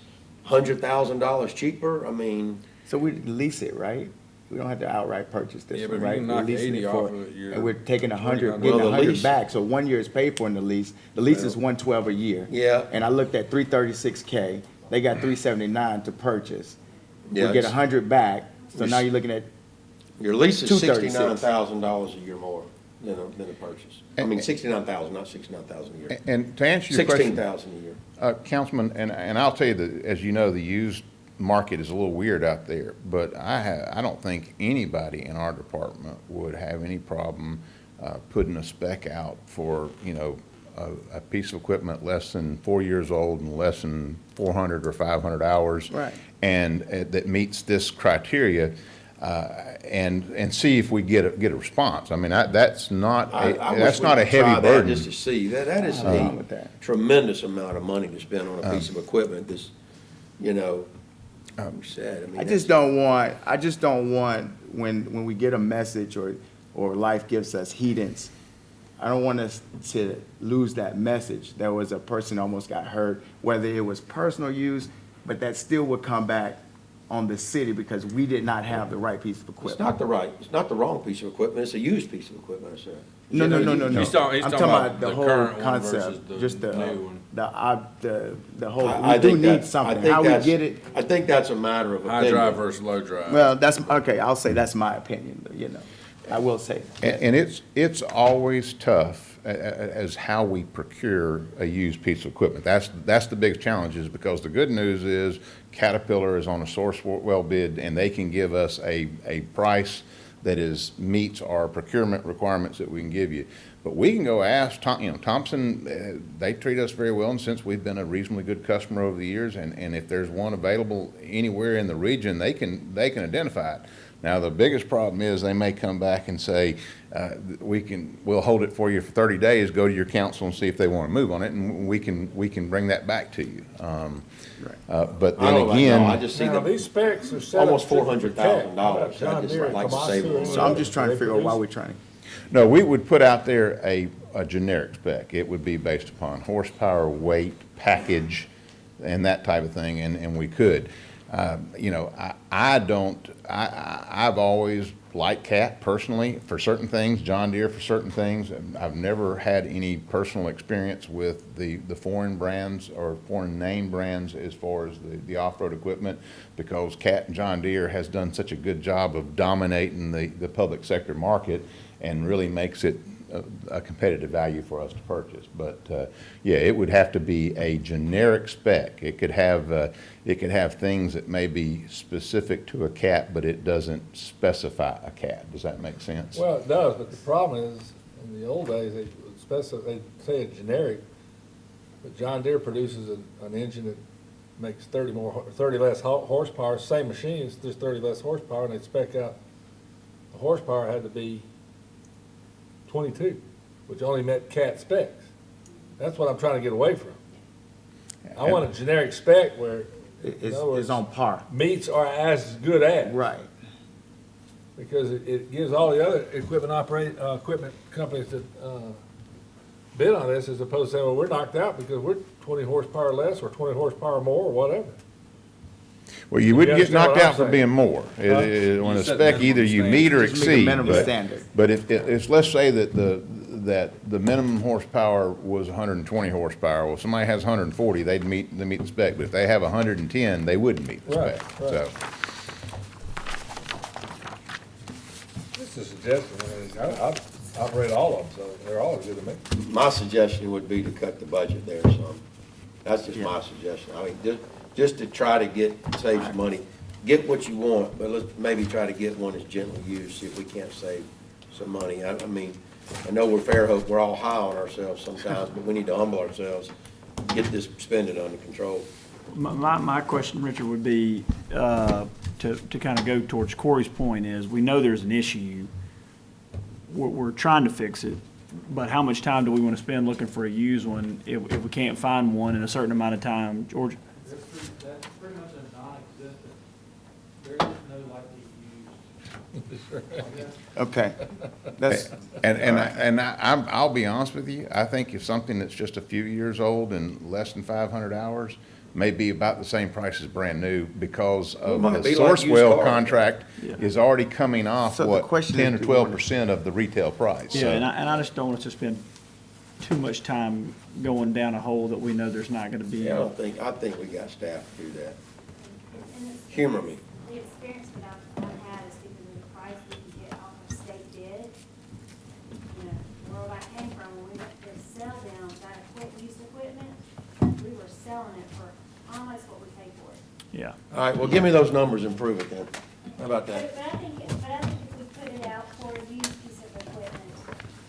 $100,000 cheaper? I mean, So we lease it, right? We don't have to outright purchase this Yeah, one, but if right? you We're knock leasing 80 it off for- of it, you're and we're taking 100, $20. getting Well, the 100 lease- back, so 1 year is paid for in the lease. The lease is 112 a year. Yeah. And I looked at 336K, they got 379 to purchase. We Yeah, get it's- 100 back, so now you're looking at, your lease is 236. $69,000 a year more than a purchase. I mean, 69,000, not 69,000 a year. And to answer your question, 16,000 a year. Councilman, and I'll tell you that, as you know, the used market is a little weird out there, but I don't think anybody in our department would have any problem putting a spec out for, a piece of equipment less than 4 years old and less than 400 or 500 hours. Right. And that meets this criteria, and see if we get a response. I mean, that's not I wish that's we not a could try heavy that burden. Just to see, that is wrong with a that. tremendous amount of money to spend on a piece of equipment, this, like we said, I mean. I just don't want, when we get a message or life gives us heedance, I don't want us to lose that message. There was a person almost got hurt, whether it was personal use, but that still would come back on the city because we did not have the right piece of equipment. It's not the wrong piece of equipment, it's a used piece of equipment, sir. No. He's talking I'm about the the whole current one concept, versus the just new one. the whole, I we do think need that- I something. think How we that's- get it, I think that's a matter of High drive opinion. versus low drive. well, that's, okay, I'll say that's my opinion, I will say. And it's always tough as how we procure a used piece of equipment. That's the biggest challenge, is because the good news is Caterpillar is on a source well bid, and they can give us a price that meets our procurement requirements that we can give you. But we can go ask, Thompson, they treat us very well, and since we've been a reasonably good customer over the years, and if there's one available anywhere in the region, they can identify it. Now, the biggest problem is they may come back and say, we'll hold it for you for 30 days, go to your council and see if they want to move on it, and we can bring that back to you. But I then don't again. know, I just see Now, that these specs are set up almost strictly for tech. $400,000. How about John I just Deere, like to save Komatsu, it. So I'm just trying to figure out why we're trying. No, we would put out there a generic spec. It would be based upon horsepower, weight, package, and that type of thing, and we could. I've always liked Cat personally for certain things, John Deere for certain things. I've never had any personal experience with the foreign brands or foreign name brands as far as the off-road equipment, because Cat and John Deere has done such a good job of dominating the public sector market, and really makes it a competitive value for us to purchase. But, yeah, it would have to be a generic spec. It could have things that may be specific to a cat, but it doesn't specify a cat. Does that make sense? Well, it does, but the problem is, in the old days, they they'd say it's generic, but John Deere produces an engine that makes 30 less horsepower, same machine, it's just 30 less horsepower, and they spec out, the horsepower had to be 22, which only met cat specs. That's what I'm trying to get away from. I want a generic spec where, in other words, It's on par. meets are as good as. Right. Because it gives all the other equipment companies that, bid on this, as opposed to saying, well, we're knocked out because we're 20 horsepower less or 20 horsepower more or whatever. Well, you wouldn't get understand what knocked I'm out for saying? being more. When a spec, either you meet or Just meet the exceed. minimum but- standard. But if, let's say that the minimum horsepower was 120 horsepower, well, somebody has 140, they meet the spec. But if they have 110, they wouldn't meet the Right, spec. right. So, Just a suggestion, I mean, I operate all of them, so they're all good to me. My suggestion would be to cut the budget there some. That's just my suggestion. I mean, just to try to save some money. Get what you want, but let's maybe try to get one that's gently used, see if we can't save some money. I mean, I know we're Fairhope, we're all high on ourselves sometimes, but we need to humble ourselves, get this spending under control. My question, Richard, would be, to kind of go towards Corey's point is, we know there's an issue. We're trying to fix it, but how much time do we want to spend looking for a used one if we can't find one in a certain amount of time? George? That's pretty much a non-existent. There is no likely used. Okay. That's, I'll be honest with you, I think if something that's just a few years old and less than 500 hours may be about the same price as brand new because of Might the be like used Sourcewell cars. contract is already coming off, So the what, question 10 or is, do you wanna- 12% of the retail price. Yeah, So- and I just don't want us to spend too much time going down a hole that we know there's not gonna be. Yeah, I think we got staff to do that. And it's- Humor me. The experience that I've had is because of the price we can get off of state bid. You know, where I came from, when we went to sell them that used equipment, we were selling it for almost what we paid for it. Yeah. All right, well, give me those numbers and prove it then. How about that? But I think if we put it out for a used piece of equipment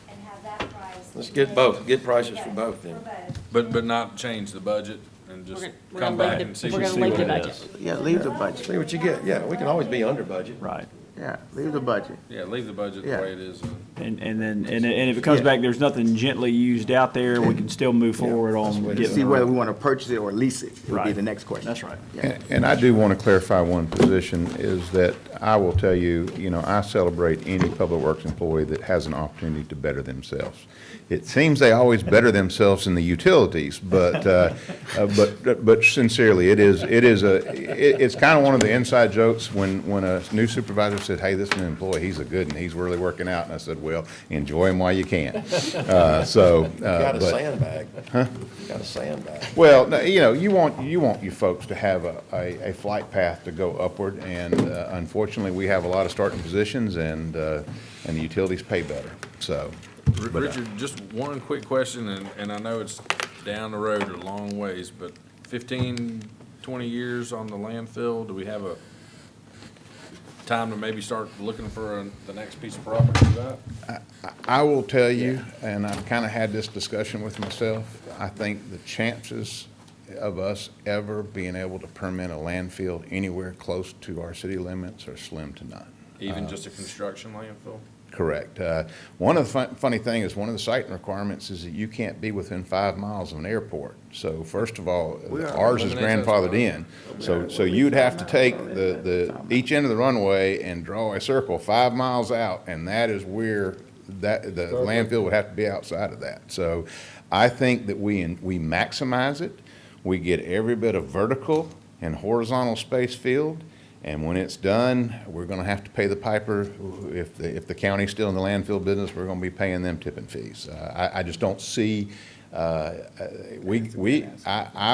and have that price. Let's get both, get prices for both then. For both. But not change the budget and just We're come gonna back leave and the- see we're gonna see leave what the it budget. is. yeah, leave the budget. See what you get. Yeah, we can always be under budget. Right. Yeah, leave the budget. Yeah, leave the budget the Yeah. way it is. And if it comes Yeah. back, there's nothing gently used out there, we can still move forward on what it getting. See the whether road. we want to purchase it or lease it, would be Right. the next question. That's right. Yeah. And I do want to clarify one position, is that I will tell you, I celebrate any public works employee that has an opportunity to better themselves. It seems they always better themselves in the utilities, but sincerely, it's kind of one of the inside jokes when a new supervisor said, hey, this new employee, he's a good one, he's really working out, and I said, well, enjoy him while you can. Got a but- sandbag. Huh? Got a sandbag. Well, no, you want you folks to have a flight path to go upward, and unfortunately, we have a lot of starting positions, and the utilities pay better, so. but, Richard, just one quick question, and I know it's down the road a long ways, but 15, 20 years on the landfill, do we have a time to maybe start looking for the next piece of property for that? I will tell you, and I've kind of had this discussion with myself, I think the chances of us ever being able to permit a landfill anywhere close to our city limits are slim to none. Even just a construction landfill? Correct. One of the funny thing is, one of the siting requirements is that you can't be within 5 miles of an airport. So first of all, ours is grandfathered in. So you'd have to take each end of the runway and draw a circle 5 miles out, and that is where the landfill would have to be outside of that. So I think that we maximize it. We get every bit of vertical and horizontal space filled. And when it's done, we're going to have to pay the piper. If the county's still in the landfill business, we're going to be paying them tipping fees. I just don't see. I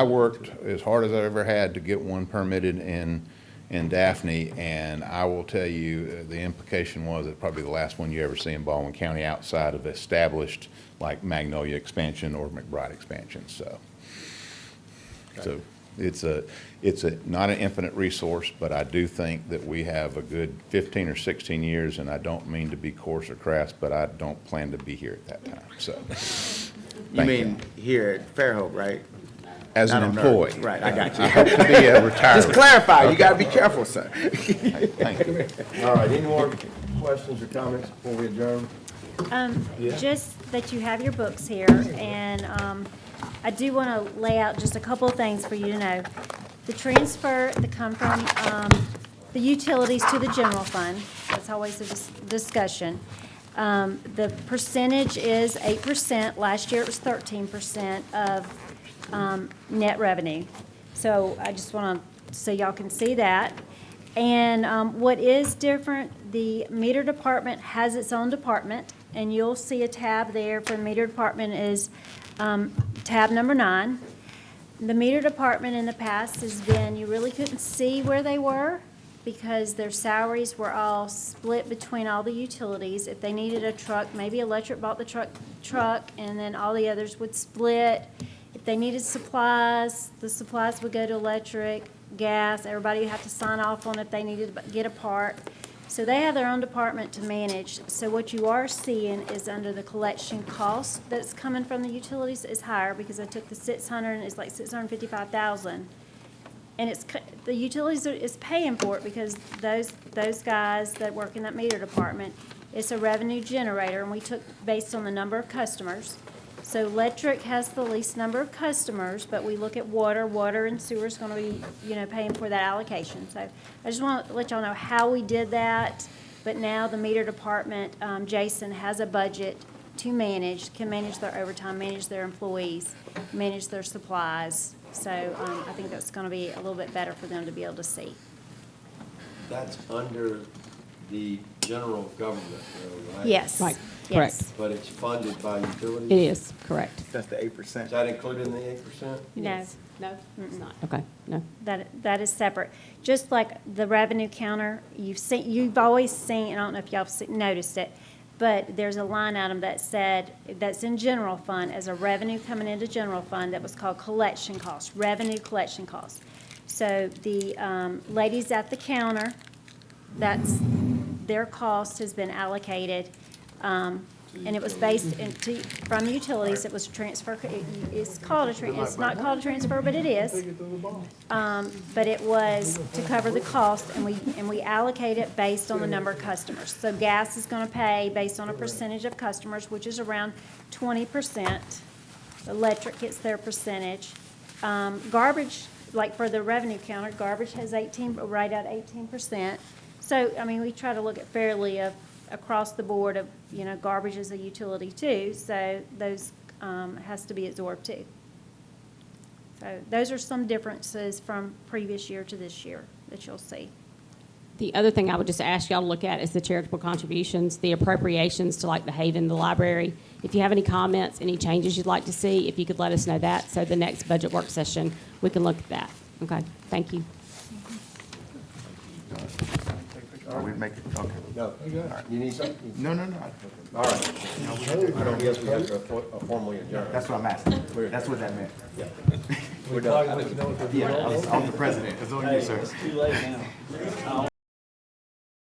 worked as hard as I ever had to get one permitted in in Daphne, and I will tell you, the implication was that probably the last one you ever see in Baldwin County outside of established, like Magnolia expansion or McBride expansion, so. So it's not an infinite resource, but I do think that we have a good 15 or 16 years, and I don't mean to be coarse or crass, but I don't plan to be here at that time, so. You mean here at Fairhope, right? As an Not on Earth. employee. Right, I got you. I hope to be a retiree. Just clarify, you Okay. gotta be careful, sir. Thank you. All right, any more questions or comments before we adjourn? Just that you have your books here, and I do want to lay out just a couple of things for you to know. The transfer that come from the utilities to the general fund, that's always a discussion. The percentage is 8%. Last year it was 13% of net revenue. So I just want to, so y'all can see that. And what is different, the meter department has its own department, and you'll see a tab there for the meter department is tab number 9. The meter department in the past has been, you really couldn't see where they were because their salaries were all split between all the utilities. If they needed a truck, maybe electric bought the truck, and then all the others would split. If they needed supplies, the supplies would go to electric, gas, everybody would have to sign off on if they needed to get a part. So they have their own department to manage. So what you are seeing is under the collection cost that's coming from the utilities is higher because I took the 600 and it's like 655,000. And it's, the utilities is paying for it because those guys that work in that meter department, it's a revenue generator, and we took based on the number of customers. So electric has the least number of customers, but we look at water and sewer is going to be, paying for that allocation. So I just want to let y'all know how we did that. But now the meter department, Jason has a budget to manage, can manage their overtime, manage their employees, manage their supplies. So I think that's going to be a little bit better for them to be able to see. That's under the general government, though, right? Yes. Right, Yes. correct. But it's funded by utilities? It is, correct. That's the 8%. Is that included in the 8%? No. No, it's not. Okay, no. That is separate. Just like the revenue counter, you've always seen, I don't know if y'all have noticed it, but there's a line item that said, that's in general fund as a revenue coming into general fund that was called collection costs, revenue collection costs. So the ladies at the counter, that's, their cost has been allocated, and it was based from utilities. It was a transfer. It's called it's not called a transfer, but it is. But it was to cover the cost, and we allocate it based on the number of customers. So gas is going to pay based on a percentage of customers, which is around 20%. Electric gets their percentage. Garbage, like for the revenue counter, garbage has right at 18%. So, I mean, we try to look at fairly across the board of, garbage is a utility too, so those has to be absorbed too. So those are some differences from previous year to this year that you'll see. The other thing I would just ask y'all to look at is the charitable contributions, the appropriations to like the Haven, the library. If you have any comments, any changes you'd like to see, if you could let us know that, so the next budget work session, we can look at that. Okay, thank you. Are we making, okay. No. You need something? No. All right. I don't guess we have to formally adjourn. That's what I'm asking. That's what that meant. Yeah. We're done. Yeah, I'm the president. It's on you, sir. It's too late now.